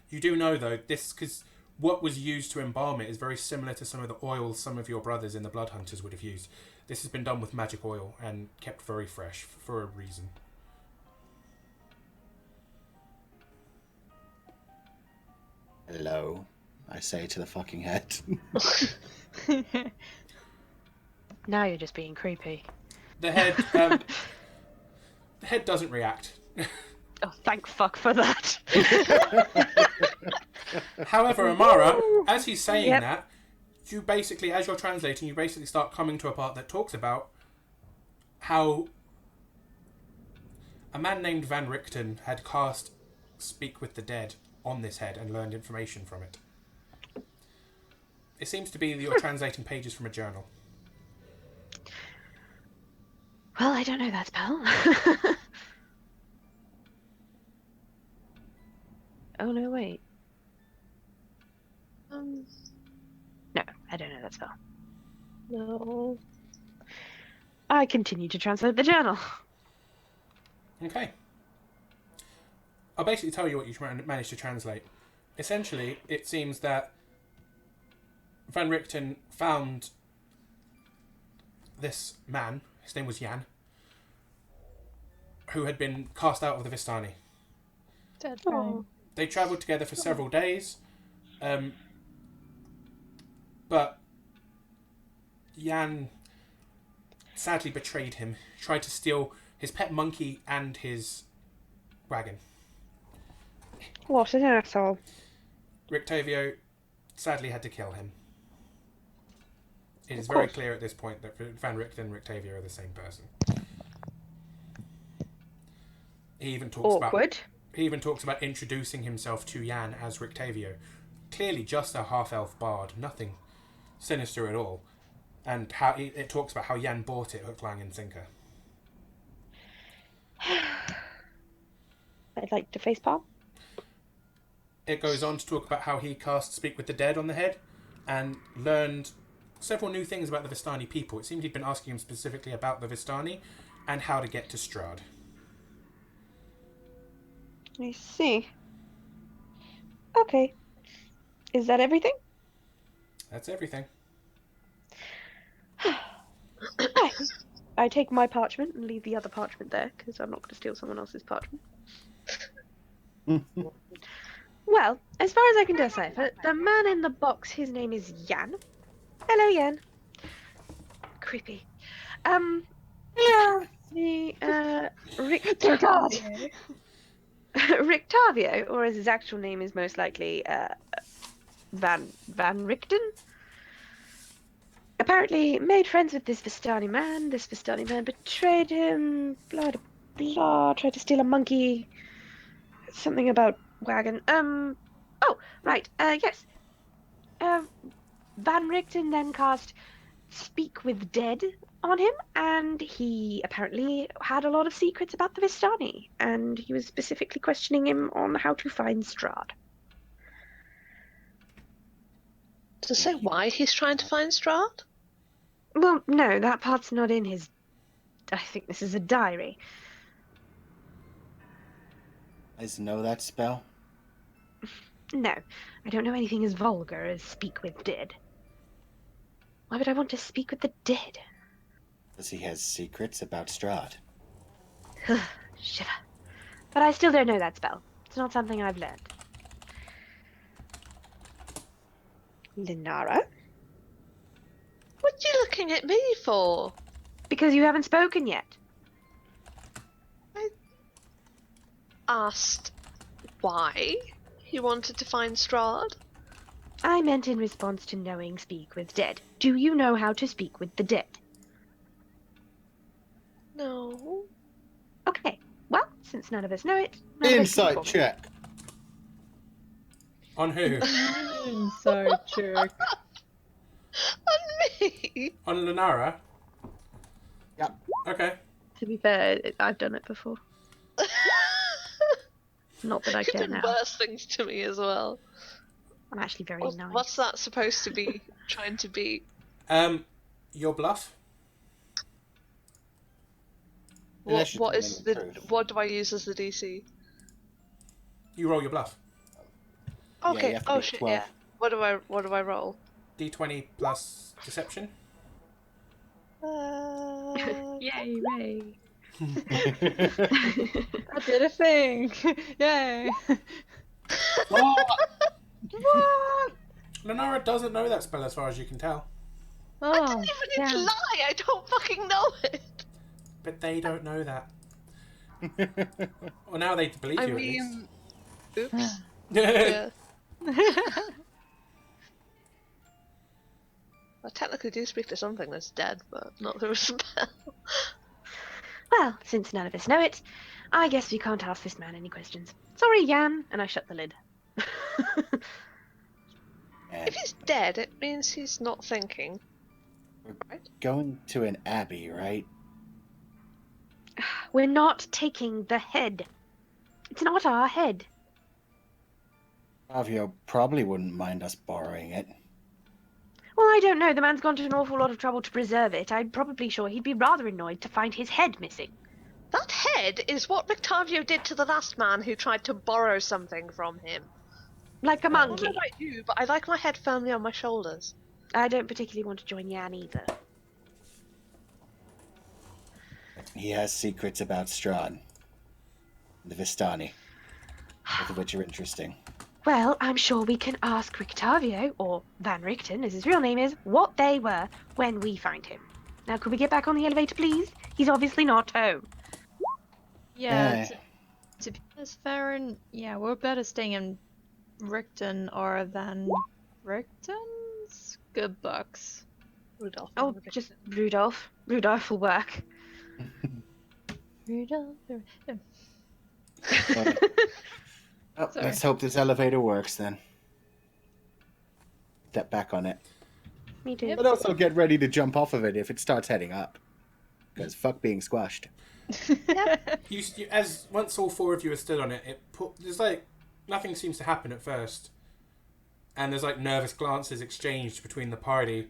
You do know, though, this, because what was used to embalm it is very similar to some of the oils some of your brothers in the Blood Hunters would have used. This has been done with magic oil and kept very fresh for a reason. Hello, I say to the fucking head. Now you're just being creepy. The head, the head doesn't react. Oh, thank fuck for that. However, Amara, as he's saying Yep. that, you basically, as you're translating, you basically start coming to a part that talks about how a man named Van Richten had cast Speak with the Dead on this head and learned information from it. It seems to be that you're translating pages from a journal. Well, I don't know that spell. Oh, no, wait. No, I don't know that spell. No. I continue to translate the journal. Okay. I'll basically tell you what you managed to translate. Essentially, it seems that Van Richten found this man, his name was Jan, who had been cast out of the Vistani. Dead Oh. brain. They travelled together for several days, but Jan sadly betrayed him, tried to steal his pet monkey and his wagon. What an asshole. Rictavio sadly had to kill him. It is Of very course. clear at this point that Van Richten and Rictavio are the same person. He even talks about introducing himself to Jan as Rictavio. Clearly just a half-elf bard, nothing sinister at all. And how it talks about how Jan bought it hook, line and sinker. I'd like to facepalm. It goes on to talk about how he cast Speak with the Dead on the head and learned several new things about the Vistani people. It seemed he'd been asking him specifically about the Vistani and how to get to Strahd. I see. Okay. Is that everything? That's everything. Right. I take my parchment and leave the other parchment there, because I'm not going to steal someone else's parchment. Well, as far as I can decipher, the man in the box, his name is Jan. Hello, Jan. Creepy. The, Rictavio. Rictavio, or as his actual name is most likely, Van Richten, apparently made friends with this Vistani man. This Vistani man betrayed him, blah, blah, blah, tried to steal a monkey, something about wagon. Oh, right, yes. Van Richten then cast Speak with Dead on him, and he apparently had a lot of secrets about the Vistani, and he was specifically questioning him on how to find Strahd. Does it say why he's trying to find Strahd? Well, no, that part's not in his... I think this is a diary. Guys know that spell? No, I don't know anything as vulgar as Speak with Dead. Why would I want to speak with the dead? Because he has secrets about Strahd. Shiver. But I still don't know that spell. It's not something I've learned. Linara? What are you looking at me for? Because you haven't spoken yet. I asked why he wanted to find Strahd. I meant in response to knowing speak with dead. Do you know how to speak with the dead? No. Okay. Well, since none of us know it, none of us can Insight perform it. check. On who? Inside check. On me? On Lunara? Yep. Okay. To be fair, I've done it before. Not that I You care did now. worse things to me as well. I'm actually very nice. What's that supposed to be trying to be? Your bluff? Unless you're What telling is the the? truth. What do I use as the DC? You roll your bluff. you Okay. have to Oh beat shit. 12. Yeah. What do I roll? D20 plus deception. Yay, Ray. I did a thing! Yay! What? Lunara doesn't know that spell as far as you can tell. Oh, I didn't even need to damn. lie. I don't fucking know it. But they don't know that. Well, now they believe I you mean, oops. at least. Yeah. I technically do speak to something that's dead, but not through a spell. Well, since none of us know it, I guess we can't ask this man any questions. Sorry, Jan, and I shut the lid. If he's dead, it means he's not thinking. Going to an abbey, right? We're not taking the head. It's not our head. Rictavio probably wouldn't mind us borrowing it. Well, I don't know. The man's gone to an awful lot of trouble to preserve it. I'm probably sure he'd be rather annoyed to find his head missing. That head is what Rictavio did to the last man who tried to borrow something from him. Like a I don't monkey. know about you, but I like my head firmly on my shoulders. I don't particularly want to join Jan either. He has secrets about Strahd. The Vistani. Both of which are interesting. Well, I'm sure we can ask Rictavio, or Van Richten, as his real name is, what they were when we find him. Now, could we get back on the elevator, please? He's obviously not home. Yeah, to be honest, Farron, yeah, we're better staying in Richten or Van Richten's good bucks. Rudolph. Oh, just Rudolph. Rudolph will work. Rudolph. Oh, Sorry. let's hope this elevator works then. Step back on it. Me too. But also get ready to jump off of it if it starts heading up. Because fuck being squashed. You, as once all four of you are stood on it, there's like nothing seems to happen at first, and there's like nervous glances exchanged between the party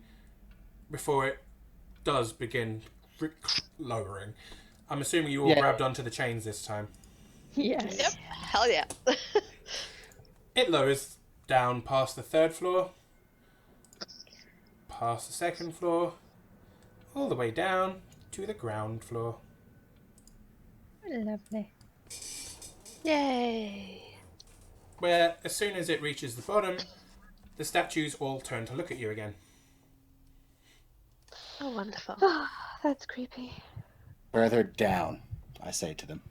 before it does begin lowering. I'm assuming you all grabbed onto the chains this time. Yes. Yep. Hell yeah. It lowers down past the third floor, past the second floor, all the way down to the ground floor. Lovely. Yay. Where, as soon as it reaches the bottom, the statues all turn to look at you again. Oh, wonderful. That's creepy. Further down, I say to them.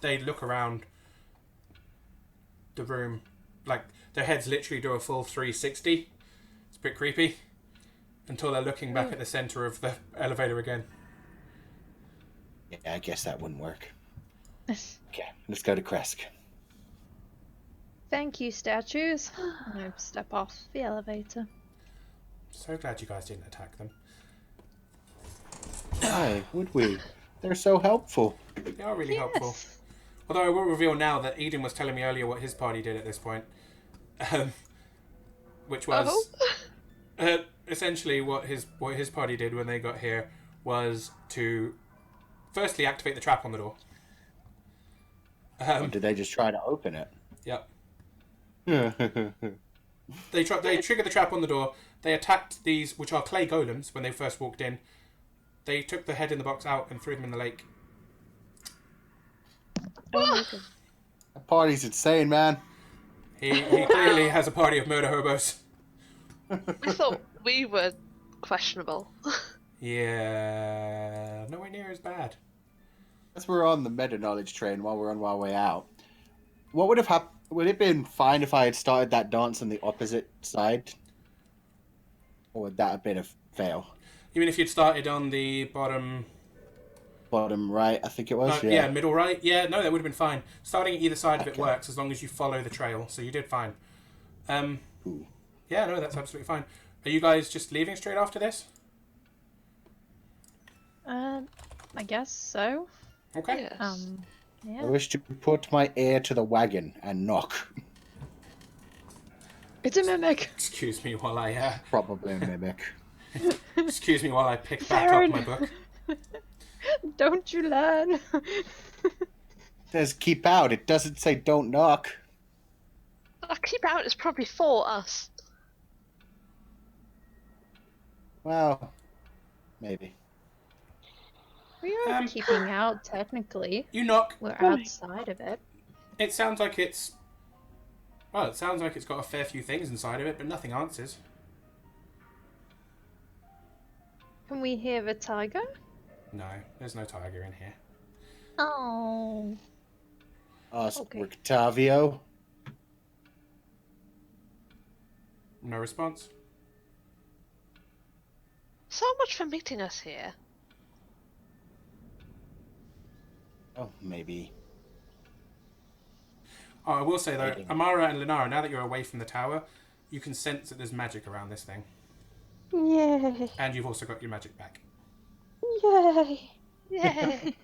They look around the room, like their heads literally do a full 360. It's a bit creepy. Until they're looking back at the center of the elevator again. Yeah, I guess that wouldn't work. Okay, let's go to Krezk. Thank you, statues. I step off the elevator. So glad you guys didn't attack them. Why would we? They're so helpful. They are really helpful. Although I will reveal now that Eden was telling me earlier what his party did at this point. Which was... essentially what his party did when they got here was to firstly activate the trap on the door. Or did they just try to open it? Yep. They triggered the trap on the door. They attacked these, which are clay golems, when they first walked in. They took the head in the box out and threw them in the lake. Oh my god. That party's insane, man. He clearly has a party of murder hobos. We thought we were questionable. Yeah, nowhere near as bad. As we're on the meta knowledge train while we're on our way out, what would have happened? Would it have been fine if I had started that dance on the opposite side? Or would that have been a fail? You mean if you'd started on the bottom Right, I think it was. No, Yeah. middle right. Yeah, no, that would have been fine. Starting at either side of it Okay. works as long as you follow the trail. So you did fine. Ooh. Yeah, no, that's absolutely fine. Are you guys just leaving straight after this? I guess so. Okay. Yes. I Yeah. wish to put my ear to the wagon and knock. It's a mimic. Excuse me while I Probably a mimic. excuse me while I pick back up my book. Don't you learn? It says keep out. It doesn't say don't knock. Keep out is probably for us. Well, maybe. We are Um, keeping out technically. You knock. We're outside of it. It sounds like it's. Well, it sounds like it's got a fair few things inside of it, but nothing answers. Can we hear the tiger? No, there's no tiger in here. Oh. Ask Okay. Rictavio. No response. So much for meeting us here. Oh, maybe. Oh, I will say though, Waiting. Amara and Linara, now that you're away from the tower, you can sense that there's magic around this thing, Yay. and you've also got your magic back. Yay. Yay!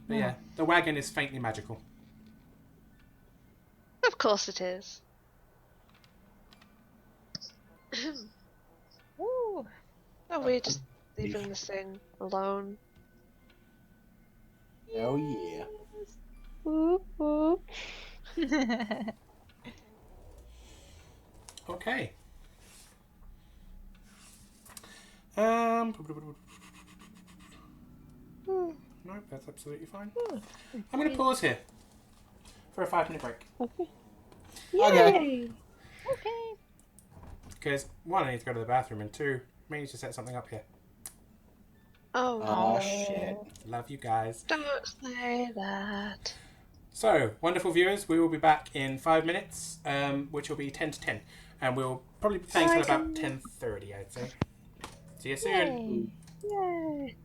But yeah, the wagon is faintly magical. Of course it is. Ooh. Are we just leaving this thing alone? Oh yeah. Whoop, whoop. Okay. No, that's absolutely fine. I'm going to pause here for a 5-minute break. Okay. Okay. Yay. Okay. Because, one, I need to go to the bathroom, and two, I need to set something up here. Oh, Oh shit. Love you guys. don't say that. So, wonderful viewers, we will be back in 5 minutes, which will be 10 to 10. And we'll probably be playing till about 10:30, I'd say. See you soon. Yay. Yay!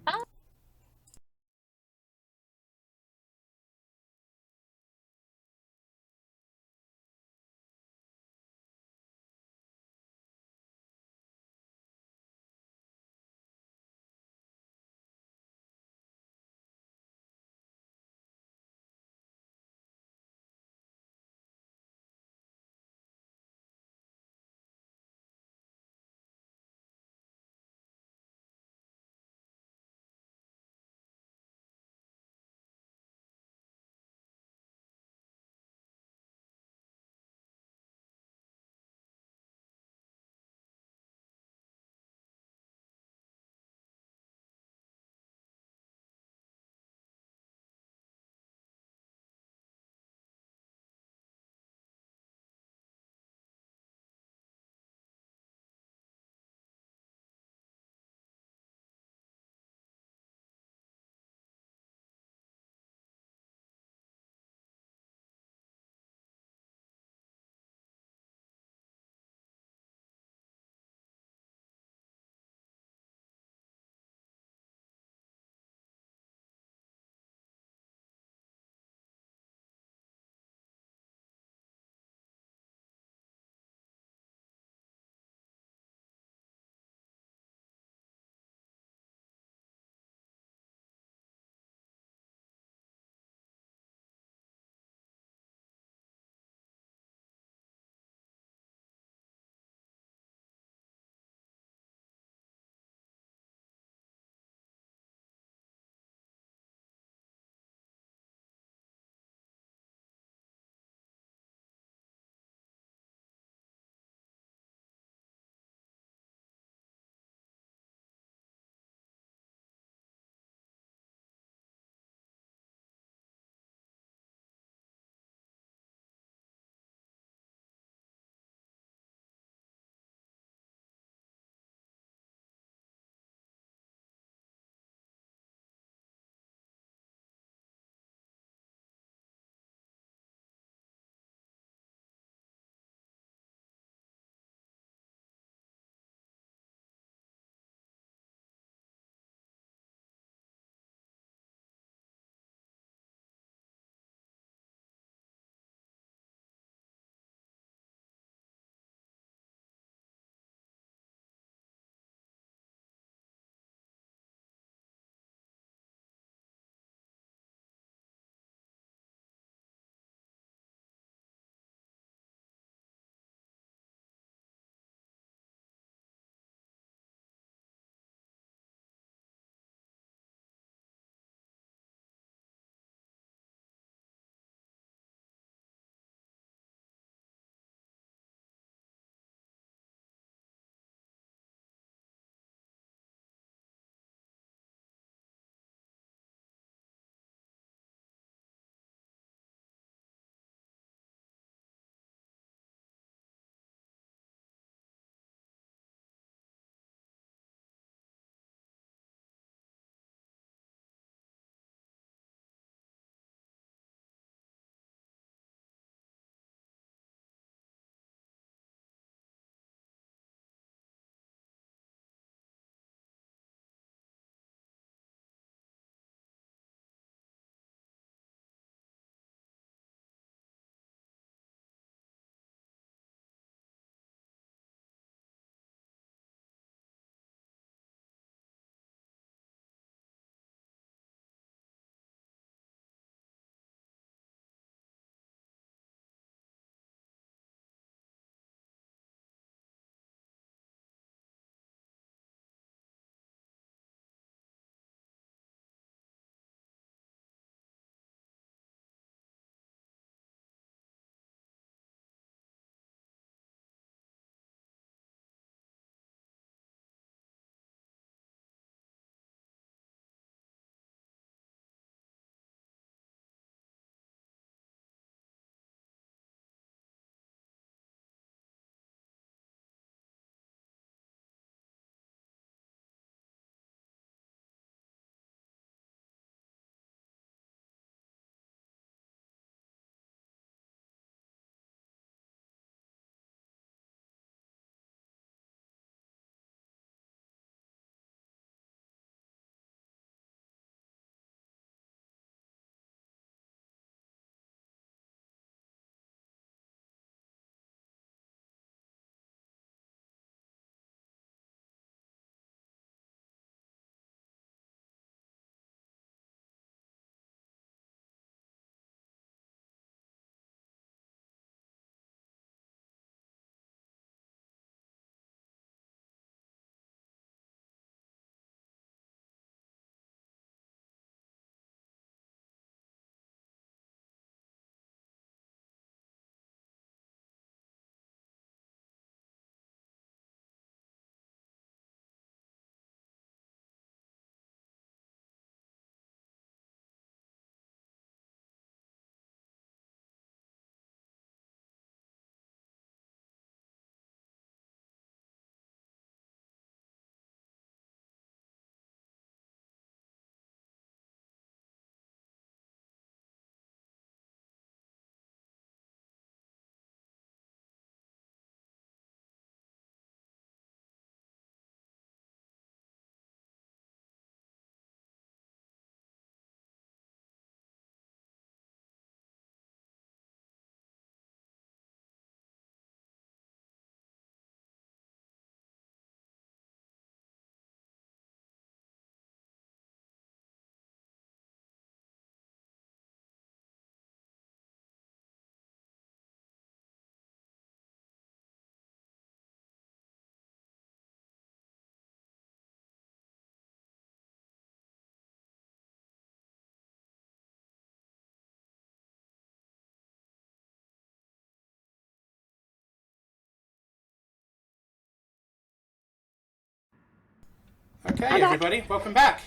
Okay, everybody, welcome back.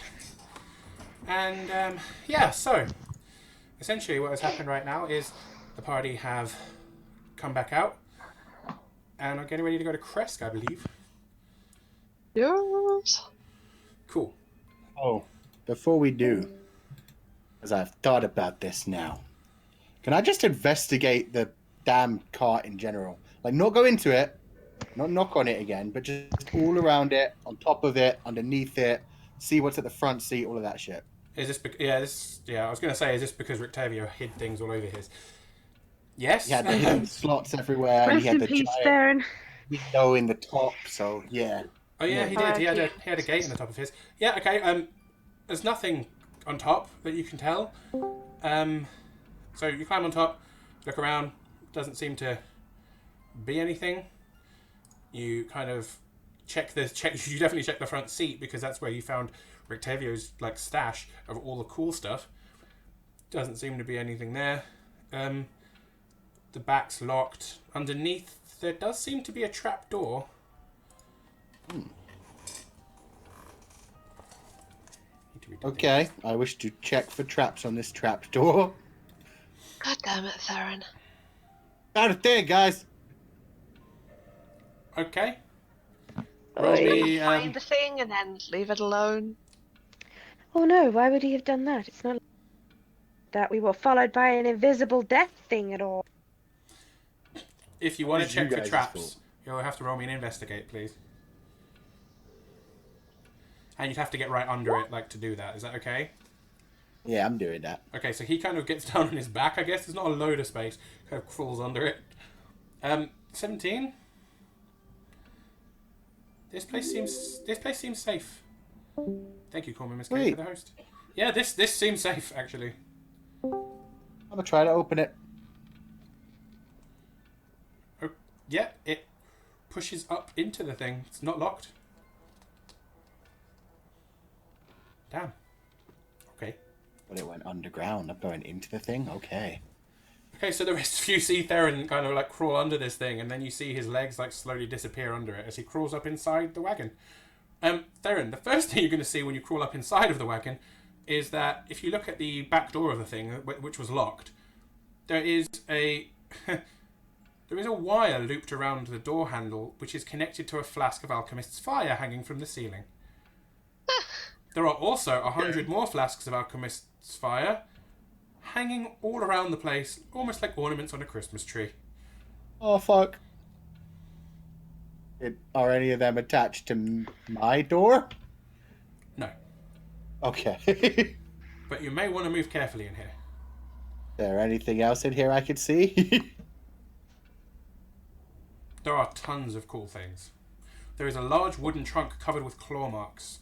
And yeah, so essentially what has happened right now is the party have come back out and are getting ready to go to Krezk, I believe. Yes. Cool. Oh, before we do, as I've thought about this now, can I just investigate the damn cart in general? Like, not go into it, not knock on it again, but just all around it, on top of it, underneath it, see what's at the front seat, all of that shit. Is this? I was going to say, is this because Rictavio hid things all over his? Yes. He had the hidden slots everywhere, and Rest he had in the peace, giant Theron. window in the top. So yeah. Oh yeah, he did. He had a gate in the top of his. Yeah. Okay. There's nothing on top that you can tell. So you climb on top, look around. Doesn't seem to be anything. You kind of check. You definitely check the front seat because that's where you found Rictavio's like stash of all the cool stuff. Doesn't seem to be anything there. The back's locked. Underneath there does seem to be a trap door. Okay, I wish to check for traps on this trap door. God damn it, Theron. Got it there, guys. Okay. Oh, Find the thing and then leave it alone. Oh no, why would he have done that? It's not like that we were followed by an invisible death thing at all. If you want to It's you check for guys' traps, fault. you'll have to roll me an investigate, please. And you'd have to get right under it, like, to do that. Is that okay? Yeah, I'm doing that. Okay, so he kind of gets down on his back, I guess. There's not a load of space. Kind of crawls under it. 17? This place seems safe. Thank you, Corman Miss K, Sweet. for the host. Yeah, this seems safe, actually. I'm gonna try to open it. Oh, yeah, it pushes up into the thing. It's not locked. Damn. Okay. But it went underground. I'm going into the thing. Okay. Okay, so the rest of you see Theron kind of like crawl under this thing, and then you see his legs like slowly disappear under it as he crawls up inside the wagon. Theron, the first thing you're going to see when you crawl up inside of the wagon is that if you look at the back door of the thing, which was locked, there is a wire looped around the door handle, which is connected to a flask of alchemist's fire hanging from the ceiling. There are also 100 more flasks of alchemist's fire hanging all around the place, almost like ornaments on a Christmas tree. Oh fuck. Are any of them attached to my door? No. Okay. But you may want to move carefully in here. Is there anything else in here I could see? There are tons of cool things. There is a large wooden trunk covered with claw marks,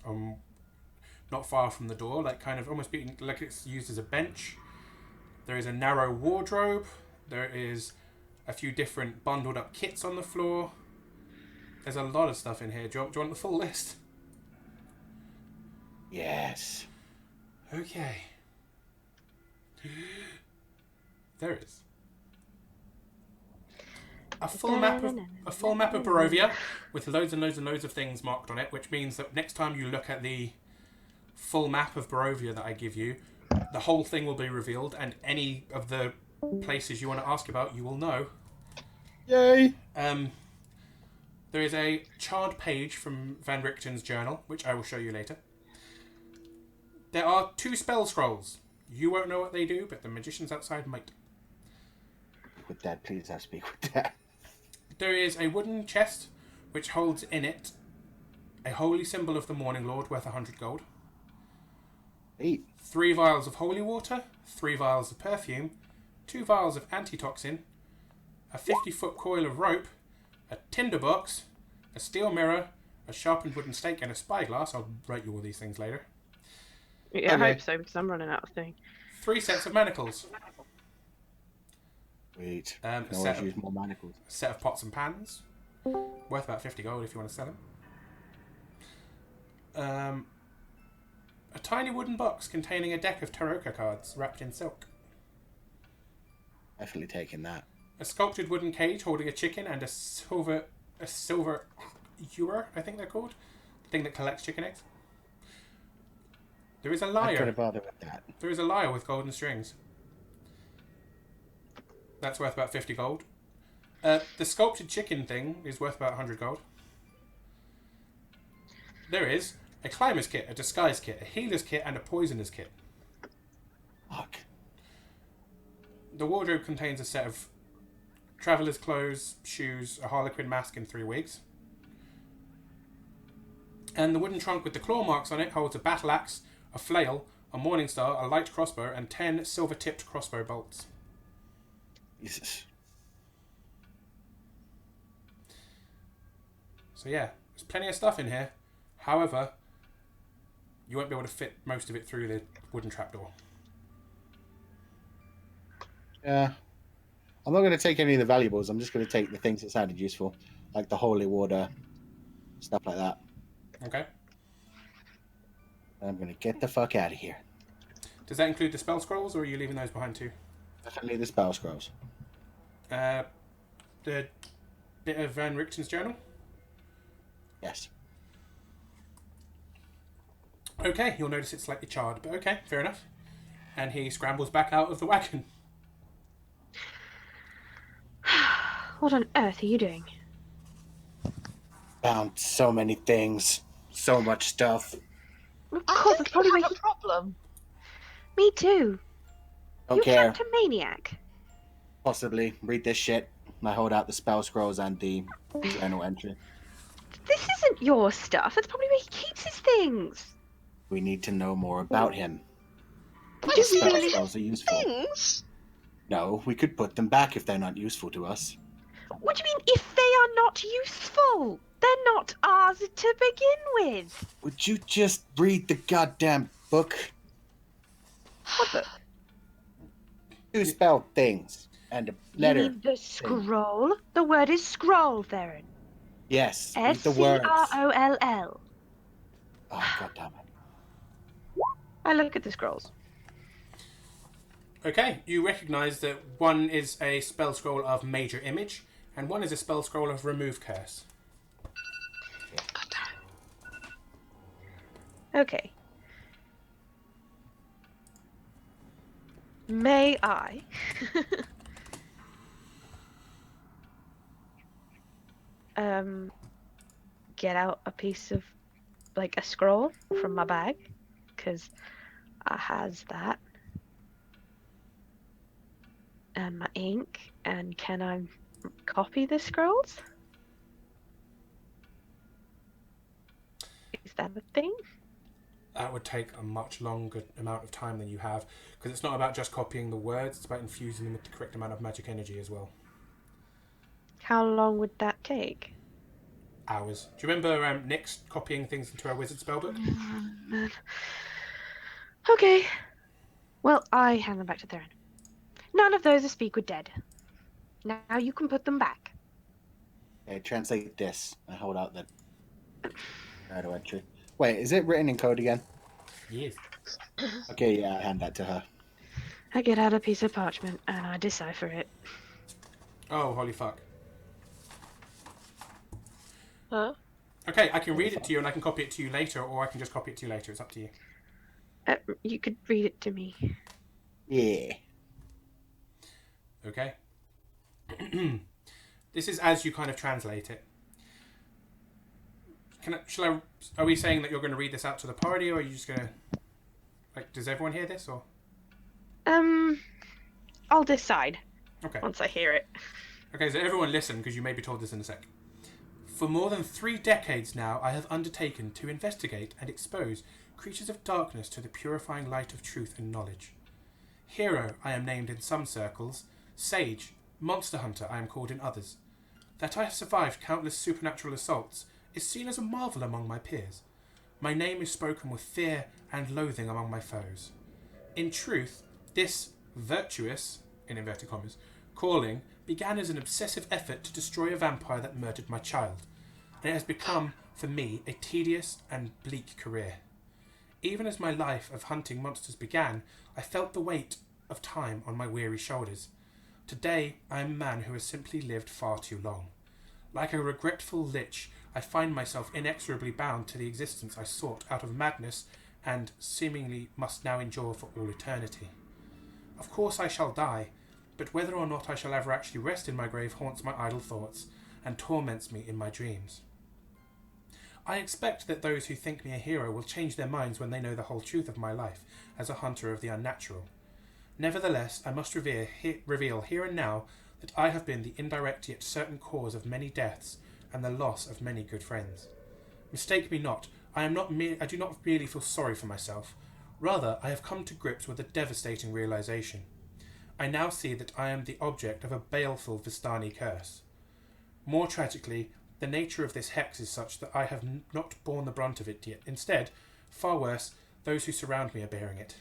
not far from the door, like kind of almost being like it's used as a bench. There is a narrow wardrobe. There is a few different bundled up kits on the floor. There's a lot of stuff in here. Do you want the full list? Yes. Okay. There is a full map of Barovia with loads and loads and loads of things marked on it, which means that next time you look at the full map of Barovia that I give you, the whole thing will be revealed, and any of the places you want to ask about, you will know. Yay! There is a charred page from Van Richten's journal, which I will show you later. There are 2 spell scrolls. You won't know what they do, but the magicians outside might. With that, please, I speak with that. There is a wooden chest, which holds in it a holy symbol of the Morning Lord worth 100 gold. 8. 3 vials of holy water, 3 vials of perfume, 2 vials of antitoxin, a 50-foot coil of rope, a tinderbox, a steel mirror, a sharpened wooden stake, and a spyglass. I'll write you all these things later. Yeah, Okay. I hope so, because I'm running out of things. 3 sets of manacles. Wait. A Can always use more manacles. set of pots and pans, worth about 50 gold if you want to sell them. A tiny wooden box containing a deck of Taroka cards wrapped in silk. Definitely taking that. A sculptured wooden cage holding a chicken and a silver ewer, I think they're called. The thing that collects chicken eggs. There is a I'm lyre. going to bother with that. There is a lyre with golden strings. That's worth about 50 gold. The sculpted chicken thing is worth about 100 gold. There is a climber's kit, a disguise kit, a healer's kit, and a poisoner's kit. Fuck. The wardrobe contains a set of traveller's clothes, shoes, a harlequin mask, and 3 wigs. And the wooden trunk with the claw marks on it holds a battle axe, a flail, a morning star, a light crossbow, and 10 silver-tipped crossbow bolts. Jesus. So yeah, there's plenty of stuff in here. However, you won't be able to fit most of it through the wooden trapdoor. Yeah. I'm not going to take any of the valuables. I'm just going to take the things that sounded useful, like the holy water, stuff like that. Okay. I'm going to get the fuck out of here. Does that include the spell scrolls, or are you leaving those behind too? Definitely the spell scrolls. The bit of Van Richten's journal? Yes. Okay, you'll notice it's slightly charred, but okay, fair enough. And he scrambles back out of the wagon. What on earth are you doing? Found so many things. So much stuff. Of I course, think that's probably you where have a problem. Me too. Don't You care. trapped a maniac. Possibly. Read this shit. I hold out the spell scrolls and the journal entry. This isn't your stuff. That's probably where he keeps his things. We need to know more about him. But The you spell really scrolls are useful. things? No, we could put them back if they're not useful to us. What do you mean, if they are not useful? They're not ours to begin with. Would you just read the goddamn book? What book? Two spell things and a letter. You mean the scroll? The word is scroll, Theron. Yes, read the words. S-C-R-O-L-L. Oh, goddammit. I look at the scrolls. Okay, you recognise that one is a spell scroll of Major Image, and one is a spell scroll of Remove Curse. Okay. May I? Get out a piece of, like, a scroll from my bag, because I has that. And my ink, and can I copy the scrolls? Is that a thing? That would take a much longer amount of time than you have, because it's not about just copying the words, it's about infusing them with the correct amount of magic energy as well. How long would that take? Hours. Do you remember Nyx copying things into our wizard spellbook? Man. Okay. Well, I hand them back to Theron. None of those are speak with dead. Now you can put them back. Okay, translate this. I hold out the journal entry. Wait, is it written in code again? Yes. Okay, yeah, I hand that to her. I get out a piece of parchment and I decipher it. Oh, holy fuck. Huh? Okay, I can read it to you and I can copy it to you later, or I can just copy it to you later. It's up to you. You could read it to me. Yeah. Okay. This is as you kind of translate it. Are we saying that you're going to read this out to the party, or are you just going to... Like, does everyone hear this, or... I'll decide Okay. once I hear it. Okay, so everyone listen, because you may be told this in a sec. For more than 3 decades now, I have undertaken to investigate and expose creatures of darkness to the purifying light of truth and knowledge. Hero, I am named in some circles. Sage, monster hunter, I am called in others. That I have survived countless supernatural assaults is seen as a marvel among my peers. My name is spoken with fear and loathing among my foes. In truth, this virtuous, in inverted commas, calling began as an obsessive effort to destroy a vampire that murdered my child, and it has become, for me, a tedious and bleak career. Even as my life of hunting monsters began, I felt the weight of time on my weary shoulders. Today, I am a man who has simply lived far too long. Like a regretful lich, I find myself inexorably bound to the existence I sought out of madness and seemingly must now endure for all eternity. Of course I shall die, but whether or not I shall ever actually rest in my grave haunts my idle thoughts and torments me in my dreams. I expect that those who think me a hero will change their minds when they know the whole truth of my life as a hunter of the unnatural. Nevertheless, I must reveal here and now that I have been the indirect yet certain cause of many deaths and the loss of many good friends. Mistake me not, I do not merely feel sorry for myself. Rather, I have come to grips with a devastating realization. I now see that I am the object of a baleful Vistani curse. More tragically, the nature of this hex is such that I have not borne the brunt of it yet. Instead, far worse, those who surround me are bearing it.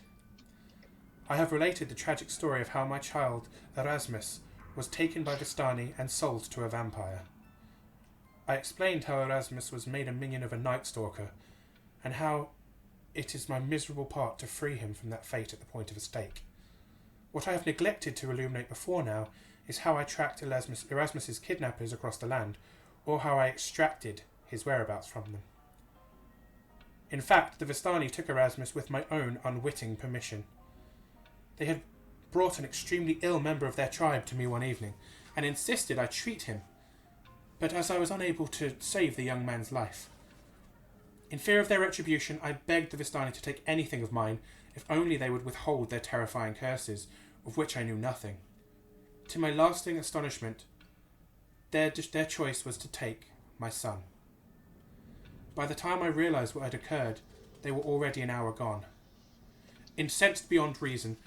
I have related the tragic story of how my child, Erasmus, was taken by Vistani and sold to a vampire. I explained how Erasmus was made a minion of a Night Stalker, and how it is my miserable part to free him from that fate at the point of a stake. What I have neglected to illuminate before now is how I tracked Erasmus's kidnappers across the land, or how I extracted his whereabouts from them. In fact, the Vistani took Erasmus with my own unwitting permission. They had brought an extremely ill member of their tribe to me one evening, and insisted I treat him, but as I was unable to save the young man's life. In fear of their retribution, I begged the Vistani to take anything of mine, if only they would withhold their terrifying curses, of which I knew nothing. To my lasting astonishment, their choice was to take my son. By the time I realised what had occurred, they were already an hour gone. Incensed beyond reason,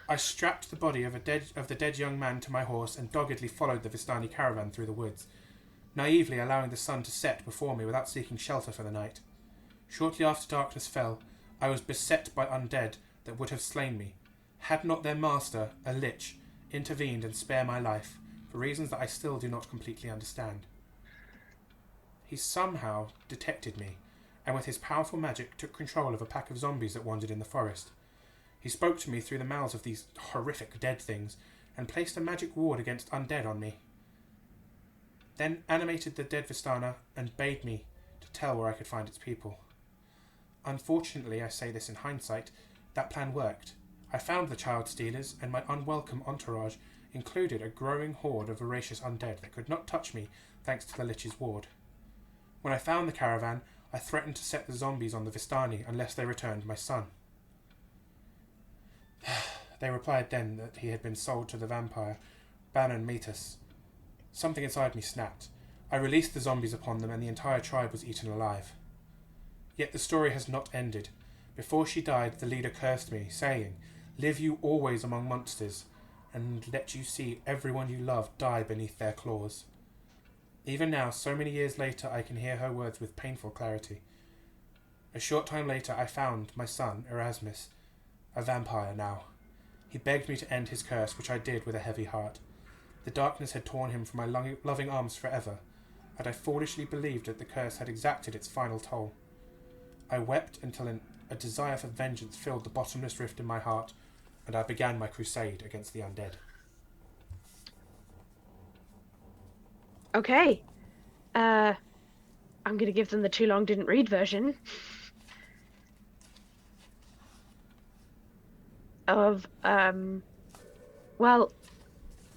I strapped the body of the dead young man to my horse and doggedly followed the Vistani caravan through the woods, naively allowing the sun to set before me without seeking shelter for the night. Shortly after darkness fell, I was beset by undead that would have slain me, had not their master, a lich, intervened and spared my life, for reasons that I still do not completely understand. He somehow detected me, and with his powerful magic took control of a pack of zombies that wandered in the forest. He spoke to me through the mouths of these horrific dead things, and placed a magic ward against undead on me. Then animated the dead Vistana and bade me to tell where I could find its people. Unfortunately, I say this in hindsight, that plan worked. I found the child stealers, and my unwelcome entourage included a growing horde of voracious undead that could not touch me thanks to the Lich's ward. When I found the caravan, I threatened to set the zombies on the Vistani unless they returned my son. They replied then that he had been sold to the vampire, Baron Metis. Something inside me snapped. I released the zombies upon them, and the entire tribe was eaten alive. Yet the story has not ended. Before she died, the leader cursed me, saying, "Live you always among monsters, and let you see everyone you love die beneath their claws." Even now, so many years later, I can hear her words with painful clarity. A short time later, I found my son, Erasmus, a vampire now. He begged me to end his curse, which I did with a heavy heart. The darkness had torn him from my loving arms forever, and I foolishly believed that the curse had exacted its final toll. I wept until a desire for vengeance filled the bottomless rift in my heart, and I began my crusade against the undead. Okay. I'm going to give them the too long didn't read version of, well,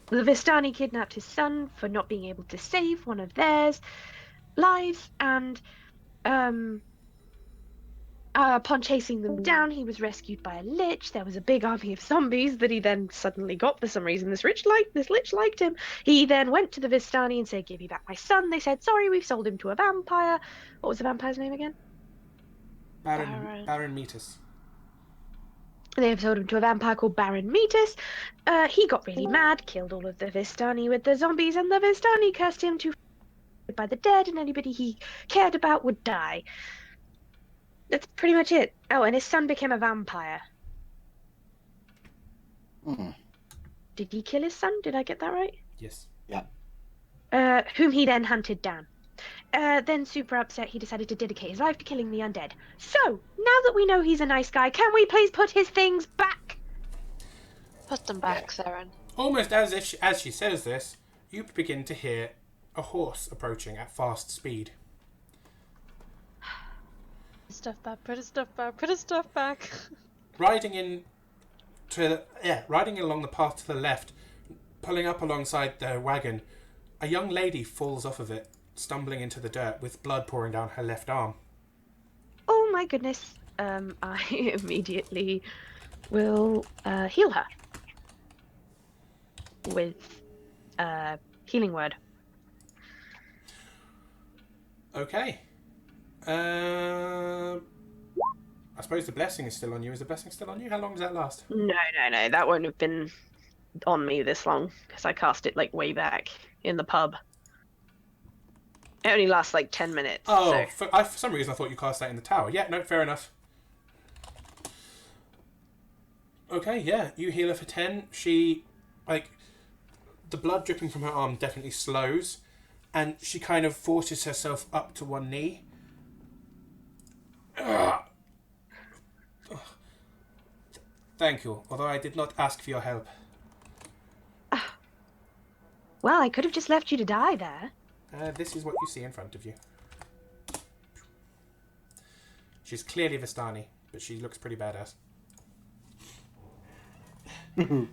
the Vistani kidnapped his son for not being able to save one of theirs lives, and upon chasing them down, he was rescued by a lich. There was a big army of zombies that he then suddenly got for some reason. This lich liked him. He then went to the Vistani and said, "Give me back my son." They said, "Sorry, we've sold him to a vampire." What was the vampire's name again? Baron Metis. They have sold him to a vampire called Baron Metis. He got really mad, killed all of the Vistani with the zombies, and the Vistani cursed him to by the dead, and anybody he cared about would die. That's pretty much it. Oh, and his son became a vampire. Did he kill his son? Did I get that right? Yes. Yeah. Whom he then hunted down. Then, super upset, he decided to dedicate his life to killing the undead. So, now that we know he's a nice guy, can we please put his things back? Put them back, Theron. Almost as she says this, you begin to hear a horse approaching at fast speed. Stuff back, put his stuff back, put his stuff back. Riding along the path to the left, pulling up alongside the wagon, a young lady falls off of it, stumbling into the dirt with blood pouring down her left arm. Oh my goodness. I immediately will heal her with healing word. Okay. I suppose the blessing is still on you. Is the blessing still on you? How long does that last? No. That won't have been on me this long because I cast it like way back in the pub. It only lasts like 10 minutes. Oh, So. for some reason I thought you cast that in the tower. Yeah, no, fair enough. Okay, yeah, you heal her for 10. She, the blood dripping from her arm definitely slows, and she kind of forces herself up to one knee. Thank you, although I did not ask for your help. Well, I could have just left you to die there. This is what you see in front of you. She's clearly Vistani, but she looks pretty badass.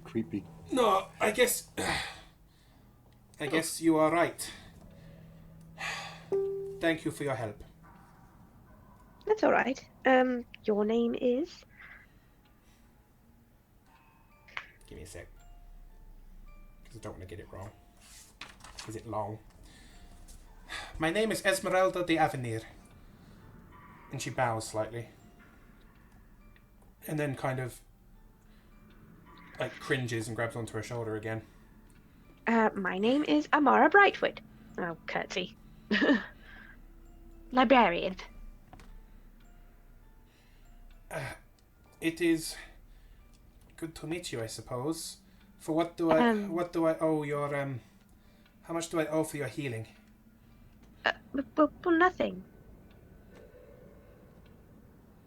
Creepy. No, I guess you are right. Thank you for your help. That's all right. Your name is? Give me a sec. Because I don't want to get it wrong. Is it long? My name is Esmeralda de Avenir. And she bows slightly. And then kind of cringes and grabs onto her shoulder again. My name is Amara Brightwood. Oh, curtsy. Librarian. It is good to meet you, I suppose. For what do I owe your how much do I owe for your healing? Well, nothing.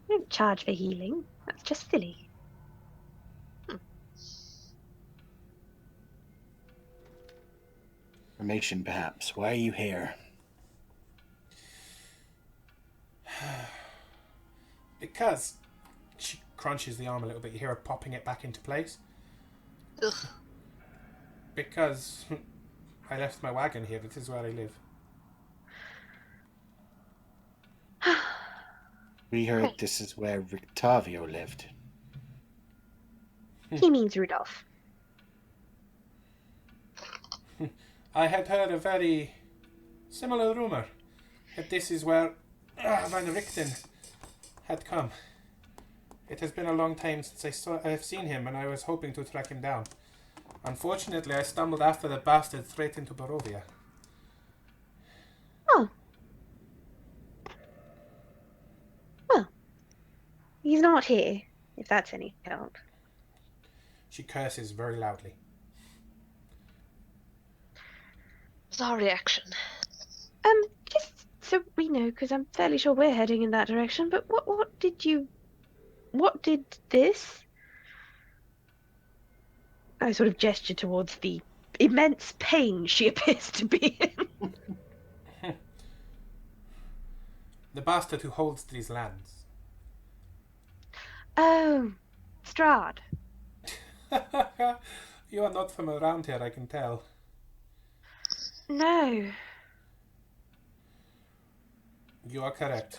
I don't charge for healing. That's just silly. Information, perhaps. Why are you here? Because she crunches the arm a little bit. You hear her popping it back into place. Ugh. Because I left my wagon here. This is where I live. We heard this is where Rictavio lived. He means Rudolph. I had heard a very similar rumour that this is where Van Richten had come. It has been a long time since I have seen him, and I was hoping to track him down. Unfortunately, I stumbled after the bastard straight into Barovia. Oh. Well, he's not here, if that's any help. She curses very loudly. What's our reaction? Just so we know, because I'm fairly sure we're heading in that direction, but what did this? I sort of gesture towards the immense pain she appears to be in. The bastard who holds these lands. Oh, Strahd. You are not from around here, I can tell. No. You are correct.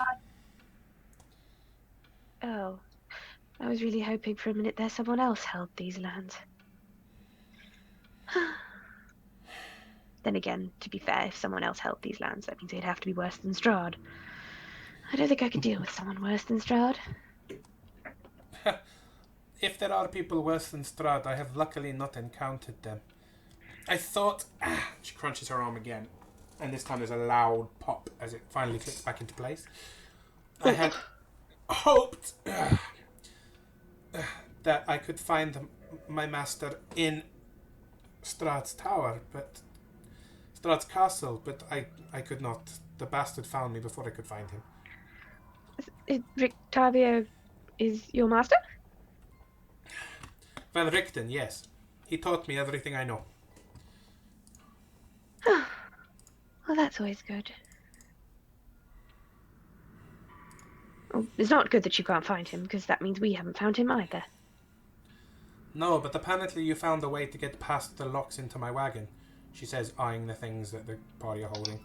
Oh, I was really hoping for a minute there someone else held these lands. Then again, to be fair, if someone else held these lands, that means they'd have to be worse than Strahd. I don't think I could deal with someone worse than Strahd. If there are people worse than Strahd, I have luckily not encountered them. I thought... she crunches her arm again. And this time there's a loud pop as it finally clicks back into place. I had hoped that I could find my master in Strahd's tower, but... Strahd's castle, but I could not. The bastard found me before I could find him. Rictavio is your master? Van Richten, yes. He taught me everything I know. Well, that's always good. Well, it's not good that you can't find him, because that means we haven't found him either. No, but apparently you found a way to get past the locks into my wagon, she says, eyeing the things that the party are holding.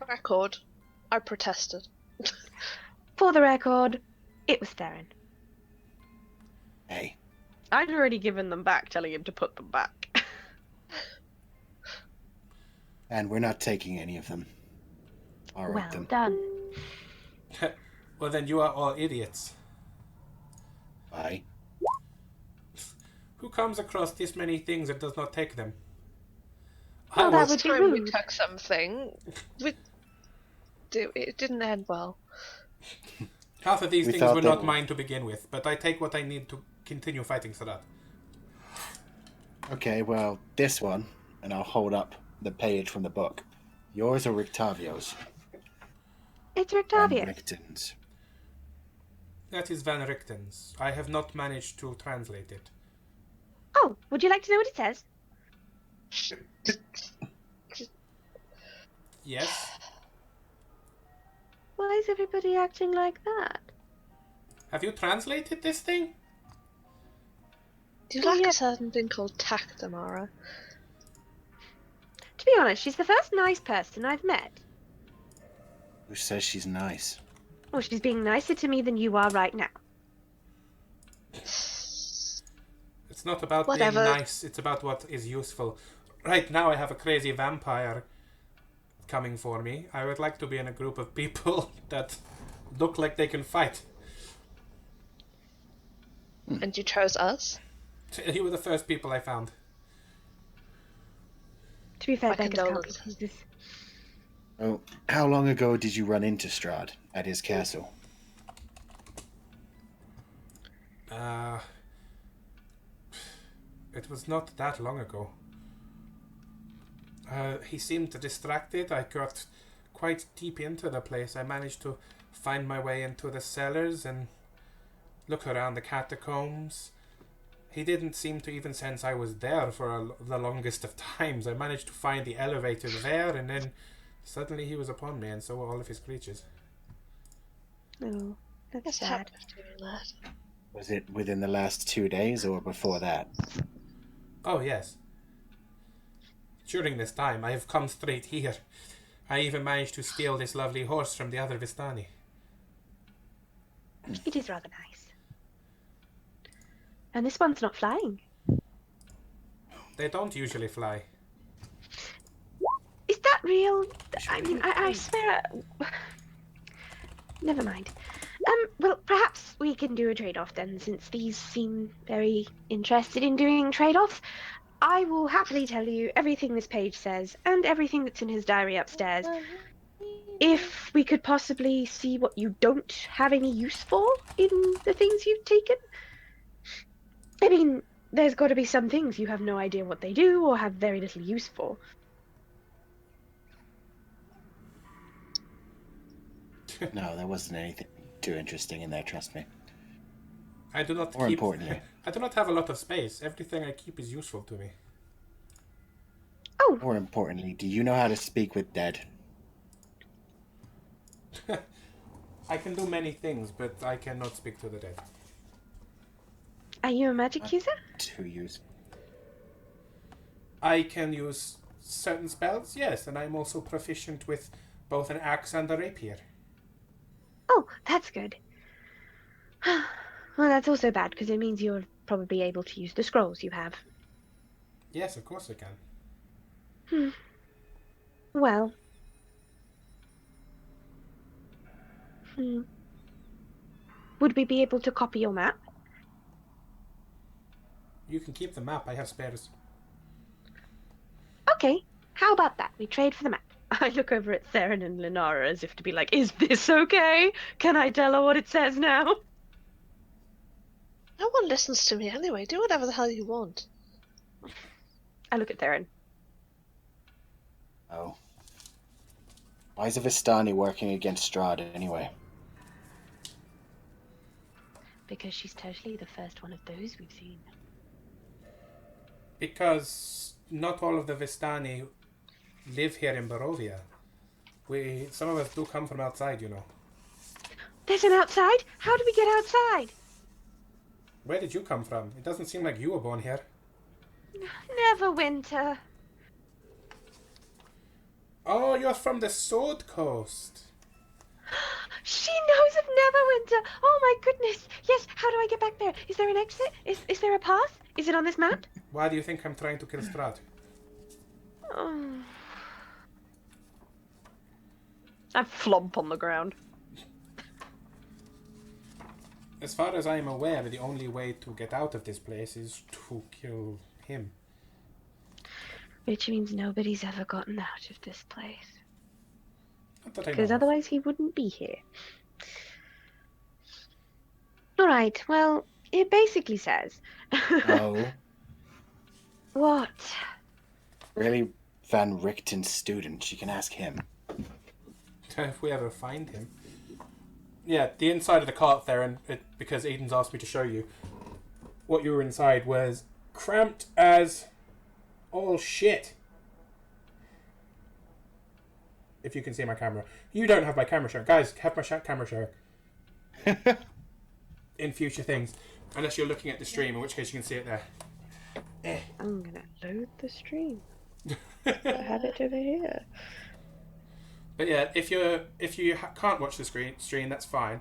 Record. I protested. For the record, it was Theron. Hey, I'd already given them back, telling him to put them back. and we're not taking any of them. All right, Well then. done. Well, then you are all idiots. Bye. Who comes across this many things and does not take them? Well, that I was... would be Time we rude. took something, it didn't end well. Half of these We things thought were that- not mine to begin with, but I take what I need to continue fighting Strahd. Okay, well, this one, and I'll hold up the page from the book. Yours or Rictavio's? It's And Rictavio. Richton's. That is Van Richten's. I have not managed to translate it. Oh, would you like to know what it says? Yes? Why is everybody acting like that? Have you translated this thing? Do you Oh, like yeah. a certain thing called tact, Amara? To be honest, she's the first nice person I've met. Who says she's nice? Well, she's being nicer to me than you are right now. It's not about Whatever. being nice, it's about what is useful. Right now I have a crazy vampire coming for me. I would like to be in a group of people that look like they can fight. And you chose us? You were the first people I found. To be fair, My beggars can't be condolences. choosers. Oh, how long ago did you run into Strahd at his castle? It was not that long ago. He seemed distracted. I got quite deep into the place. I managed to find my way into the cellars and look around the catacombs. He didn't seem to even sense I was there for the longest of times. I managed to find the elevator there, and then suddenly he was upon me, and so were all of his creatures. Oh, that's Yes, sad. habit of doing that. Was it within the last 2 days or before that? Oh, yes. During this time, I have come straight here. I even managed to steal this lovely horse from the other Vistani. It is rather nice. And this one's not flying. They don't usually fly. Is that real? I mean, I swear. Never mind. Well, perhaps we can do a trade-off then, since these seem very interested in doing trade-offs. I will happily tell you everything this page says, and everything that's in his diary upstairs. If we could possibly see what you don't have any use for in the things you've taken. I mean, there's got to be some things you have no idea what they do or have very little use for. No, there wasn't anything too interesting in there, trust me. I do not More keep... importantly. I do not have a lot of space. Everything I keep is useful to me. Oh, More importantly, do you know how to speak with dead? I can do many things, but I cannot speak to the dead. are you a magic user? Too useful. I can use certain spells, yes, and I'm also proficient with both an axe and a rapier. Oh, that's good. Well, that's also bad, because it means you're probably able to use the scrolls you have. Yes, of course I can. Well. Would we be able to copy your map? You can keep the map, I have spares. Okay, how about that? We trade for the map. I look over at Theron and Linara as if to be like, is this okay? Can I tell her what it says now? No one listens to me anyway. Do whatever the hell you want. I look at Theron. Oh. Why is a Vistani working against Strahd anyway? Because she's totally the first one of those we've seen. Because not all of the Vistani live here in Barovia. Some of us do come from outside, you know. There's an outside? How do we get outside? Where did you come from? It doesn't seem like you were born here. Neverwinter. Oh, you're from the Sword Coast. She knows of Neverwinter. Oh my goodness. Yes, how do I get back there? Is there an exit? Is there a path? Is it on this map? Why do you think I'm trying to kill Strahd? Oh. I flump on the ground. As far as I am aware, the only way to get out of this place is to kill him. Which means nobody's ever gotten out of this place. Not that I know Because of. otherwise he wouldn't be here. Alright, well, it basically says... Oh, What? really? Van Richten's student. You can ask him. If we ever find him. Yeah, the inside of the cart there, and because Eden's asked me to show you, what you were inside was cramped as all shit. If you can see my camera. You don't have my camera share. Guys, have my camera share. In future things. Unless you're looking at the stream, in which case you can see it there. I'm gonna load the stream. I have it over here. But yeah, if you can't watch the stream, that's fine.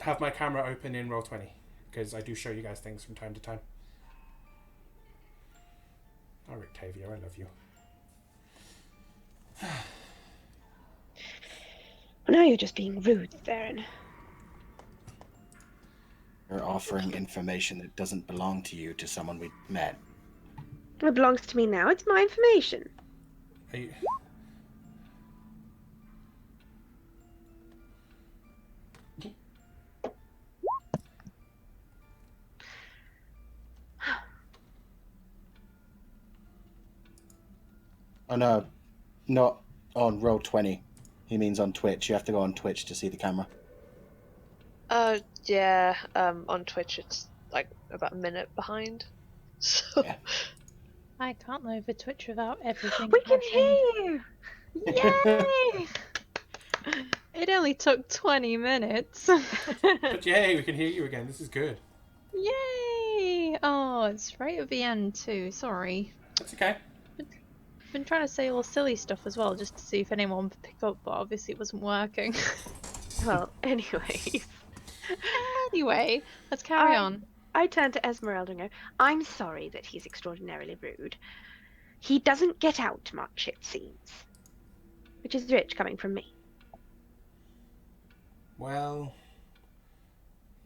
Have my camera open in Roll20, because I do show you guys things from time to time. Oh, Rictavio, I love you. Now you're just being rude, Theron. You're offering information that doesn't belong to you to someone we met. It belongs to me now. It's my information. Are you... Oh no, not on Roll20. He means on Twitch. You have to go on Twitch to see the camera. Yeah, on Twitch it's like about a minute behind. So Yeah. I can't know over Twitch without everything. We can crashing. hear you! Yay! It only took 20 minutes. But yay, we can hear you again. This is good. Yay! Oh, it's right at the end too. Sorry. That's okay. Been trying to say all silly stuff as well, just to see if anyone would pick up, but obviously it wasn't working. Well, anyways. Anyway, let's carry on. I turn to Esmeralda and go, I'm sorry that he's extraordinarily rude. He doesn't get out much, it seems. Which is rich coming from me. Well,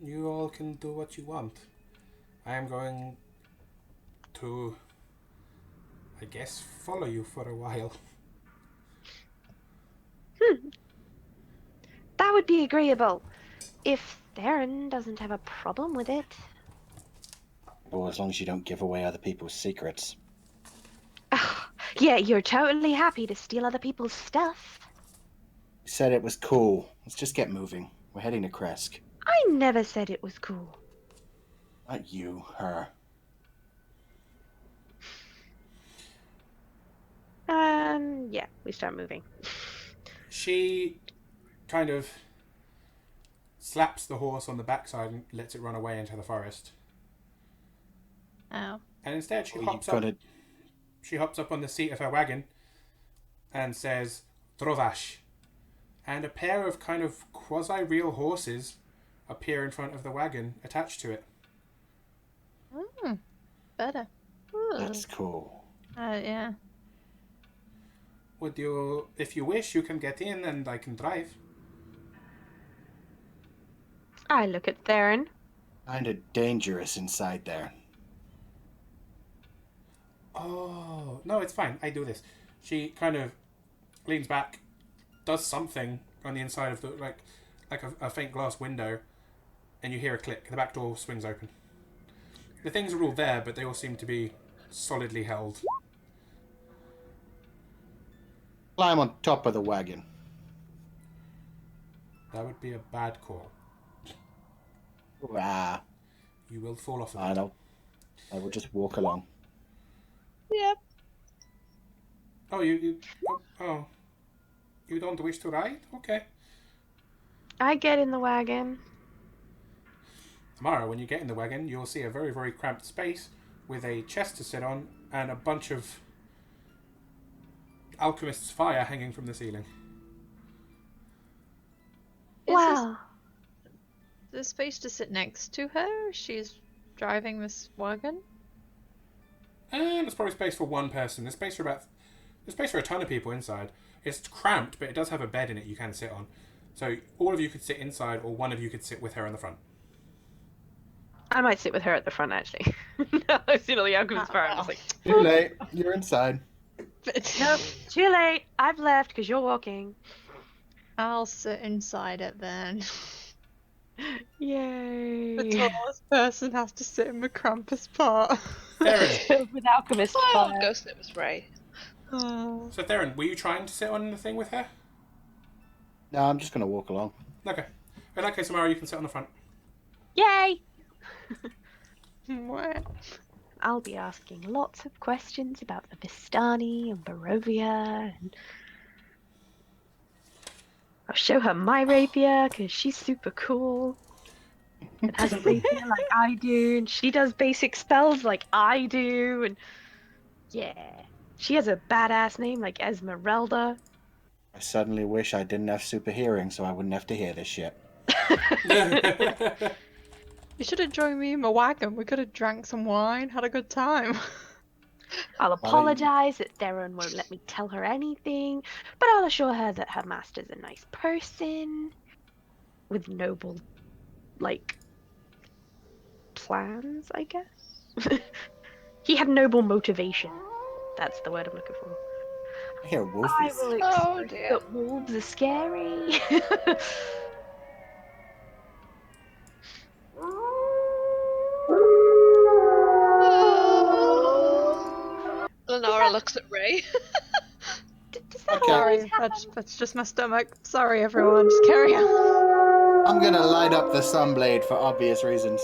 you all can do what you want. I am going to, I guess, follow you for a while. That would be agreeable. If Theron doesn't have a problem with it. Well, as long as you don't give away other people's secrets. Yeah, you're totally happy to steal other people's stuff. You said it was cool. Let's just get moving. We're heading to Krezk. I never said it was cool. Not you, her. Yeah, we start moving. She kind of slaps the horse on the backside and lets it run away into the forest. Oh. And instead she Oh, hops you've up. gotta- She hops up on the seat of her wagon and says, Drovash. And a pair of kind of quasi-real horses appear in front of the wagon attached to it. Better. That's cool. Yeah. Would you, if you wish, you can get in and I can drive. I look at Theron. Kinda dangerous inside there. Oh, no, it's fine. I do this. She kind of leans back, does something on the inside of the, like a faint glass window, and you hear a click. The back door swings open. The things are all there, but they all seem to be solidly held. Climb on top of the wagon. That would be a bad call. Ah, You will fall off of I it. know. I will just walk along. Yep. Oh, you don't wish to ride? Okay. I get in the wagon. Tomorrow, when you get in the wagon, you'll see a very, very cramped space with a chest to sit on and a bunch of alchemist's fire hanging from the ceiling. Is Wow. There's space to sit next to her? She's driving this wagon? And there's probably space for one person. There's space for a ton of people inside. It's cramped, but it does have a bed in it you can sit on. So all of you could sit inside, or one of you could sit with her in the front. I might sit with her at the front, actually. No, I've seen all the alchemist fire. I'm just like, Too late. You're inside. nope, too late. I've left because you're walking. I'll sit inside it then. Yay. The tallest person has to sit in the crampest part. Theron. Filled with alchemist I'll fire. go sit with Ray. Oh. So Theron, were you trying to sit on the thing with her? No, I'm just gonna walk along. Okay. In that case, tomorrow you can sit on the front. Yay! What? I'll be asking lots of questions about the Vistani and Barovia, and I'll show her my rapier because she's super cool and has a rapier like I do, and she does basic spells like I do, and yeah, she has a badass name like Esmeralda. I suddenly wish I didn't have super hearing, so I wouldn't have to hear this shit. You should have joined me in my wagon. We could have drank some wine, had a good time. I'll apologize that Theron won't let me tell her anything, but I'll assure her that her master's a nice person with noble, like, plans, I guess. He had noble motivation. That's the word I'm looking for. I hear wolfies. I will Oh, express dear. that wolves are scary. Lenara looks at Ray. Does that Okay. always Sorry, happen? that's just my stomach. Sorry, everyone. Just carry on. I'm gonna light up the sunblade for obvious reasons.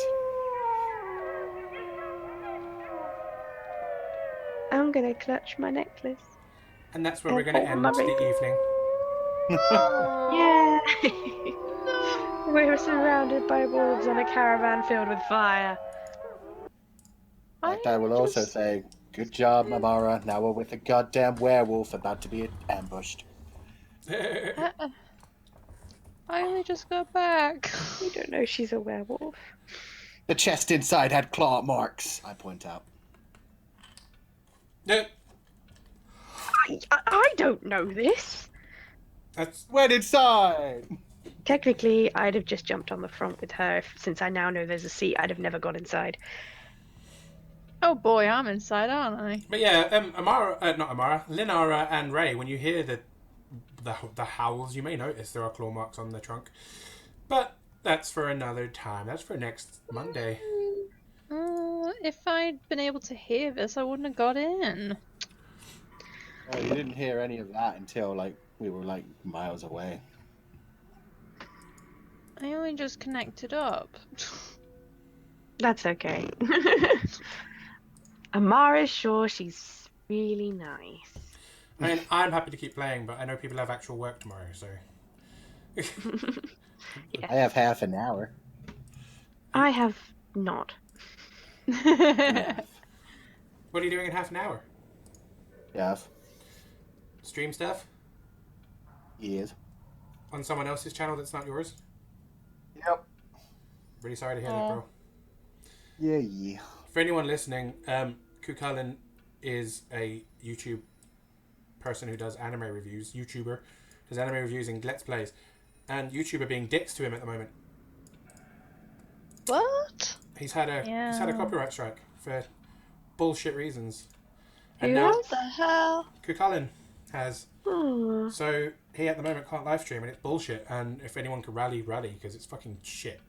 I'm gonna clutch my necklace. And that's where we're going to Oh, end my the rapier. evening. Yeah. We're surrounded by wolves on a caravan filled with fire. And I will also say, good job, Mamara. Now we're with a goddamn werewolf about to be ambushed. I only just got back. You don't know she's a werewolf. The chest inside had claw marks, I point out. I don't know this. That's Went inside! Technically, I'd have just jumped on the front with her. Since I now know there's a seat, I'd have never got inside. Oh boy, I'm inside, aren't I? But yeah, Linara and Ray, when you hear the howls, you may notice there are claw marks on the trunk. But that's for another time. That's for next Monday. If I'd been able to hear this, I wouldn't have got in. Oh, you didn't hear any of that until, we were, miles away. I only just connected up. That's okay. Amara's sure she's really nice. I mean, I'm happy to keep playing, but I know people have actual work tomorrow, so... Yeah. I have half an hour. I have not. What are you doing in half an hour? Yes. Stream stuff? Yes. On someone else's channel that's not yours? Yep. Really sorry to hear that, Aw. bro. Yeah. For anyone listening, Kukulin is a YouTube person who does anime reviews. YouTuber does anime reviews and Let's Plays. And YouTube are being dicks to him at the moment. What? He's had a Yeah. copyright strike for bullshit reasons. And Who now What the hell? Kukulin has. Oh. So he at the moment can't live stream and it's bullshit. And if anyone could rally, because it's fucking shit.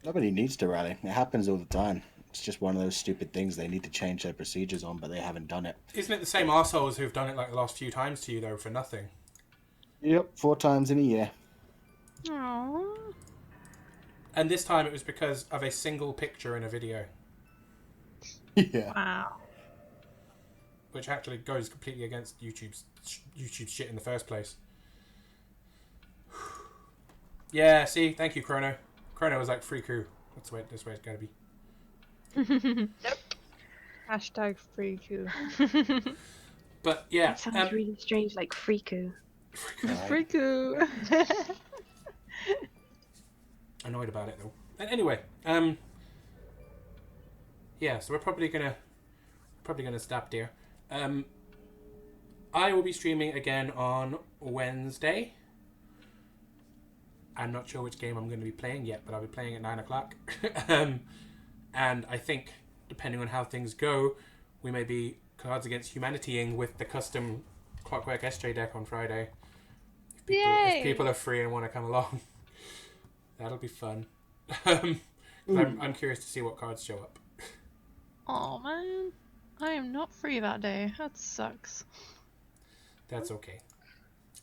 Nobody needs to rally. It happens all the time. It's just one of those stupid things they need to change their procedures on, but they haven't done it. Isn't it the same arseholes who've done it like the last few times to you though for nothing? Yep, 4 times in a year. Aww. And this time it was because of a single picture in a video, Yeah. Wow. which actually goes completely against YouTube's shit in the first place. Yeah, see, thank you, Chrono. Chrono was like free coup. That's the way it's gotta be. Hashtag free coup. But yeah, That sounds really strange, like Freaku. Free coup. annoyed about it though. And anyway, yeah, so we're probably gonna stop there. I will be streaming again on Wednesday. I'm not sure which game I'm going to be playing yet, but I'll be playing at 9 o'clock. And I think, depending on how things go, we may be Cards Against Humanitying with the custom Clockwork SJ deck on Friday. If people are free and want to come along, that'll be fun. I'm curious to see what cards show up. Oh man, I am not free that day. That sucks. That's okay.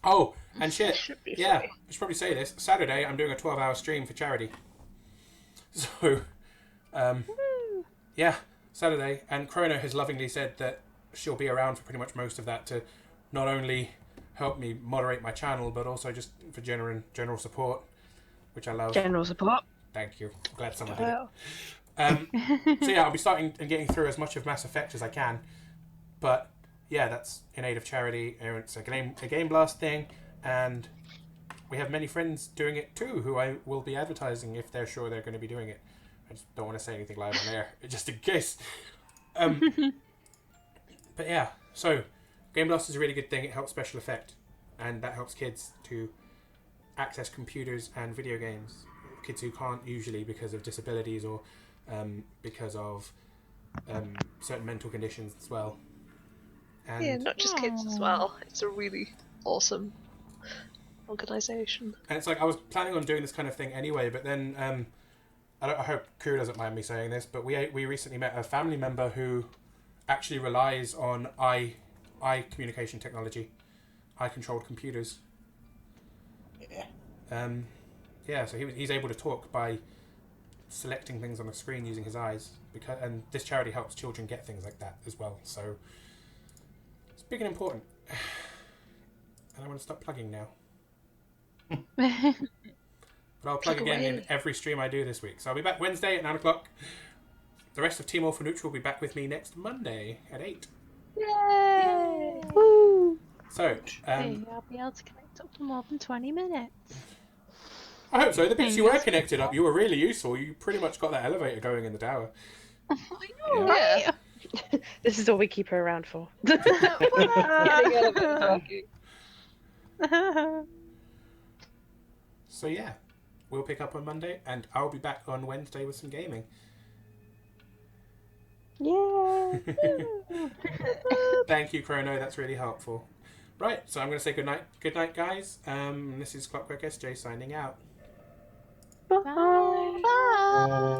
Oh, and shit. Yeah, free. I should probably say this. Saturday, I'm doing a 12-hour stream for charity. So, yeah, Saturday. And Chrono has lovingly said that she'll be around for pretty much most of that to not only help me moderate my channel, but also just for general support, which I love. General support. Thank you. I'm glad someone did it. So yeah, I'll be starting and getting through as much of Mass Effect as I can. But yeah, that's in aid of charity. It's a game blast thing, and we have many friends doing it too, who I will be advertising if they're sure they're going to be doing it. I just don't want to say anything live on air, just in case. But yeah, so Game Blast is a really good thing. It helps special effect, and that helps kids to access computers and video games. Kids who can't usually because of disabilities or because of certain mental conditions as well. And Yeah, not just kids as well. It's a really awesome organisation. And it's like, I was planning on doing this kind of thing anyway, but then I hope Kuru doesn't mind me saying this, but we recently met a family member who actually relies on eye communication technology, eye-controlled computers. Yeah. Yeah, so he's able to talk by selecting things on the screen using his eyes, and this charity helps children get things like that as well. So it's big and important. And I want to stop plugging now. But I'll plug again in every stream I do this week. So I'll be back Wednesday at 9 o'clock. The rest of Team All for Neutral will be back with me next Monday at 8. Yay! Woo! So, Hey, I'll be able to connect up for more than 20 minutes. I hope so. The bits you were connected up, you were really useful. You pretty much got that elevator going in the tower. I know, Yeah. right? This is all we keep her around for. So yeah, we'll pick up on Monday, and I'll be back on Wednesday with some gaming. Yeah. Thank you, Chrono. That's really helpful. Right, so I'm going to say goodnight. Good night, guys. This is Clockwork SJ signing out. Bye. Bye.